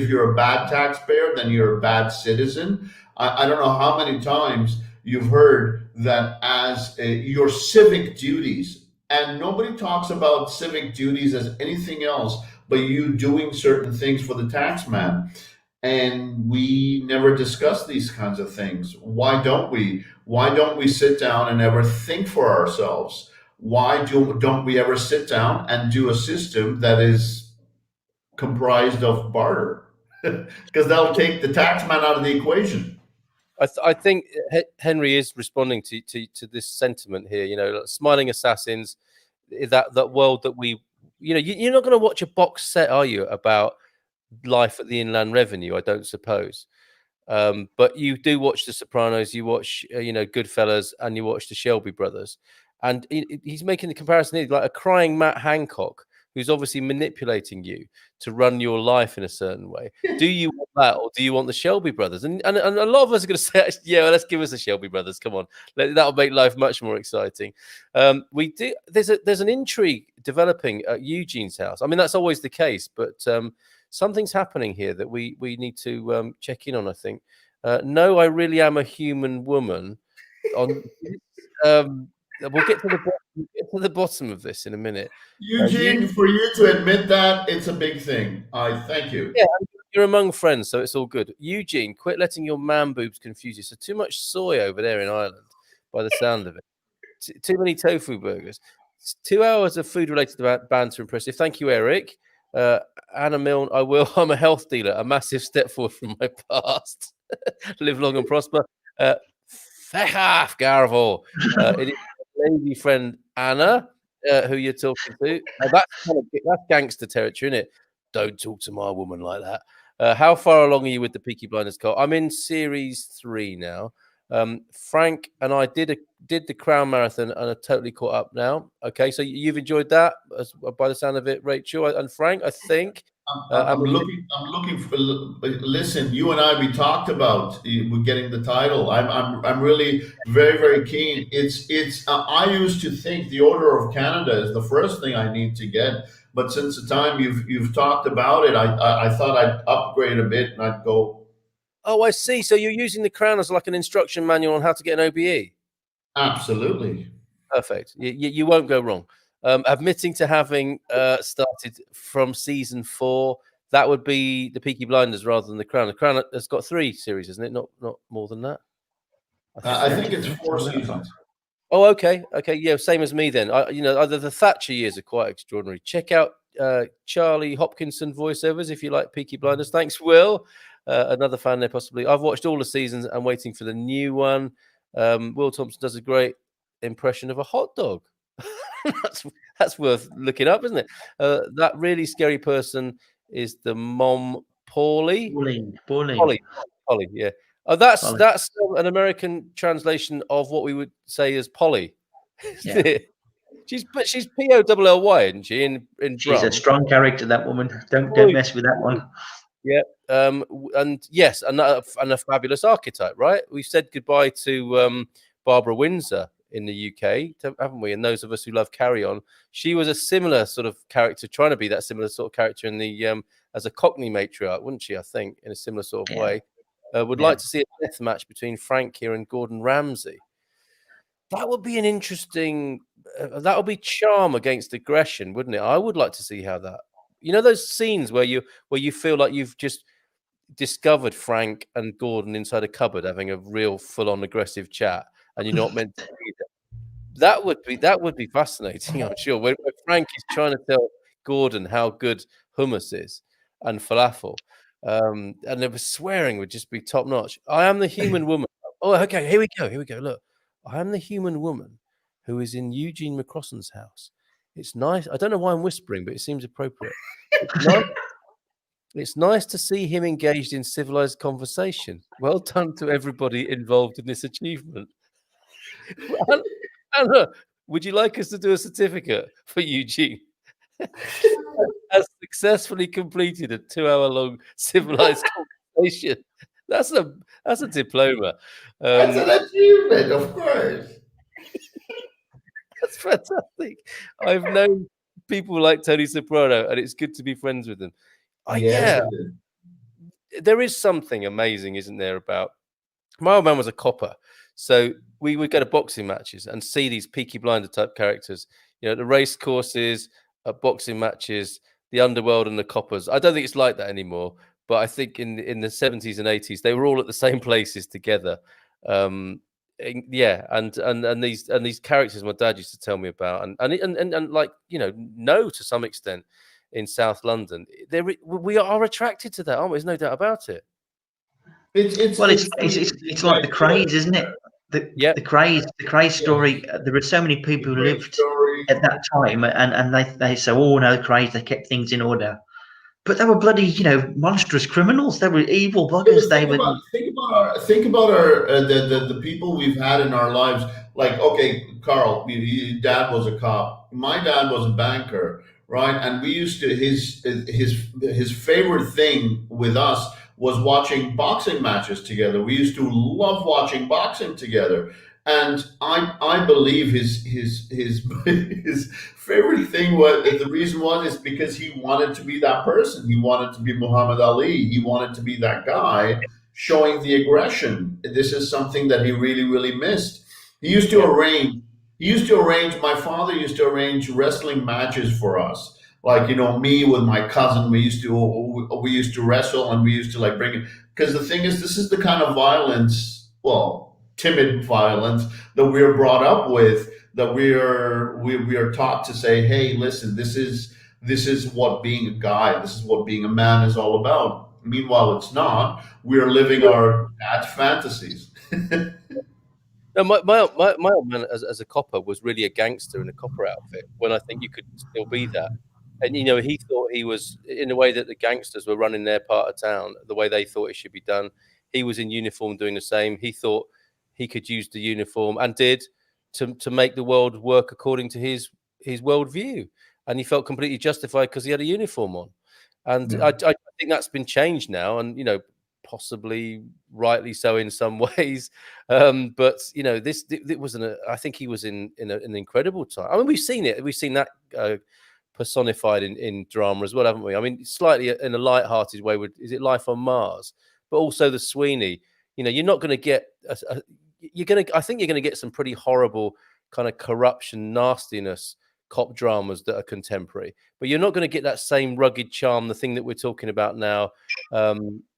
you're a bad taxpayer, then you're a bad citizen. I don't know how many times you've heard that as your civic duties, and nobody talks about civic duties as anything else but you doing certain things for the tax man. And we never discuss these kinds of things. Why don't we? Why don't we sit down and ever think for ourselves? Why don't we ever sit down and do a system that is comprised of barter? Because that'll take the taxman out of the equation.
I think Henry is responding to this sentiment here. You know, like smiling assassins, that world that we, you know, you're not going to watch a box set, are you, about life at the Inland Revenue? I don't suppose. But you do watch The Sopranos, you watch, you know, Goodfellas, and you watch the Shelby Brothers, and he's making the comparison here, like a crying Matt Hancock who's obviously manipulating you to run your life in a certain way. Do you want that, or do you want the Shelby Brothers? And a lot of us are going to say, yeah, well, let's give us the Shelby Brothers. Come on, that'll make life much more exciting. We do. There's an intrigue developing at Eugene's house. I mean, that's always the case, but something's happening here that we need to check in on, I think. No, I really am a human woman. We'll get to the bottom of this in a minute.
Eugene, for you to admit that, it's a big thing. I thank you.
Yeah, you're among friends, so it's all good. Eugene, quit letting your man boobs confuse you. So too much soy over there in Ireland, by the sound of it. Too many tofu burgers. 2 hours of food-related banter impressive. Thank you, Eric. Anna Milne, I'm a health dealer. A massive step forward from my past. Live long and prosper. Feck off, Garvel. It is my lady friend Anna, who you're talking to. That's gangster territory, isn't it? Don't talk to my woman like that. How far along are you with the Peaky Blinders, Cole? I'm in series 3 now. Frank and I did the Crown Marathon and are totally caught up now. Okay, so you've enjoyed that, by the sound of it, Rachel and Frank, I think.
I'm looking for. Listen, you and I, we talked about getting the title. I'm really very keen. It's. I used to think the Order of Canada is the first thing I need to get, but since the time you've talked about it, I thought I'd upgrade a bit and I'd go.
Oh, I see. So you're using the Crown as like an instruction manual on how to get an OBE.
Absolutely.
Perfect. You won't go wrong. Admitting to having started from season 4, that would be the Peaky Blinders rather than the Crown. The Crown has got 3 series, isn't it? Not more than that.
I think it's 4 seasons.
Oh, okay. Yeah, same as me then. The Thatcher years are quite extraordinary. Check out Charlie Hopkinson voiceovers if you like Peaky Blinders. Thanks, Will. Another fan there, possibly. I've watched all the seasons and waiting for the new one. Will Thompson does a great impression of a hot dog. that's worth looking up, isn't it? That really scary person is the mom, Paulie. Polly, yeah. Oh, that's an American translation of what we would say as Polly. Yeah. she's Polly, isn't she?
She's a strong character, that woman. Don't mess with that one.
Yeah. And yes, and a fabulous archetype, right? We've said goodbye to Barbara Windsor in the UK, haven't we? And those of us who love Carry On, she was a similar sort of character, trying to be that similar sort of character in the as a Cockney matriarch, wouldn't she? I think in a similar sort of way. Would like to see a death match between Frank here and Gordon Ramsay. That would be an interesting. That would be charm against aggression, wouldn't it? I would like to see how that. You know those scenes where you feel like you've just discovered Frank and Gordon inside a cupboard having a real full-on aggressive chat, and you're not meant to be there. That would be fascinating, I'm sure. When Frank is trying to tell Gordon how good hummus is and falafel, and the swearing would just be top notch. I am the human woman. Oh, okay, here we go. Look, I am the human woman who is in Eugene McCrossan's house. It's nice. I don't know why I'm whispering, but it seems appropriate. It's nice to see him engaged in civilized conversation. Well done to everybody involved in this achievement. Anna, would you like us to do a certificate for Eugene? Has successfully completed a 2-hour-long civilized conversation That's a diploma.
That's an achievement, of course.
That's fantastic. I've known people like Tony Soprano, and it's good to be friends with them.
Yes,
Yeah,
it is.
there is something amazing, isn't there, about my old man was a copper, so we would go to boxing matches and see these Peaky Blinder type characters, the race courses, boxing matches, the underworld and the coppers. I don't think it's like that anymore, but I think in the 70s and 80s they were all at the same places together. Yeah, and these characters my dad used to tell me about, and like know to some extent in South London, we are attracted to that, aren't we? There's no doubt about it.
It's
like the craze, isn't it? The craze story. There are so many people who lived at that time, and they say, oh no, craze. They kept things in order, but they were bloody, monstrous criminals. They were evil buggers.
Think about our the people we've had in our lives. Like, okay, Carl, your dad was a cop. My dad was a banker, right? And we used to his favorite thing with us was watching boxing matches together. We used to love watching boxing together. And I believe his his favorite thing was, the reason was, is because he wanted to be that person. He wanted to be Muhammad Ali. He wanted to be that guy showing the aggression. This is something that he really, really missed. He used to arrange. My father used to arrange wrestling matches for us. Like, me with my cousin, we used to wrestle, and we used to like bring it, because the thing is, this is the kind of violence, well, timid violence, that we're brought up with, that we are taught to say, hey, listen, this is what being a guy, this is what being a man is all about. Meanwhile, it's not. We're living our bad fantasies.
No, my old man as a copper was really a gangster in a copper outfit, when I think you could still be that. And he thought he was, in the way that the gangsters were running their part of town, the way they thought it should be done. He was in uniform doing the same. He thought he could use the uniform, and did, to make the world work according to his worldview. And he felt completely justified because he had a uniform on. And I think that's been changed now, and possibly rightly so in some ways. But this it wasn't. I think he was in an incredible time. I mean, we've seen it. We've seen that personified in drama as well, haven't we? I mean, slightly in a light-hearted way. Is it Life on Mars? But also the Sweeney. You're not going to get. I think you're going to get some pretty horrible kind of corruption, nastiness, cop dramas that are contemporary. But you're not going to get that same rugged charm, the thing that we're talking about now,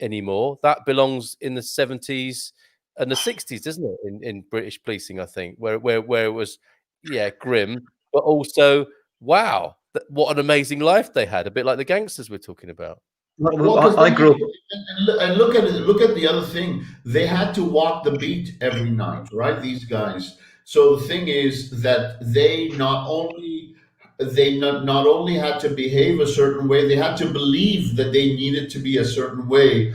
anymore. That belongs in the 70s and the 60s, doesn't it? In British policing, I think, where it was, grim, but also, wow, what an amazing life they had. A bit like the gangsters we're talking about.
Well, I grew up,
and look at it. Look at the other thing. They had to walk the beat every night, right? These guys. So the thing is that they not only had to behave a certain way, they had to believe that they needed to be a certain way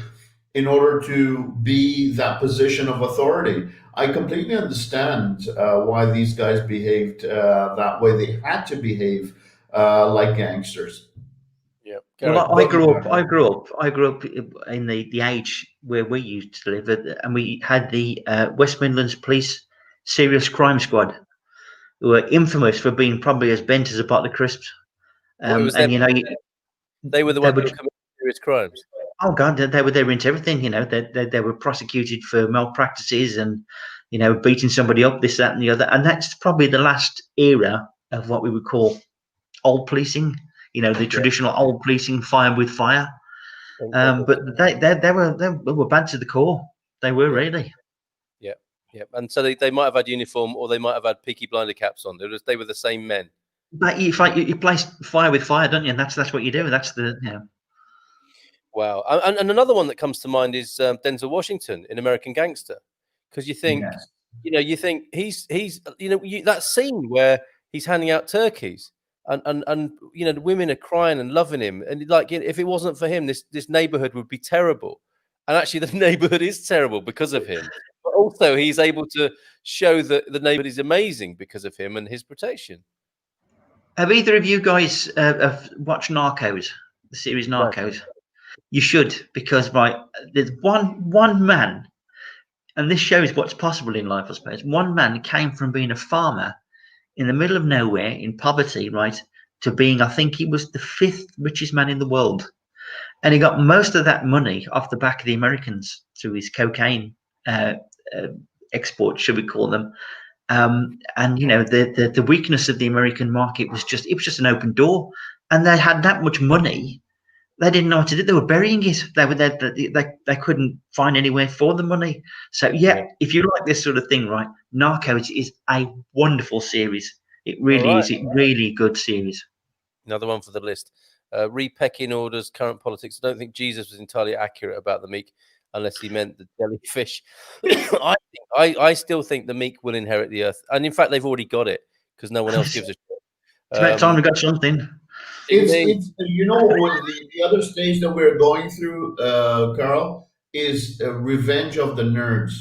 in order to be that position of authority. I completely understand why these guys behaved that way. They had to behave like gangsters.
Yeah.
Well, I grew up in the age where we used to live, and we had the West Midlands Police Serious Crime Squad, who were infamous for being probably as bent as a pot of crisps.
They were the ones who were committing serious crimes.
Oh God, they were into everything. They were prosecuted for malpractices and beating somebody up, this, that, and the other. And that's probably the last era of what we would call old policing. The traditional old policing, fire with fire. But they were bad to the core. They were really.
Yeah, and so they might have had uniform, or they might have had Peaky Blinder caps on. They were the same men.
But you place fire with fire, don't you? And that's what you do. That's the
Wow. And another one that comes to mind is Denzel Washington in American Gangster, because you think, you think he's that scene where he's handing out turkeys, and the women are crying and loving him, and like, if it wasn't for him, this neighborhood would be terrible. And actually, the neighborhood is terrible because of him. But also, he's able to show that the neighborhood is amazing because of him and his protection.
Have either of you guys have watched Narcos, the series Narcos? You should, because right, there's one man, and this shows what's possible in life, I suppose. One man came from being a farmer in the middle of nowhere in poverty, right, to being, I think he was the 5th richest man in the world. And he got most of that money off the back of the Americans through his cocaine exports, should we call them. And you know, the weakness of the American market was just an open door, and they had that much money. They didn't know what to do. They were burying it. They couldn't find anywhere for the money. So yeah, if you like this sort of thing, right, Narcos is a wonderful series. It really is. It's really good series.
Another one for the list. Repecking orders, current politics. I don't think Jesus was entirely accurate about the meek, unless he meant the jellyfish. I still think the meek will inherit the earth, and in fact, they've already got it because no one else gives a shit.
It's about time we got something.
It's you know, the other stage that we're going through, Carl, is revenge of the nerds.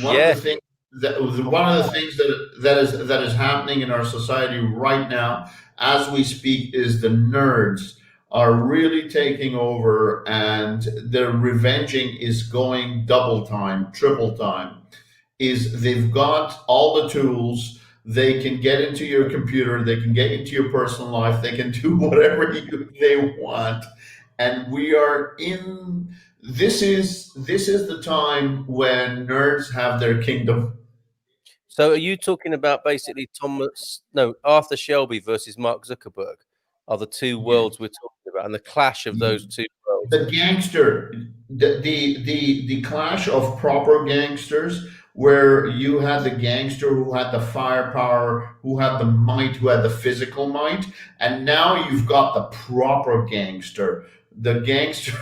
One of the things that is happening in our society right now, as we speak, is the nerds are really taking over, and the revenging is going double time, triple time. They've got all the tools. They can get into your computer. They can get into your personal life. They can do whatever they want. And we are in. This is the time when nerds have their kingdom.
So, are you talking about basically Arthur Shelby versus Mark Zuckerberg? Are the two worlds we're talking about, and the clash of those two worlds?
The gangster, the clash of proper gangsters, where you had the gangster who had the firepower, who had the might, who had the physical might, and now you've got the proper gangster, the gangster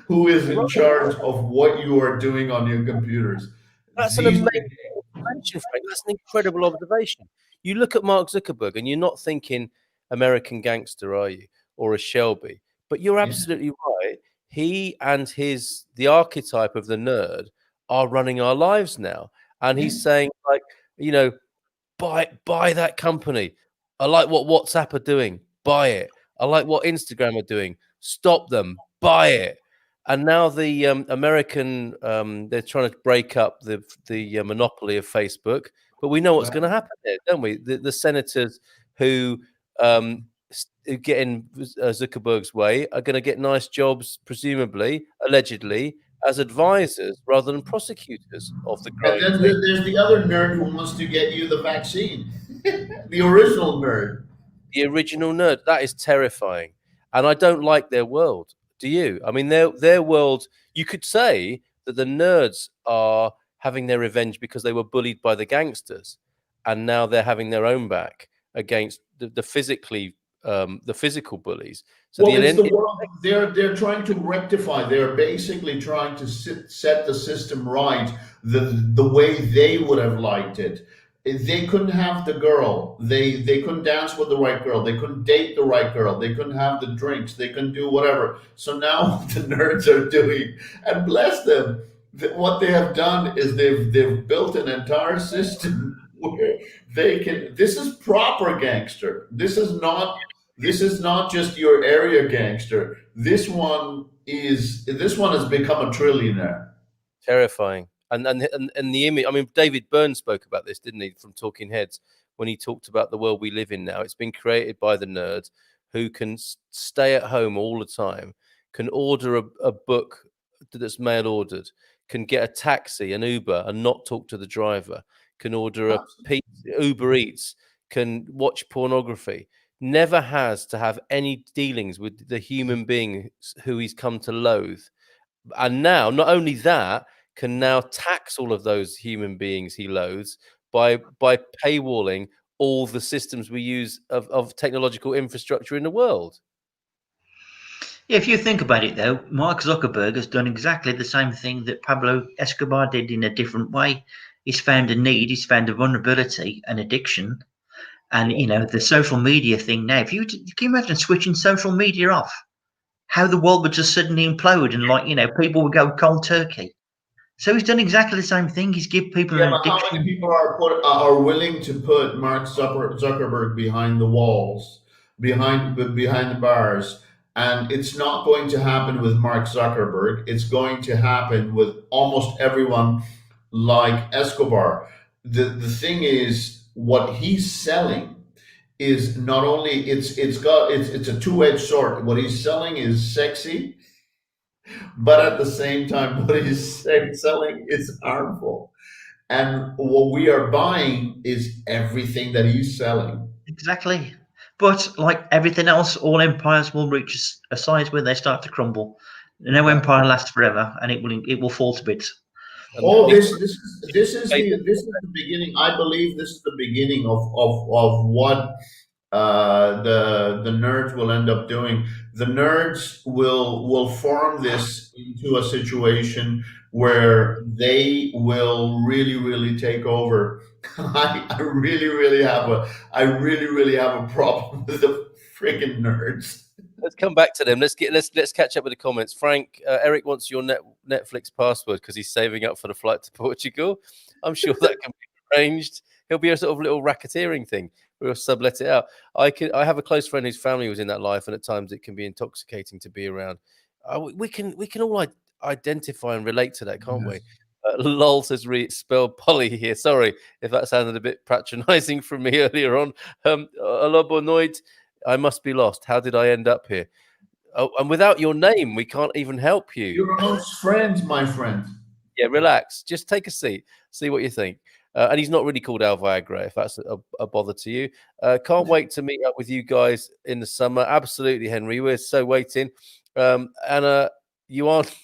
who is in charge of what you are doing on your computers.
That's an amazing observation, Frank. That's an incredible observation. You look at Mark Zuckerberg, and you're not thinking American gangster, are you, or a Shelby? But you're absolutely right. He and the archetype of the nerd are running our lives now, and he's saying, like, you know, buy that company. I like what WhatsApp are doing. Buy it. I like what Instagram are doing. Stop them. Buy it. And now the American, they're trying to break up the monopoly of Facebook. But we know what's going to happen there, don't we? The senators who get in Zuckerberg's way are going to get nice jobs, presumably, allegedly, as advisors rather than prosecutors of the growing.
And then there's the other nerd who wants to get you the vaccine. The original nerd.
The original nerd. That is terrifying. And I don't like their world. Do you? I mean, their world, you could say that the nerds are having their revenge because they were bullied by the gangsters. And now they're having their own back against the physical bullies. So
well, it's the world. They're trying to rectify. They're basically trying to set the system right the way they would have liked it. They couldn't have the girl. They couldn't dance with the right girl. They couldn't date the right girl. They couldn't have the drinks. They couldn't do whatever. So now what the nerds are doing, and bless them, what they have done is they've built an entire system where they can. This is proper gangster. This is not just your area gangster. This one has become a trillionaire.
Terrifying. And the image, I mean, David Byrne spoke about this, didn't he, from Talking Heads, when he talked about the world we live in now. It's been created by the nerds who can stay at home all the time, can order a book that's mail ordered, can get a taxi, an Uber, and not talk to the driver, can order a pizza, Uber Eats, can watch pornography, never has to have any dealings with the human being who he's come to loathe. And now, not only that, can now tax all of those human beings he loathes by paywalling all the systems we use of technological infrastructure in the world.
Yeah, if you think about it, though, Mark Zuckerberg has done exactly the same thing that Pablo Escobar did in a different way. He's found a need, he's found a vulnerability, an addiction. And, you know, the social media thing now, can you imagine switching social media off? How the world would just suddenly implode and, like, you know, people would go cold turkey. So he's done exactly the same thing. He's given people an addiction.
How many people are willing to put Mark Zuckerberg behind the walls, behind the bars, And it's not going to happen with Mark Zuckerberg. It's going to happen with almost everyone like Escobar. The thing is, what he's selling is not only it's a two-edged sword. What he's selling is sexy, but at the same time, what he's selling is harmful. And what we are buying is everything that he's selling.
Exactly. But like everything else, all empires will reach a size where they start to crumble. No empire lasts forever, and it will fall to bits.
Oh, this is the beginning. I believe this is the beginning of what the nerds will end up doing. The nerds will form this into a situation where they will really take over. I really have a problem with the freaking nerds.
Let's come back to them. Let's catch up with the comments. Frank, Eric wants your Netflix password because he's saving up for the flight to Portugal. I'm sure that can be arranged. It'll be a sort of little racketeering thing. We'll sublet it out. I have a close friend whose family was in that life, and at times it can be intoxicating to be around. We can all identify and relate to that, can't we? Lol says spelled Polly here. Sorry if that sounded a bit patronizing from me earlier on. Alobonoid, I must be lost. How did I end up here? Oh, and without your name, we can't even help you.
You're amongst friends, my friend.
Yeah, relax. Just take a seat. See what you think. And he's not really called Al Viagra, if that's a bother to you. Can't wait to meet up with you guys in the summer. Absolutely, Henry. We're so waiting. Anna, you aren't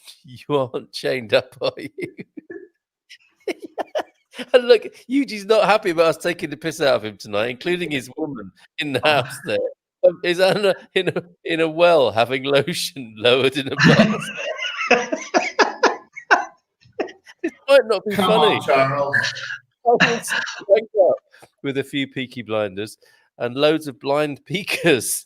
chained up, are you? And look, Eugene's not happy about us taking the piss out of him tonight, including his woman in the house there. Is Anna in a well having lotion lowered in a bath? It might not be funny.
On, Charles.
With a few peaky blinders and loads of blind peekers.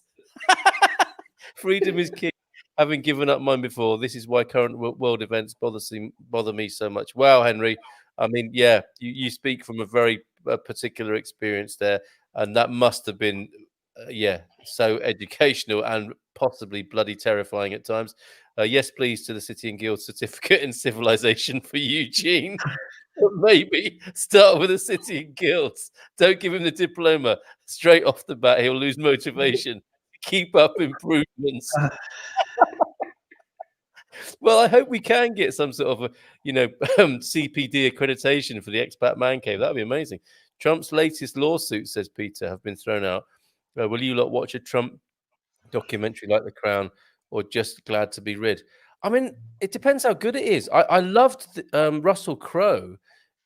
Freedom is king. Having given up mine before, this is why current world events bother me so much. Wow, Henry. I mean, yeah, you speak from a very particular experience there, and that must have been, so educational and possibly bloody terrifying at times. Yes, please, to the City and Guild certificate in civilization for Eugene. Maybe start with the City and Guilds. Don't give him the diploma straight off the bat. He'll lose motivation. Keep up improvements. Well, I hope we can get some sort of CPD accreditation for the Expat Man Cave. That'd be amazing. Trump's latest lawsuit, says Peter, have been thrown out. Will you lot watch a Trump documentary like The Crown, or just glad to be rid? I mean, it depends how good it is. I loved Russell Crowe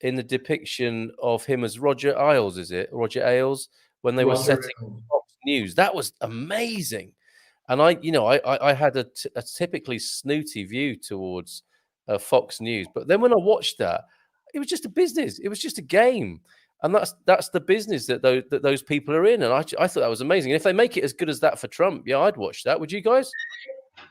in the depiction of him as Roger Ailes, Roger Ailes, when they were setting Fox News. That was amazing. And I had a typically snooty view towards Fox News, but then when I watched that, it was just a business. It was just a game, and that's the business that those people are in. And I thought that was amazing. And if they make it as good as that for Trump, yeah, I'd watch that. Would you guys?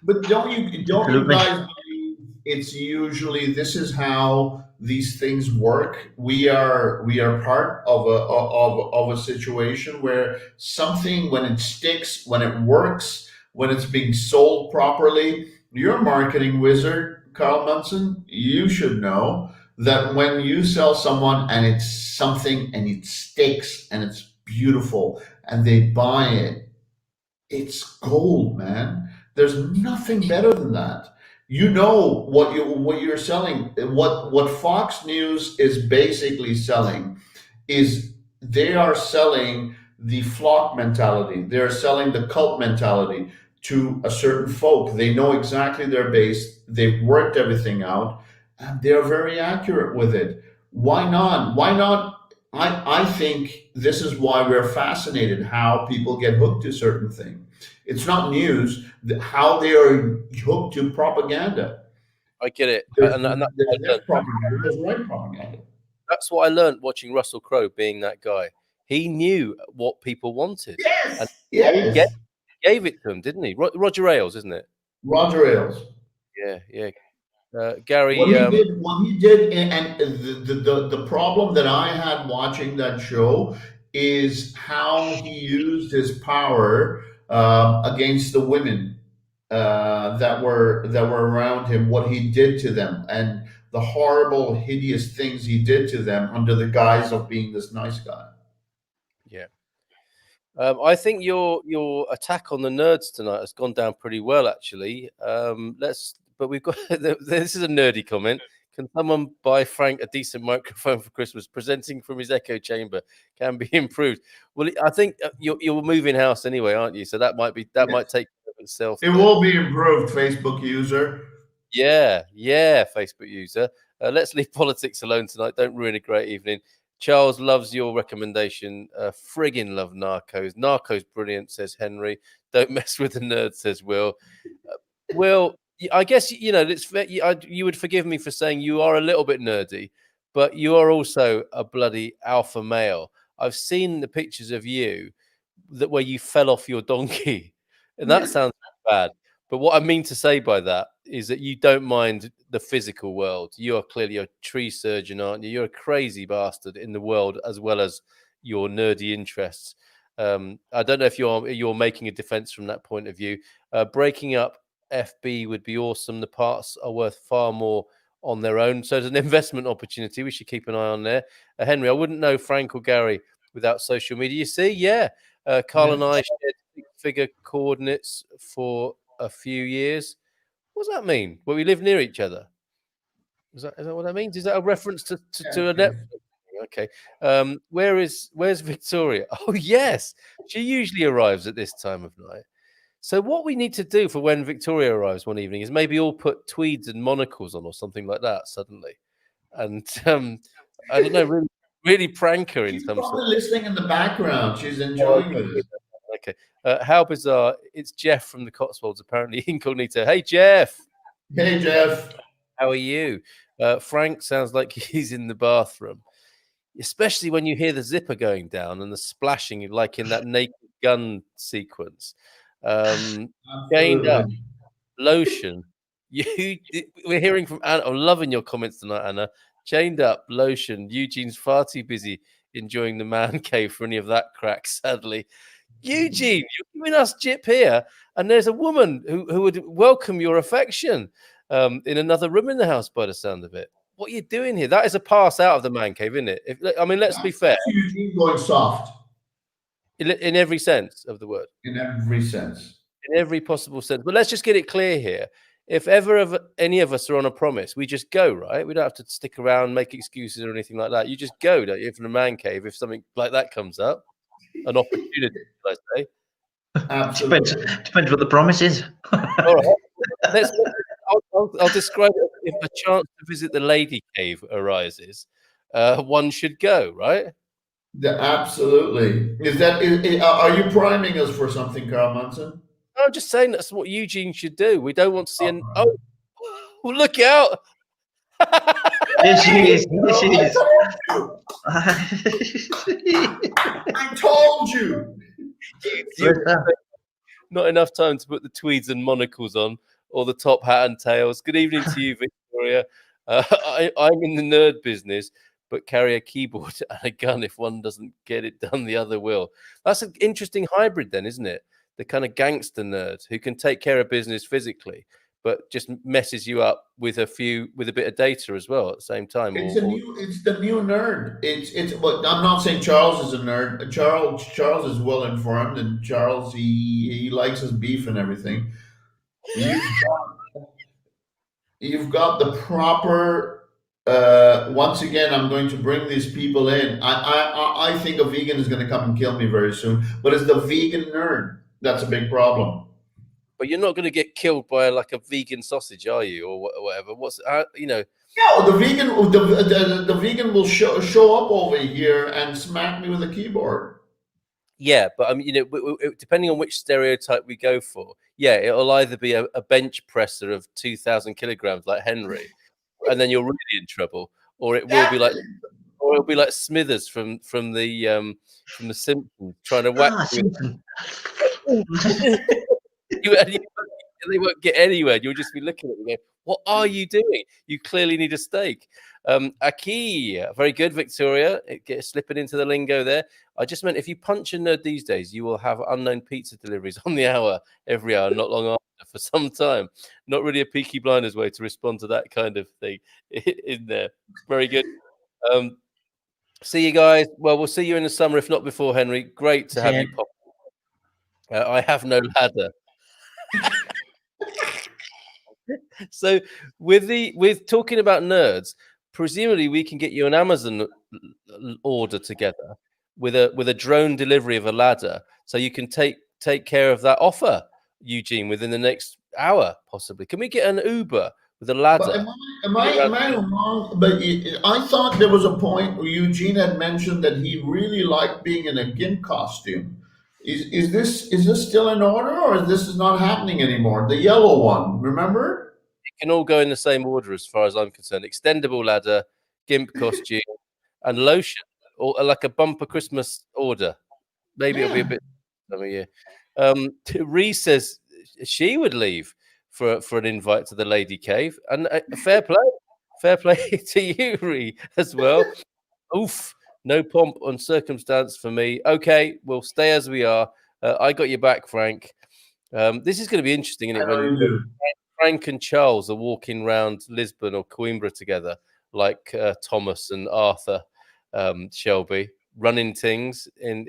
But don't you guys believe it's usually this is how these things work? We are part of a situation where something, when it sticks, when it works, when it's being sold properly. You're a marketing wizard, Carl Munson. You should know that when you sell someone and it's something and it sticks and it's beautiful and they buy it, it's gold, man. There's nothing better than that. You know what you're selling. What Fox News is basically selling is they are selling the flock mentality. They're selling the cult mentality to a certain folk. They know exactly their base. They've worked everything out, and they're very accurate with it. Why not? Why not? I think this is why we're fascinated how people get hooked to certain things. It's not news, how they are hooked to propaganda.
I get it.
There's propaganda, there's right propaganda.
That's what I learned watching Russell Crowe being that guy. He knew what people wanted.
Yes,
and
yes.
He gave it to them, didn't he? Roger Ailes, isn't it?
Roger Ailes.
Yeah. Gary.
What he did, and the problem that I had watching that show is how he used his power against the women. that were around him, what he did to them, and the horrible, hideous things he did to them under the guise of being this nice guy.
Yeah. I think your attack on the nerds tonight has gone down pretty well, actually. But we've got this is a nerdy comment. Can someone buy Frank a decent microphone for Christmas? Presenting from his echo chamber can be improved. Well, I think you're moving house anyway, aren't you? So that might take care of itself.
It will be improved, Facebook user.
Yeah, Facebook user. Let's leave politics alone tonight. Don't ruin a great evening. Charles loves your recommendation. Friggin' love Narcos. Narcos brilliant, says Henry. Don't mess with the nerd, says Will. Will, I guess you would forgive me for saying you are a little bit nerdy, but you are also a bloody alpha male. I've seen the pictures of you where you fell off your donkey, and that sounds bad. But what I mean to say by that is that you don't mind the physical world. You are clearly a tree surgeon, aren't you? You're a crazy bastard in the world as well as your nerdy interests. I don't know if you're making a defense from that point of view. Breaking up FB would be awesome. The parts are worth far more on their own. So there's an investment opportunity. We should keep an eye on there. Henry, I wouldn't know Frank or Gary without social media. You see, yeah. Carl and I shared figure coordinates for a few years. What does that mean? Well, we live near each other. Is that what that means? Is that a reference to a Netflix? Okay. Where's Victoria? Oh, yes. She usually arrives at this time of night. So what we need to do for when Victoria arrives one evening is maybe all put tweeds and monocles on or something like that suddenly. And I don't know, really prank her in
She's
some
probably
sort.
listening in the background. She's enjoying this.
Okay. How bizarre. It's Jeff from the Cotswolds, apparently incognito. Hey, Jeff.
Hey, Jeff.
How are you? Frank sounds like he's in the bathroom, especially when you hear the zipper going down and the splashing, like in that Naked Gun sequence. Chained up, lotion. We're hearing from Anna. I'm loving your comments tonight, Anna. Chained up, lotion. Eugene's far too busy enjoying the man cave for any of that crack, sadly. Eugene, you're giving us jip here, and there's a woman who would welcome your affection in another room in the house by the sound of it. What are you doing here? That is a pass out of the man cave, isn't it? Let's be fair.
Eugene going soft.
In every sense of the word.
In every sense.
In every possible sense. But let's just get it clear here. If ever any of us are on a promise, we just go, right? We don't have to stick around, make excuses or anything like that. You just go, don't you, from the man cave if something like that comes up. An opportunity, I say.
Absolutely.
Depends what the promise is.
All right. I'll describe it. If a chance to visit the lady cave arises, one should go, right?
Absolutely. Are you priming us for something, Carl Manson?
I'm just saying that's what Eugene should do. We don't want to see look out.
Yes, she is. Yes, she is.
I told you.
Not enough time to put the tweeds and monocles on or the top hat and tails. Good evening to you, Victoria. I'm in the nerd business, but carry a keyboard and a gun. If one doesn't get it done, the other will. That's an interesting hybrid then, isn't it? The kind of gangster nerd who can take care of business physically, but just messes you up with a bit of data as well at the same time.
It's the new nerd. But I'm not saying Charles is a nerd. Charles is well informed, and Charles he likes his beef and everything. You've got the proper. Once again, I'm going to bring these people in. I think a vegan is going to come and kill me very soon. But it's the vegan nerd that's a big problem.
But you're not going to get killed by like a vegan sausage, are you, or whatever?
No, the vegan will show up over here and smack me with a keyboard.
Yeah, but depending on which stereotype we go for, yeah, it'll either be a bench presser of 2,000 kilograms like Henry, and then you're really in trouble, or it will be like Smithers from the Simpsons trying to whack you. They won't get anywhere. You'll just be looking at them and go, what are you doing? You clearly need a steak. Aki, very good, Victoria. Get slipping into the lingo there. I just meant if you punch a nerd these days, you will have unknown pizza deliveries on the hour every hour, not long after. for some time. Not really a Peaky Blinders way to respond to that kind of thing in there. Very good. See you guys. Well, we'll see you in the summer, if not before, Henry. Great to have you pop. I have no ladder. So with talking about nerds, presumably we can get you an Amazon order together with a drone delivery of a ladder, so you can take care of that offer, Eugene, within the next hour, possibly. Can we get an Uber with a ladder?
But am I wrong? But I thought there was a point where Eugene had mentioned that he really liked being in a GIMP costume. Is this still in order, or this is not happening anymore? The yellow one, remember?
It can all go in the same order, as far as I'm concerned. Extendable ladder, GIMP costume, and lotion, or like a bumper Christmas order. Maybe it'll be a bit time of year. Reese says she would leave for an invite to the Lady Cave, and fair play to you, Ree, as well. Oof, no pomp and circumstance for me. Okay, we'll stay as we are. I got your back, Frank. This is going to be interesting, isn't it? When Frank and Charles are walking around Lisbon or Coimbra together, like Thomas and Arthur Shelby, running things in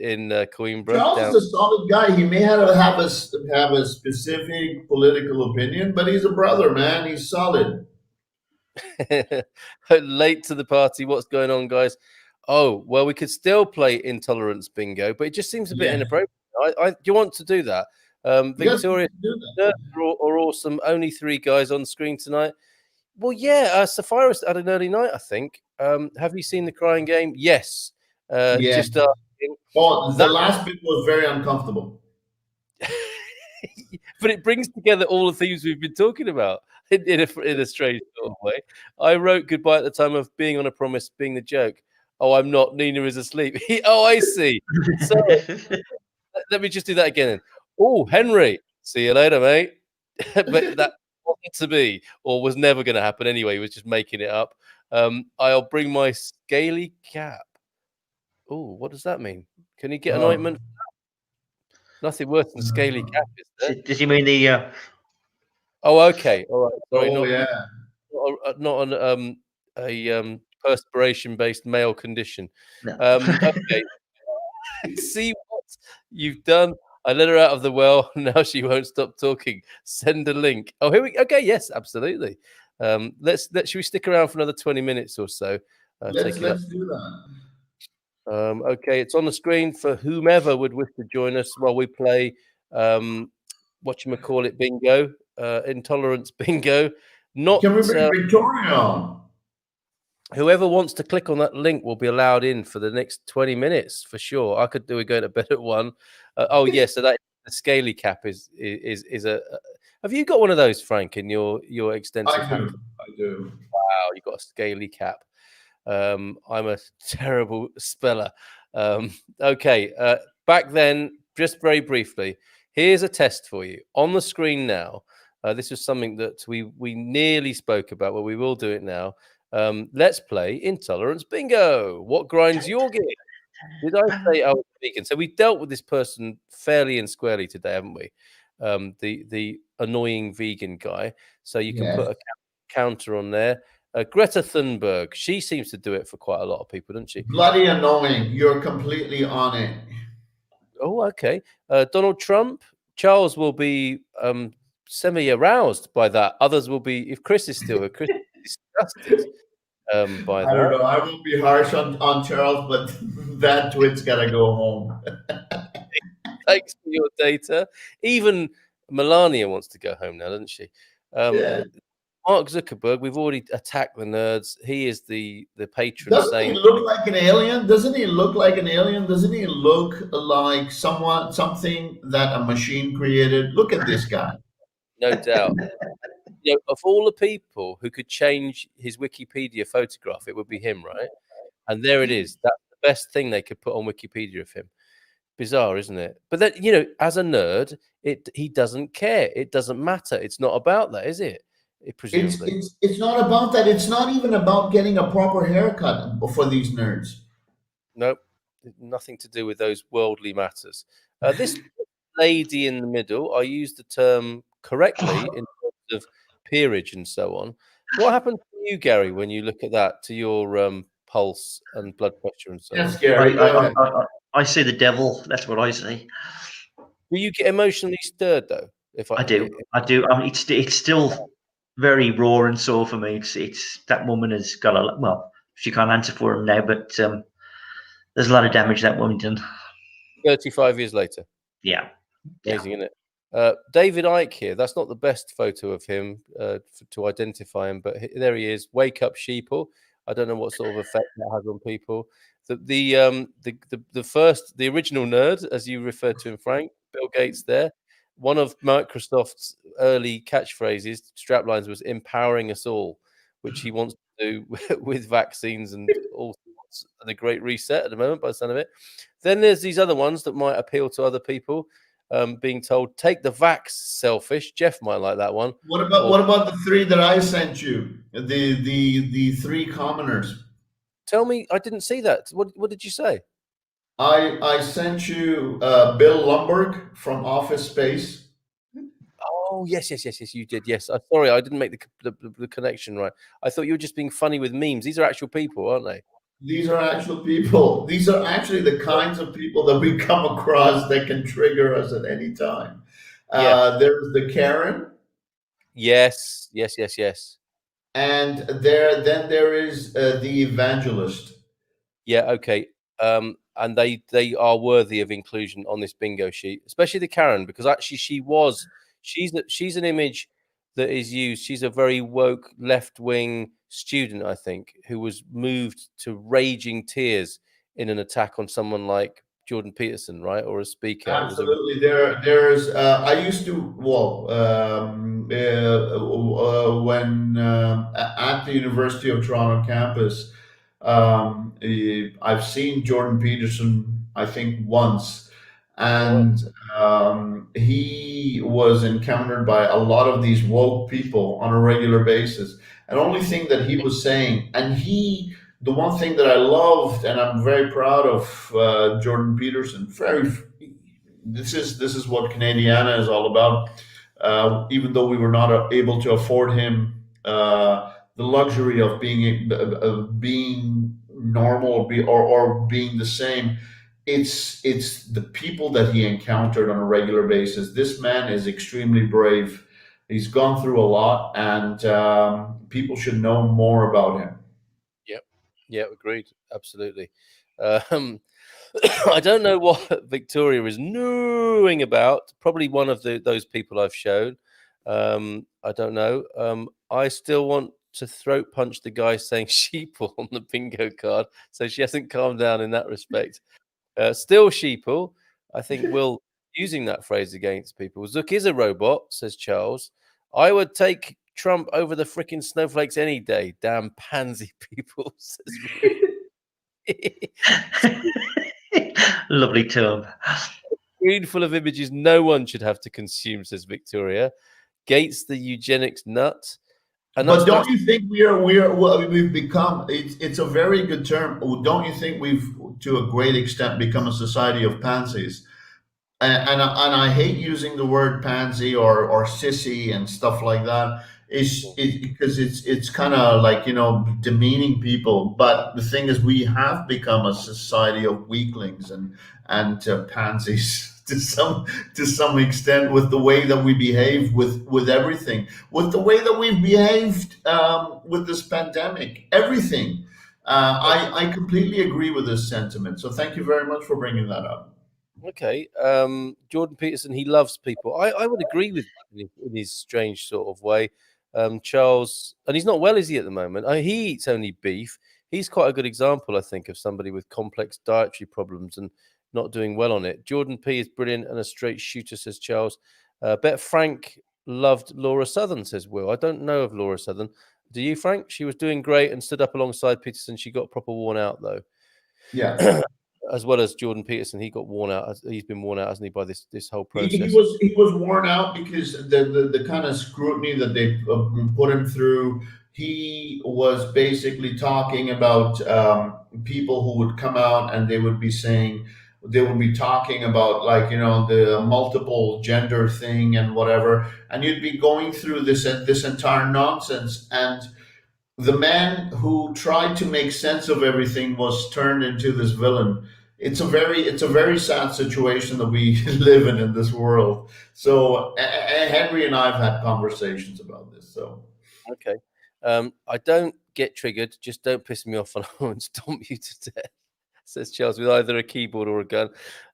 Coimbra.
Charles is a solid guy. He may have a specific political opinion, but he's a brother, man. He's solid.
Late to the party. What's going on, guys? Oh, well, we could still play Intolerance Bingo, but it just seems a bit inappropriate. Do you want to do that? Victoria or Awesome, only 3 guys on screen tonight. Well, yeah, Sapphira's at an early night, I think. Have you seen The Crying Game? Yes. Just
well, the last bit was very uncomfortable.
But it brings together all the themes we've been talking about in a strange sort of way. I wrote goodbye at the time of being on a promise, being the joke. Oh, I'm not. Nina is asleep. Oh, I see. So let me just do that again. Oh, Henry, see you later, mate. But that wasn't to be, or was never going to happen anyway. He was just making it up. I'll bring my scaly cap. Oh, what does that mean? Can he get an ointment? Nothing worse than scaly cap, is there?
Does he mean the?
Oh, okay. All right. Sorry, not a perspiration-based male condition.
No.
Okay. See what you've done. I let her out of the well. Now she won't stop talking. Send a link. Oh, here we go. Okay, yes, absolutely. Should we stick around for another 20 minutes or so?
Let's do that.
Okay, it's on the screen for whomever would wish to join us while we play whatchamacallit bingo, Intolerance Bingo.
Can we bring Victoria on?
Whoever wants to click on that link will be allowed in for the next 20 minutes for sure. I could do it going to bed at 1. Oh yes, so that the scaly cap is a. Have you got one of those, Frank, in your extensive?
I do.
Wow, you got a scaly cap. I'm a terrible speller. Okay, back then, just very briefly, here's a test for you on the screen now. This was something that we nearly spoke about, but we will do it now. Let's play Intolerance Bingo. What grinds your gear? Did I say I was vegan? So we dealt with this person fairly and squarely today, haven't we? The annoying vegan guy. So you can put a counter on there. Greta Thunberg, she seems to do it for quite a lot of people, doesn't she?
Bloody annoying. You're completely on it.
Oh, okay. Donald Trump, Charles will be semi-aroused by that. Others will be, if Chris is still here, Chris is disgusted by that.
I don't know. I won't be harsh on Charles, but that twit's got to go home.
Thanks for your data. Even Melania wants to go home now, doesn't she? Mark Zuckerberg, we've already attacked the nerds. He is the patron saint.
Doesn't he look like an alien? Doesn't he look like an alien? Doesn't he look like something that a machine created? Look at this guy.
No doubt. Of all the people who could change his Wikipedia photograph, it would be him, right? And there it is. That's the best thing they could put on Wikipedia of him. Bizarre, isn't it? But then, as a nerd, he doesn't care. It doesn't matter. It's not about that, is it?
It's not about that. It's not even about getting a proper haircut for these nerds.
Nope, nothing to do with those worldly matters. This lady in the middle, I use the term correctly in terms of peerage and so on. What happens to you, Gary, when you look at that, to your pulse and blood pressure and so
Yes,
on?
Gary, go ahead.
I see the devil. That's what I see.
Do you get emotionally stirred though?
I do. I mean, it's still very raw and sore for me. It's that woman has got a well. She can't answer for him now, but there's a lot of damage that woman done.
35 years later.
Yeah.
Amazing, isn't it? David Icke here. That's not the best photo of him to identify him, but there he is. Wake up, sheeple. I don't know what sort of effect that has on people. The original nerd, as you referred to him, Frank, Bill Gates there. One of Microsoft's early catchphrases, straplines, was empowering us all, which he wants to do with vaccines and all sorts. The Great Reset at the moment, by the sound of it. Then there's these other ones that might appeal to other people. Being told, take the vax, selfish. Jeff might like that one.
What about the three that I sent you? The three commoners.
Tell me, I didn't see that. What did you say?
I sent you Bill Lumberg from Office Space.
Oh yes, you did. Yes, sorry, I didn't make the connection right. I thought you were just being funny with memes. These are actual people, aren't they?
These are actual people. These are actually the kinds of people that we come across that can trigger us at any time. There's the Karen.
Yes.
And there is the evangelist.
Yeah, okay. And they are worthy of inclusion on this bingo sheet, especially the Karen, because actually she's an image that is used. She's a very woke left-wing student, I think, who was moved to raging tears in an attack on someone like Jordan Peterson, right, or a speaker.
Absolutely. There's. I used to when at the University of Toronto campus. I've seen Jordan Peterson, I think, once, and he was encountered by a lot of these woke people on a regular basis. And only thing that he was saying, the one thing that I loved, and I'm very proud of Jordan Peterson. This is what Canadiana is all about. Even though we were not able to afford him the luxury of being normal or being the same, it's the people that he encountered on a regular basis. This man is extremely brave. He's gone through a lot, and people should know more about him.
Yeah, agreed. Absolutely. I don't know what Victoria is knowing about. Probably one of those people I've shown. I don't know. I still want to throat punch the guy saying sheeple on the bingo card. So she hasn't calmed down in that respect. Still sheeple. I think Will using that phrase against people. Zook is a robot, says Charles. I would take Trump over the freaking snowflakes any day. Damn pansy people, says
Lovely term.
Screen full of images no one should have to consume, says Victoria. Gates the eugenics nut.
But don't you think we've become? It's a very good term. Don't you think we've, to a great extent, become a society of pansies? And I hate using the word pansy or sissy and stuff like that. Because it's kind of like, demeaning people. But the thing is, we have become a society of weaklings and pansies to some extent, with the way that we behave with everything, with the way that we've behaved with this pandemic, everything. I completely agree with this sentiment. So thank you very much for bringing that up.
Okay. Jordan Peterson, he loves people. I would agree with him in his strange sort of way. Charles, and he's not well, is he, at the moment? He eats only beef. He's quite a good example, I think, of somebody with complex dietary problems and not doing well on it. Jordan P is brilliant and a straight shooter, says Charles. Bet Frank loved Laura Southern, says Will. I don't know of Laura Southern. Do you, Frank? She was doing great and stood up alongside Peterson. She got proper worn out, though.
Yeah.
As well as Jordan Peterson, he got worn out. He's been worn out, hasn't he, by this whole process?
He was worn out because the kind of scrutiny that they put him through. He was basically talking about people who would come out and they would be saying they would be talking about, like, the multiple gender thing and whatever, and you'd be going through this entire nonsense, and the man who tried to make sense of everything was turned into this villain. It's a very sad situation that we live in this world. So Henry and I have had conversations about this. So
Okay. I don't get triggered. Just don't piss me off and I won't stomp you to death, says Charles, with either a keyboard or a gun.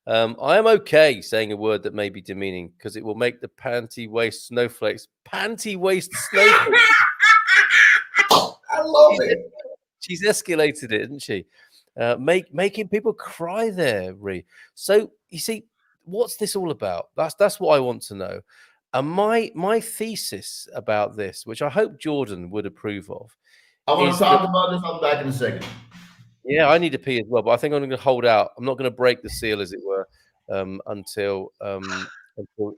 I am okay saying a word that may be demeaning because it will make the panty waist snowflakes. Panty waist snowflakes.
I love it.
She's escalated it, isn't she? Making people cry there, Ree. So you see, what's this all about? That's what I want to know. And my thesis about this, which I hope Jordan would approve of,
I want
is
to talk
that-
about this. I'll be back in a second.
yeah, I need to pee as well, but I think I'm going to hold out. I'm not going to break the seal, as it were, until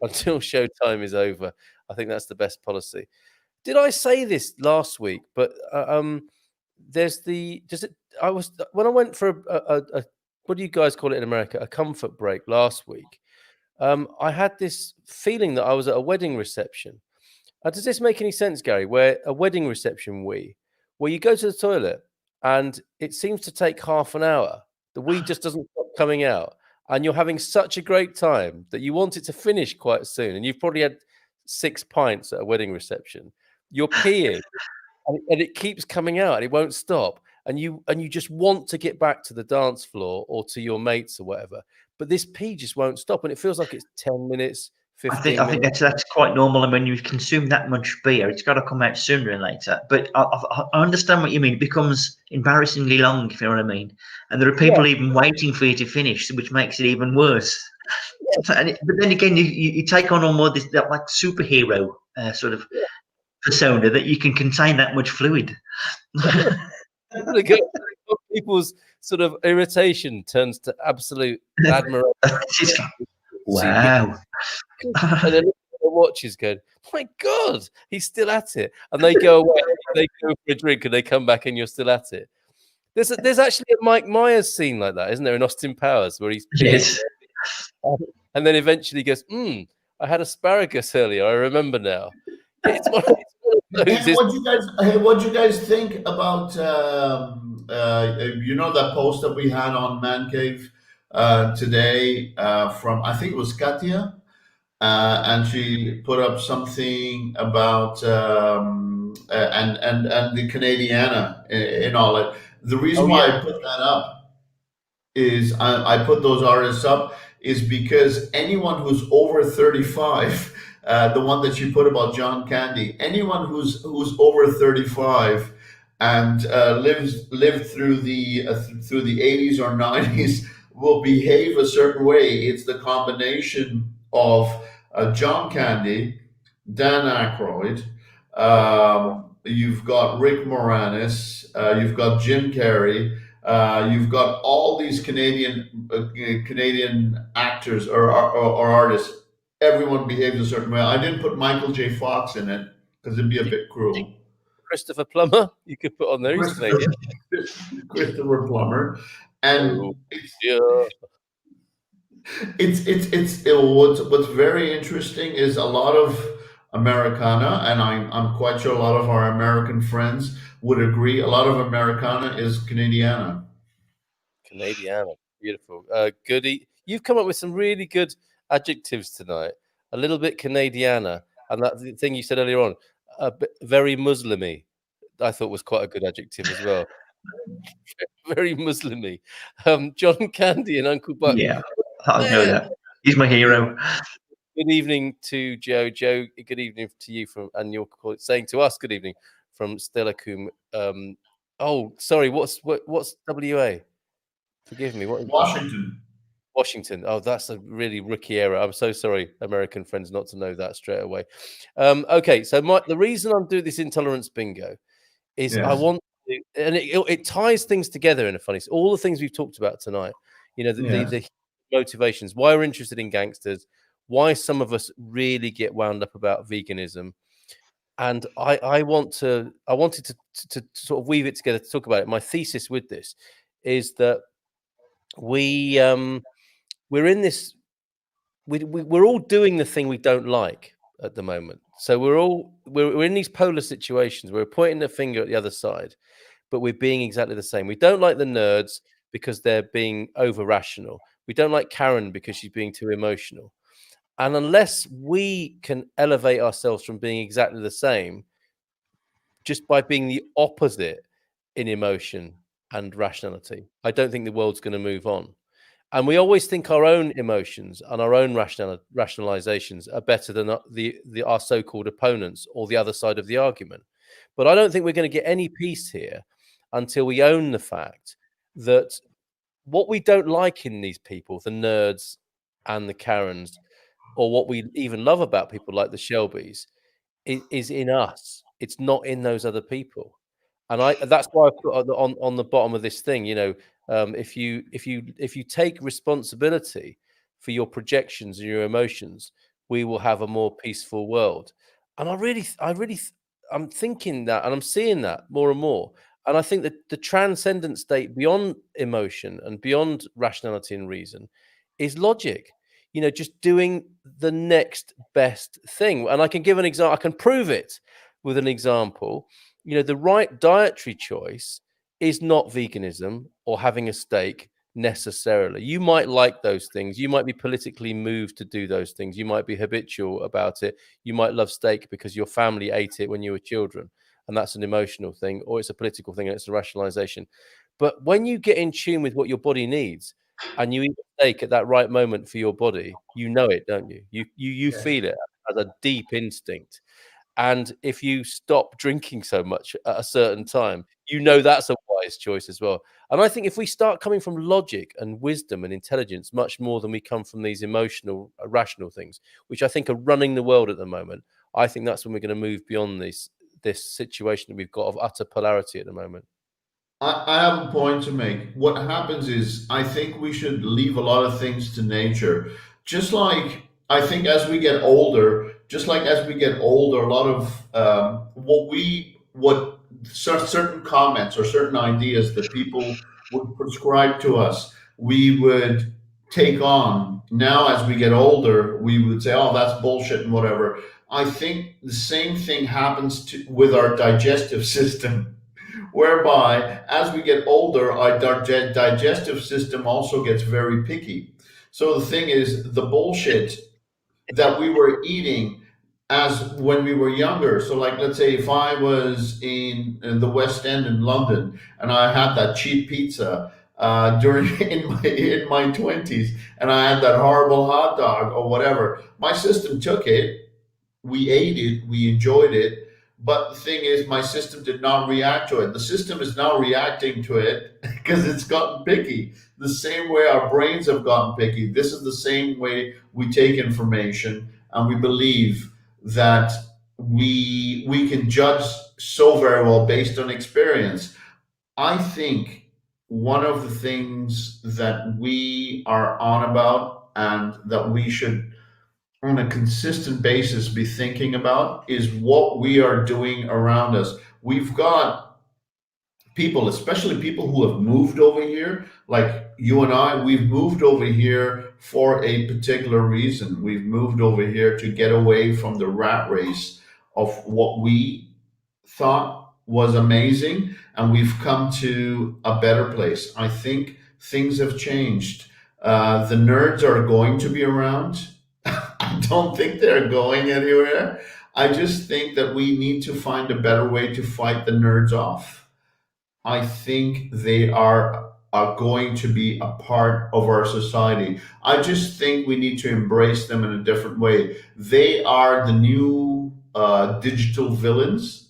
showtime is over. I think that's the best policy. Did I say this last week? But there's the when I went for a what do you guys call it in America? A comfort break last week. I had this feeling that I was at a wedding reception. Does this make any sense, Gary? Where a wedding reception where you go to the toilet and it seems to take half an hour. The wee just doesn't stop coming out, and you're having such a great time that you want it to finish quite soon. And you've probably had 6 pints at a wedding reception. You're peeing, and it keeps coming out, and it won't stop. And you just want to get back to the dance floor or to your mates or whatever. But this pee just won't stop, and it feels like it's 10 minutes.
I think that's quite normal, and when you consume that much beer, it's got to come out sooner or later. But I understand what you mean. It becomes embarrassingly long, if you know what I mean. And there are people even waiting for you to finish, which makes it even worse. But then again, you take on more that like superhero sort of persona that you can contain that much fluid.
People's sort of irritation turns to absolute admiration.
Wow.
And then the watch is going, my God, he's still at it. And they go away, they go for a drink, and they come back, and you're still at it. There's actually a Mike Myers scene like that, isn't there, in Austin Powers, where he's
yes.
And then eventually goes, I had asparagus earlier. I remember now. It's one of those,
What you guys think about that post that we had on Man Cave today from, I think it was Katia, and she put up something about and the Canadiana in all it. The reason why I put that up is I put those artists up is because anyone who's over 35. The one that you put about John Candy. Anyone who's over 35 and lived through the 80s or 90s will behave a certain way. It's the combination of John Candy, Dan Aykroyd. You've got Rick Moranis. You've got Jim Carrey. You've got all these Canadian actors or artists. Everyone behaves a certain way. I didn't put Michael J. Fox in it because it'd be a bit cruel.
Christopher Plummer, you could put on there.
Christopher Plummer, and what's very interesting is a lot of Americana, and I'm quite sure a lot of our American friends would agree. A lot of Americana is Canadiana.
Canadiana, beautiful. Goody, you've come up with some really good adjectives tonight. A little bit Canadiana, and that thing you said earlier on, very Muslimy, I thought was quite a good adjective as well. Very Muslimy. John Candy and Uncle Buck.
Yeah, I know that. He's my hero.
Good evening to Joe. Joe, good evening to you and you're saying to us good evening from Stella Coombe. Oh, sorry, what's WA? Forgive me. What is
Washington?
Washington. Oh, that's a really rookie error. I'm so sorry, American friends, not to know that straight away. Okay, so the reason I'm doing this intolerance bingo is I want to, and it ties things together in a funny. All the things we've talked about tonight. The motivations, why we're interested in gangsters, why some of us really get wound up about veganism, and I wanted to sort of weave it together to talk about it. My thesis with this is that we we're in this. We're all doing the thing we don't like at the moment. So we're in these polar situations. We're pointing the finger at the other side, but we're being exactly the same. We don't like the nerds because they're being over rational. We don't like Karen because she's being too emotional. And unless we can elevate ourselves from being exactly the same, just by being the opposite in emotion and rationality, I don't think the world's going to move on. And we always think our own emotions and our own rationalizations are better than our so-called opponents or the other side of the argument. But I don't think we're going to get any peace here until we own the fact that what we don't like in these people, the nerds and the Karens, or what we even love about people like the Shelbys, is in us. It's not in those other people. And that's why I put on the bottom of this thing, if you take responsibility for your projections and your emotions, we will have a more peaceful world. And I'm thinking that, and I'm seeing that more and more. And I think that the transcendent state beyond emotion and beyond rationality and reason is logic. Just doing the next best thing. And I can give an example. I can prove it with an example. The right dietary choice is not veganism or having a steak necessarily. You might like those things. You might be politically moved to do those things. You might be habitual about it. You might love steak because your family ate it when you were children, and that's an emotional thing, or it's a political thing and it's a rationalization. But when you get in tune with what your body needs and you eat a steak at that right moment for your body, you know it, don't you? You
Yes.
feel it as a deep instinct. And if you stop drinking so much at a certain time, that's a wise choice as well. And I think if we start coming from logic and wisdom and intelligence much more than we come from these emotional, rational things, which I think are running the world at the moment, I think that's when we're going to move beyond this situation that we've got of utter polarity at the moment.
I have a point to make. What happens is, I think we should leave a lot of things to nature. Just like I think as we get older, a lot of what certain comments or certain ideas that people would prescribe to us, we would take on. Now, as we get older, we would say, "Oh, that's bullshit," and whatever. I think the same thing happens with our digestive system, whereby as we get older, our digestive system also gets very picky. So the thing is, the bullshit that we were eating as when we were younger. So, like, let's say if I was in the West End in London and I had that cheap pizza during in my 20s, and I had that horrible hot dog or whatever, my system took it, we ate it, we enjoyed it. But the thing is, my system did not react to it. The system is now reacting to it because it's gotten picky. The same way our brains have gotten picky. This is the same way we take information, and we believe that we can judge so very well based on experience. I think one of the things that we are on about and that we should on a consistent basis be thinking about is what we are doing around us. We've got people, especially people who have moved over here, like you and I, we've moved over here for a particular reason. We've moved over here to get away from the rat race of what we thought was amazing, and we've come to a better place. I think things have changed. The nerds are going to be around. I don't think they're going anywhere. I just think that we need to find a better way to fight the nerds off. I think they are going to be a part of our society. I just think we need to embrace them in a different way. They are the new digital villains,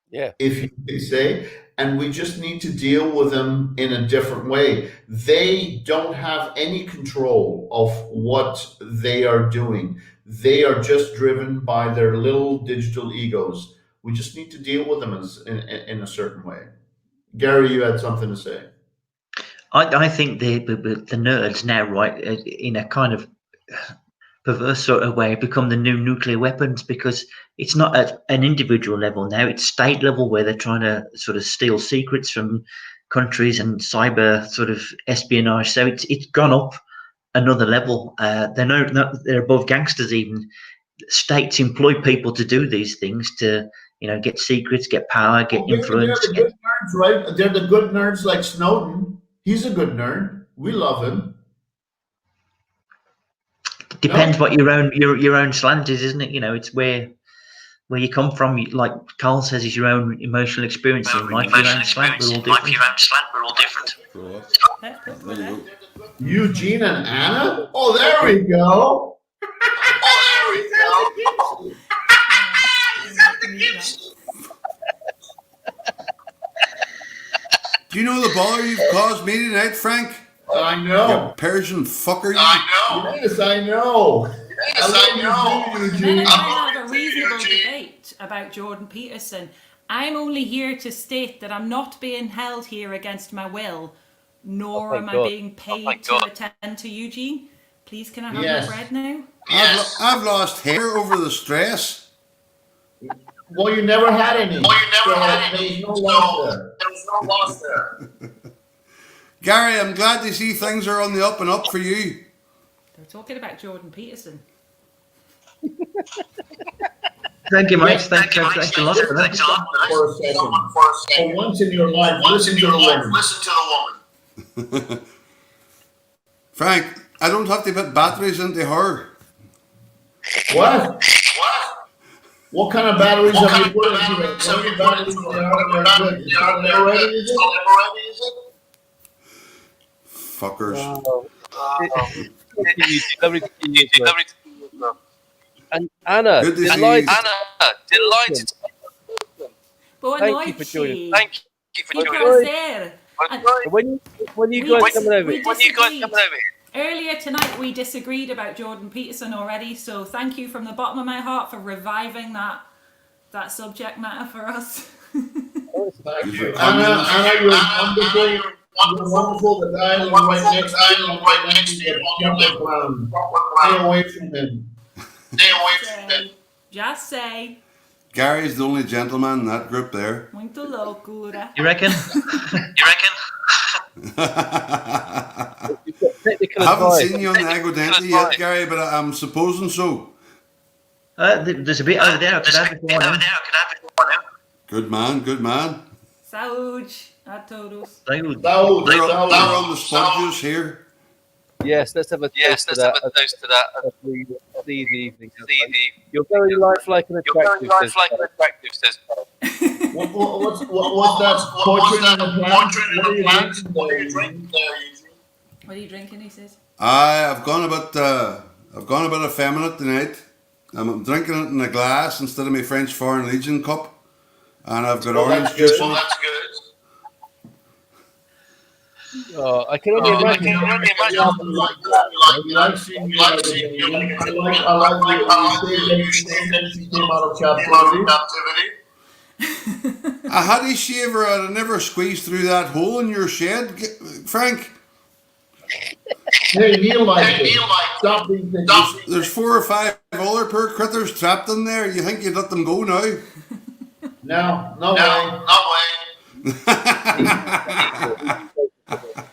Yeah.
if you may say, and we just need to deal with them in a different way. They don't have any control of what they are doing. They are just driven by their little digital egos. We just need to deal with them in a certain way. Gary, you had something to say.
I think the nerds now, right, in a kind of perverse sort of way, become the new nuclear weapons, because it's not at an individual level now, it's state level, where they're trying to sort of steal secrets from countries and cyber sort of espionage. So it's gone up another level. They're above gangsters even. States employ people to do these things to, get secrets, get power, get influence.
They're the good nerds, right? They're the good nerds like Snowden. He's a good nerd. We love him.
Depends what your own slant is, isn't it? It's where you come from. Like Carl says, is your own emotional experience. Your own slant. We're all different.
Eugene and Anna? Oh, there we go.
Do you know the bother you've caused me tonight, Frank?
I know.
You Persian fucker.
I know. Yes, I know.
And then I have a reasonable debate about Jordan Peterson. I'm only here to state that I'm not being held here against my will, nor am I being paid to attend to Eugene. Please, can I have my bread now?
I've lost hair over the stress.
Well, you never had any. There's no loss there.
Gary, I'm glad to see things are on the up and up for you.
They're talking about Jordan Peterson.
Thank you, Mike. Thanks a lot for that.
For a second. For once in your life, listen to the woman.
Frank, I don't have to put batteries into her.
What? What kind of batteries have you put into it?
Fuckers.
And Anna, delighted.
Boa
Thank you for
noite.
joining.
Que prazer.
When you guys coming over?
Earlier tonight we disagreed about Jordan Peterson already, so thank you from the bottom of my heart for reviving that subject matter for us.
Thank you. Anna, you're wonderful. You're wonderful. The guy who's right next to you. Stay away from him.
Just say.
Gary's the only gentleman in that group there.
Muito loucura.
You reckon?
I haven't seen you on the Agodenti yet, Gary, but I'm supposing so.
There's a bit over there. I could have it for
Good man.
Saúde a todos.
They're on the sponges here.
Yes, let's have a toast to that. The evening. You're very lifelike and attractive. Says.
What's that portrait in the plant? What are you drinking there?
What are you drinking? He says.
I've gone a bit effeminate tonight. I'm drinking it in a glass instead of my French Foreign Legion cup, and I've got orange juice in it.
That's good.
Oh, I can only imagine.
I like seeing you. I like you came out of captivity.
I had a shaver. I'd never squeezed through that hole in your shed, Frank.
Hey, Neil liked it. Stop being picky.
There's 4 or 5 other poor critters trapped in there. You think you'd let them go now?
No way.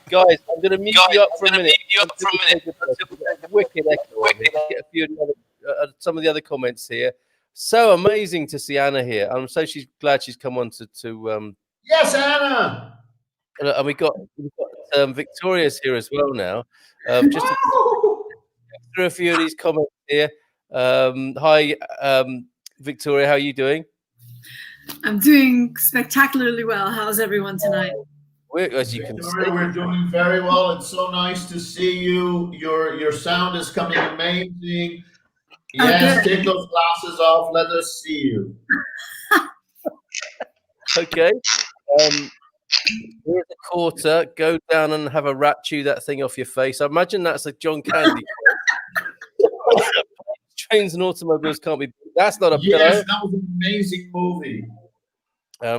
Guys, I'm going to mute you up for a minute. Wicked echo. Get a few of the other, some of the other comments here. So amazing to see Anna here. I'm so glad she's come on to
Yes, Anna.
And we've got Victoria's here as well now. Just to through a few of these comments here. Hi, Victoria. How are you doing?
I'm doing spectacularly well. How's everyone tonight?
As you can see,
we're doing very well. It's so nice to see you. Your sound is coming amazing. Yes, take those glasses off. Let us see you.
Okay. Here's a quarter. Go down and have a rat chew that thing off your face. I imagine that's a John Candy. Trains and automobiles can't be. That's not a pillow.
Yes, that was an amazing movie.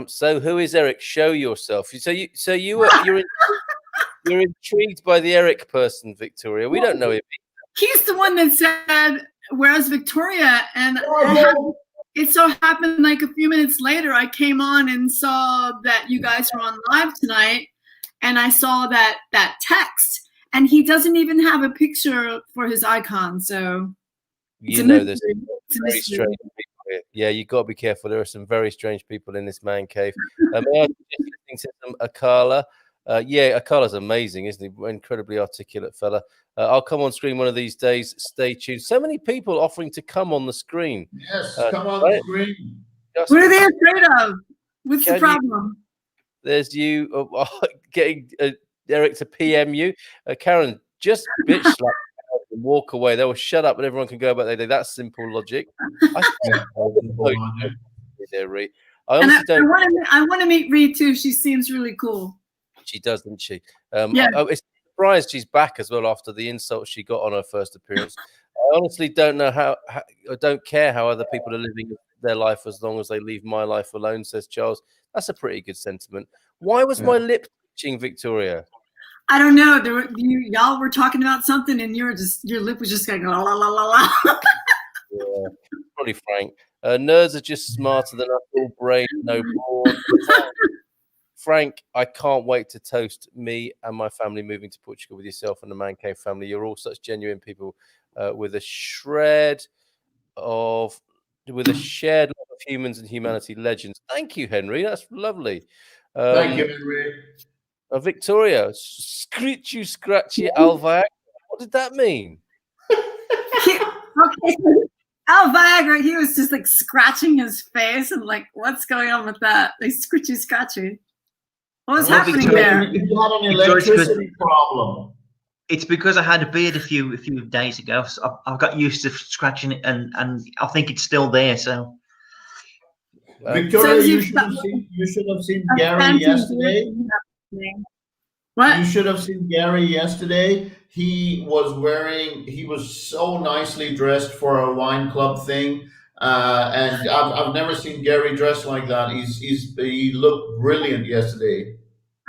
So who is Eric? Show yourself. You're intrigued by the Eric person, Victoria. We don't know him.
He's the one that said, "Where's Victoria?" And it so happened like a few minutes later, I came on and saw that you guys were on live tonight, and I saw that text, and he doesn't even have a picture for his icon. So
you know, there's very strange people here. Yeah, you've got to be careful. There are some very strange people in this man cave. May I just listening to some Akala? Yeah, Akala's amazing, isn't he? Incredibly articulate fella. I'll come on screen one of these days. Stay tuned. So many people offering to come on the screen.
Yes, come on the screen.
What are they afraid of? What's the problem?
There's you getting Eric to PM you. Karen, just bitch slap and walk away. They will shut up and everyone can go about their day. That's simple logic. I
want to meet Ree too. She seems really cool.
She does, doesn't she?
Yeah.
It's surprised she's back as well after the insult she got on her first appearance. I honestly don't know how I don't care how other people are living their life as long as they leave my life alone, says Charles. That's a pretty good sentiment. Why was my lip twitching, Victoria?
I don't know. Y'all were talking about something, and your lip was just going la la la la la.
Yeah, probably Frank. Nerds are just smarter than us, all brain, no brawn. Frank, I can't wait to toast me and my family moving to Portugal with yourself and the Man Cave family. You're all such genuine people with a shared love of humans and humanity legends. Thank you, Henry. That's lovely.
Thank you, Henry.
Victoria, scratchy Al Viagra. What did that mean?
Okay, Al Viagra, he was just like scratching his face and like, what's going on with that? Like scratchy. What was happening there?
You had an electricity problem.
It's because I had a beard a few days ago. So I've got used to scratching it, and I think it's still there. So,
Victoria, you should have seen Gary yesterday.
What?
You should have seen Gary yesterday. He was so nicely dressed for a wine club thing. And I've never seen Gary dressed like that. He looked brilliant yesterday.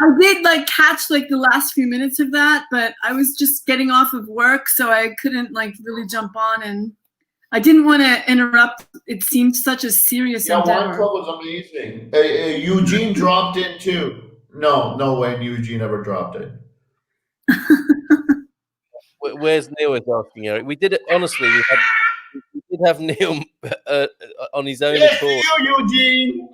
I did like catch like the last few minutes of that, but I was just getting off of work, so I couldn't like really jump on, and I didn't want to interrupt. It seemed such a serious endeavor.
Wine club was amazing. Eugene dropped in too. No way Eugene ever dropped it.
Where's Neil is asking Eric. We did it honestly. We did have Neil on his own accord.
Eugene.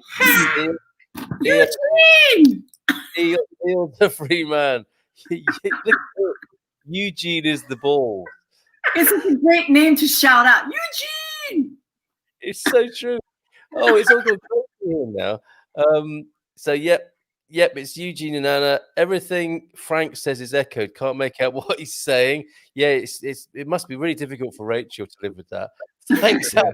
Neil's the free man. Eugene is the ball.
It's a great name to shout out. Eugene.
It's so true. Oh, it's all gone crazy here now. So yep, it's Eugene and Anna. Everything Frank says is echoed. Can't make out what he's saying. Yeah, it must be really difficult for Rachel to live with that. Thanks, Anna.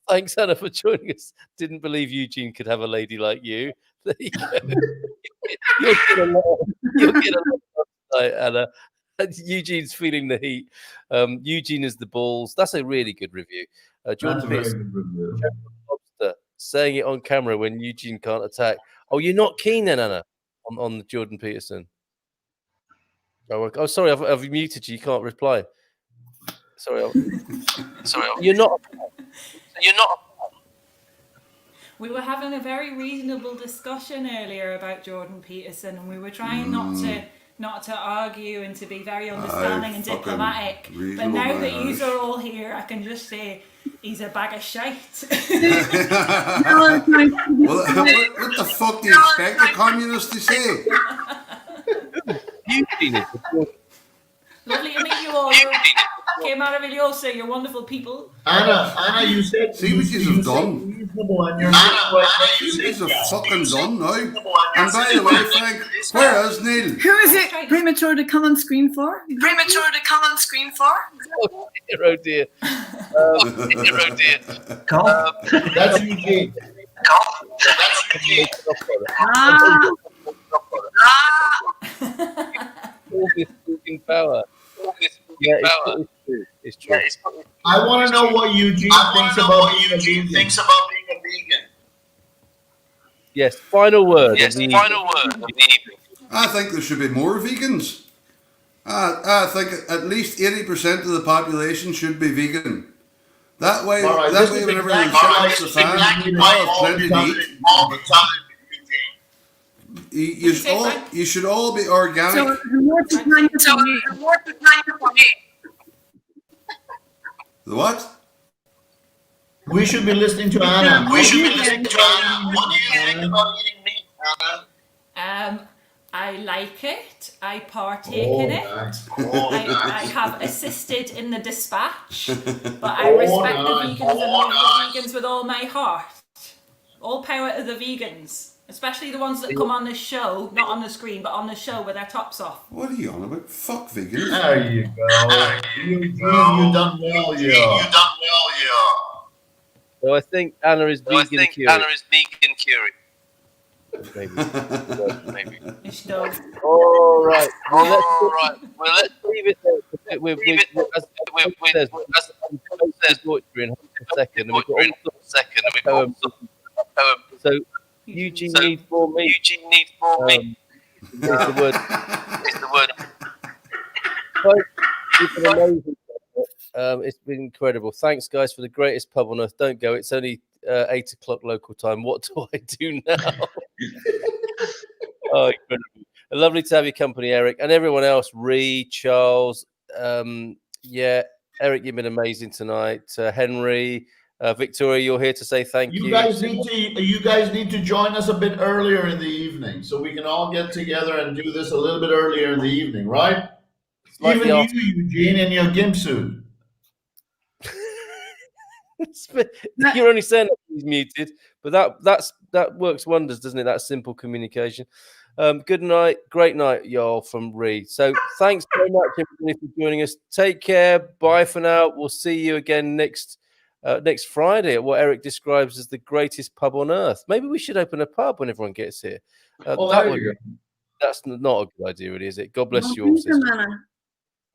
Thanks, Anna, for joining us. Didn't believe Eugene could have a lady like you. There you go. You'll get a lot tonight, Anna. Eugene's feeling the heat. Eugene is the balls. That's a really good review. Jordan Peterson, saying it on camera when Eugene can't attack. Oh, you're not keen then, Anna, on the Jordan Peterson. Oh, sorry, I've muted you. You can't reply. Sorry. You're not.
We were having a very reasonable discussion earlier about Jordan Peterson, and we were trying not to argue and to be very understanding and diplomatic. But now that you are all here, I can just say he's a bag of shite.
Well, what the fuck do you expect the communists to say?
Lovely to meet you all. Que maravilloso, you're wonderful people.
Anna, you said
see what you've done. You guys are fucking done now. And by the way, Frank, where is Neil?
Who is it premature to come on screen for?
Oh dear.
Carl?
That's Eugene.
All this fucking power. It's true.
I want to know what Eugene thinks about being a vegan.
Yes, final word.
I think there should be more vegans. I think at least 80% of the population should be vegan. That way, whenever you set up the fan, you'll have plenty to eat. you should all be organic.
So more titania for me.
The what?
We should be listening to Anna.
What do you think
about eating meat, Anna?
I like it. I partake in it.
Nice.
I have assisted in the dispatch, but I respect the vegans and love the vegans with all my heart. All power to the vegans, especially the ones that come on the show, not on the screen, but on the show with their tops off.
What are you on about? Fuck vegans.
There you go. You done well, yeah.
So I think Anna is vegan cured. Maybe. All right. Well, let's leave it there. We've says butchering in a second, and we've got so Eugene needs more meat. Is the word. It's been amazing. It's been incredible. Thanks, guys, for the greatest pub on earth. Don't go. It's only 8 o'clock local time. What do I do now? Oh, incredible. Lovely to have your company, Eric, and everyone else. Ree, Charles. Yeah, Eric, you've been amazing tonight. Henry, Victoria, you're here to say thank you.
You guys need to join us a bit earlier in the evening, so we can all get together and do this a little bit earlier in the evening, right? Even you, Eugene, in your gimp suit.
You're only saying that he's muted, but that works wonders, doesn't it? That simple communication. Good night, great night, y'all, from Reed. So thanks very much, everybody, for joining us. Take care. Bye for now. We'll see you again next Friday at what Eric describes as the greatest pub on earth. Maybe we should open a pub when everyone gets here. That's not a good idea, really, is it? God bless you all.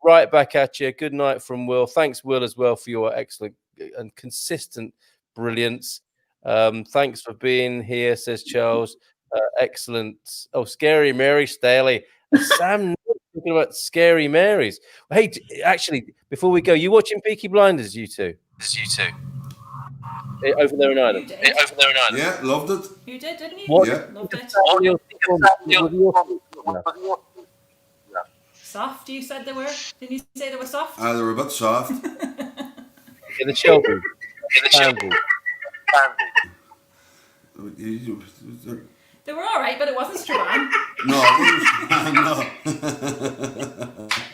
Right back at you. Good night from Will. Thanks, Will, as well, for your excellent and consistent brilliance. Thanks for being here, says Charles. Excellent. Oh, Scary Mary Staley. Sam talking about Scary Marys. Hey, actually, before we go, you watching Peaky Blinders, you two? Over there in Ireland.
Yeah, loved it.
You did, didn't you?
What?
Yeah.
Loved it. Soft, you said they were? Didn't you say they were soft?
They were a bit soft.
In the Shelby.
They were all right, but it wasn't strong.
No, it wasn't.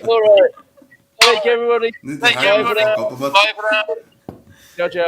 All right. Thank you, everybody.
Need to hang the fuck up a bit.
Ciao, ciao.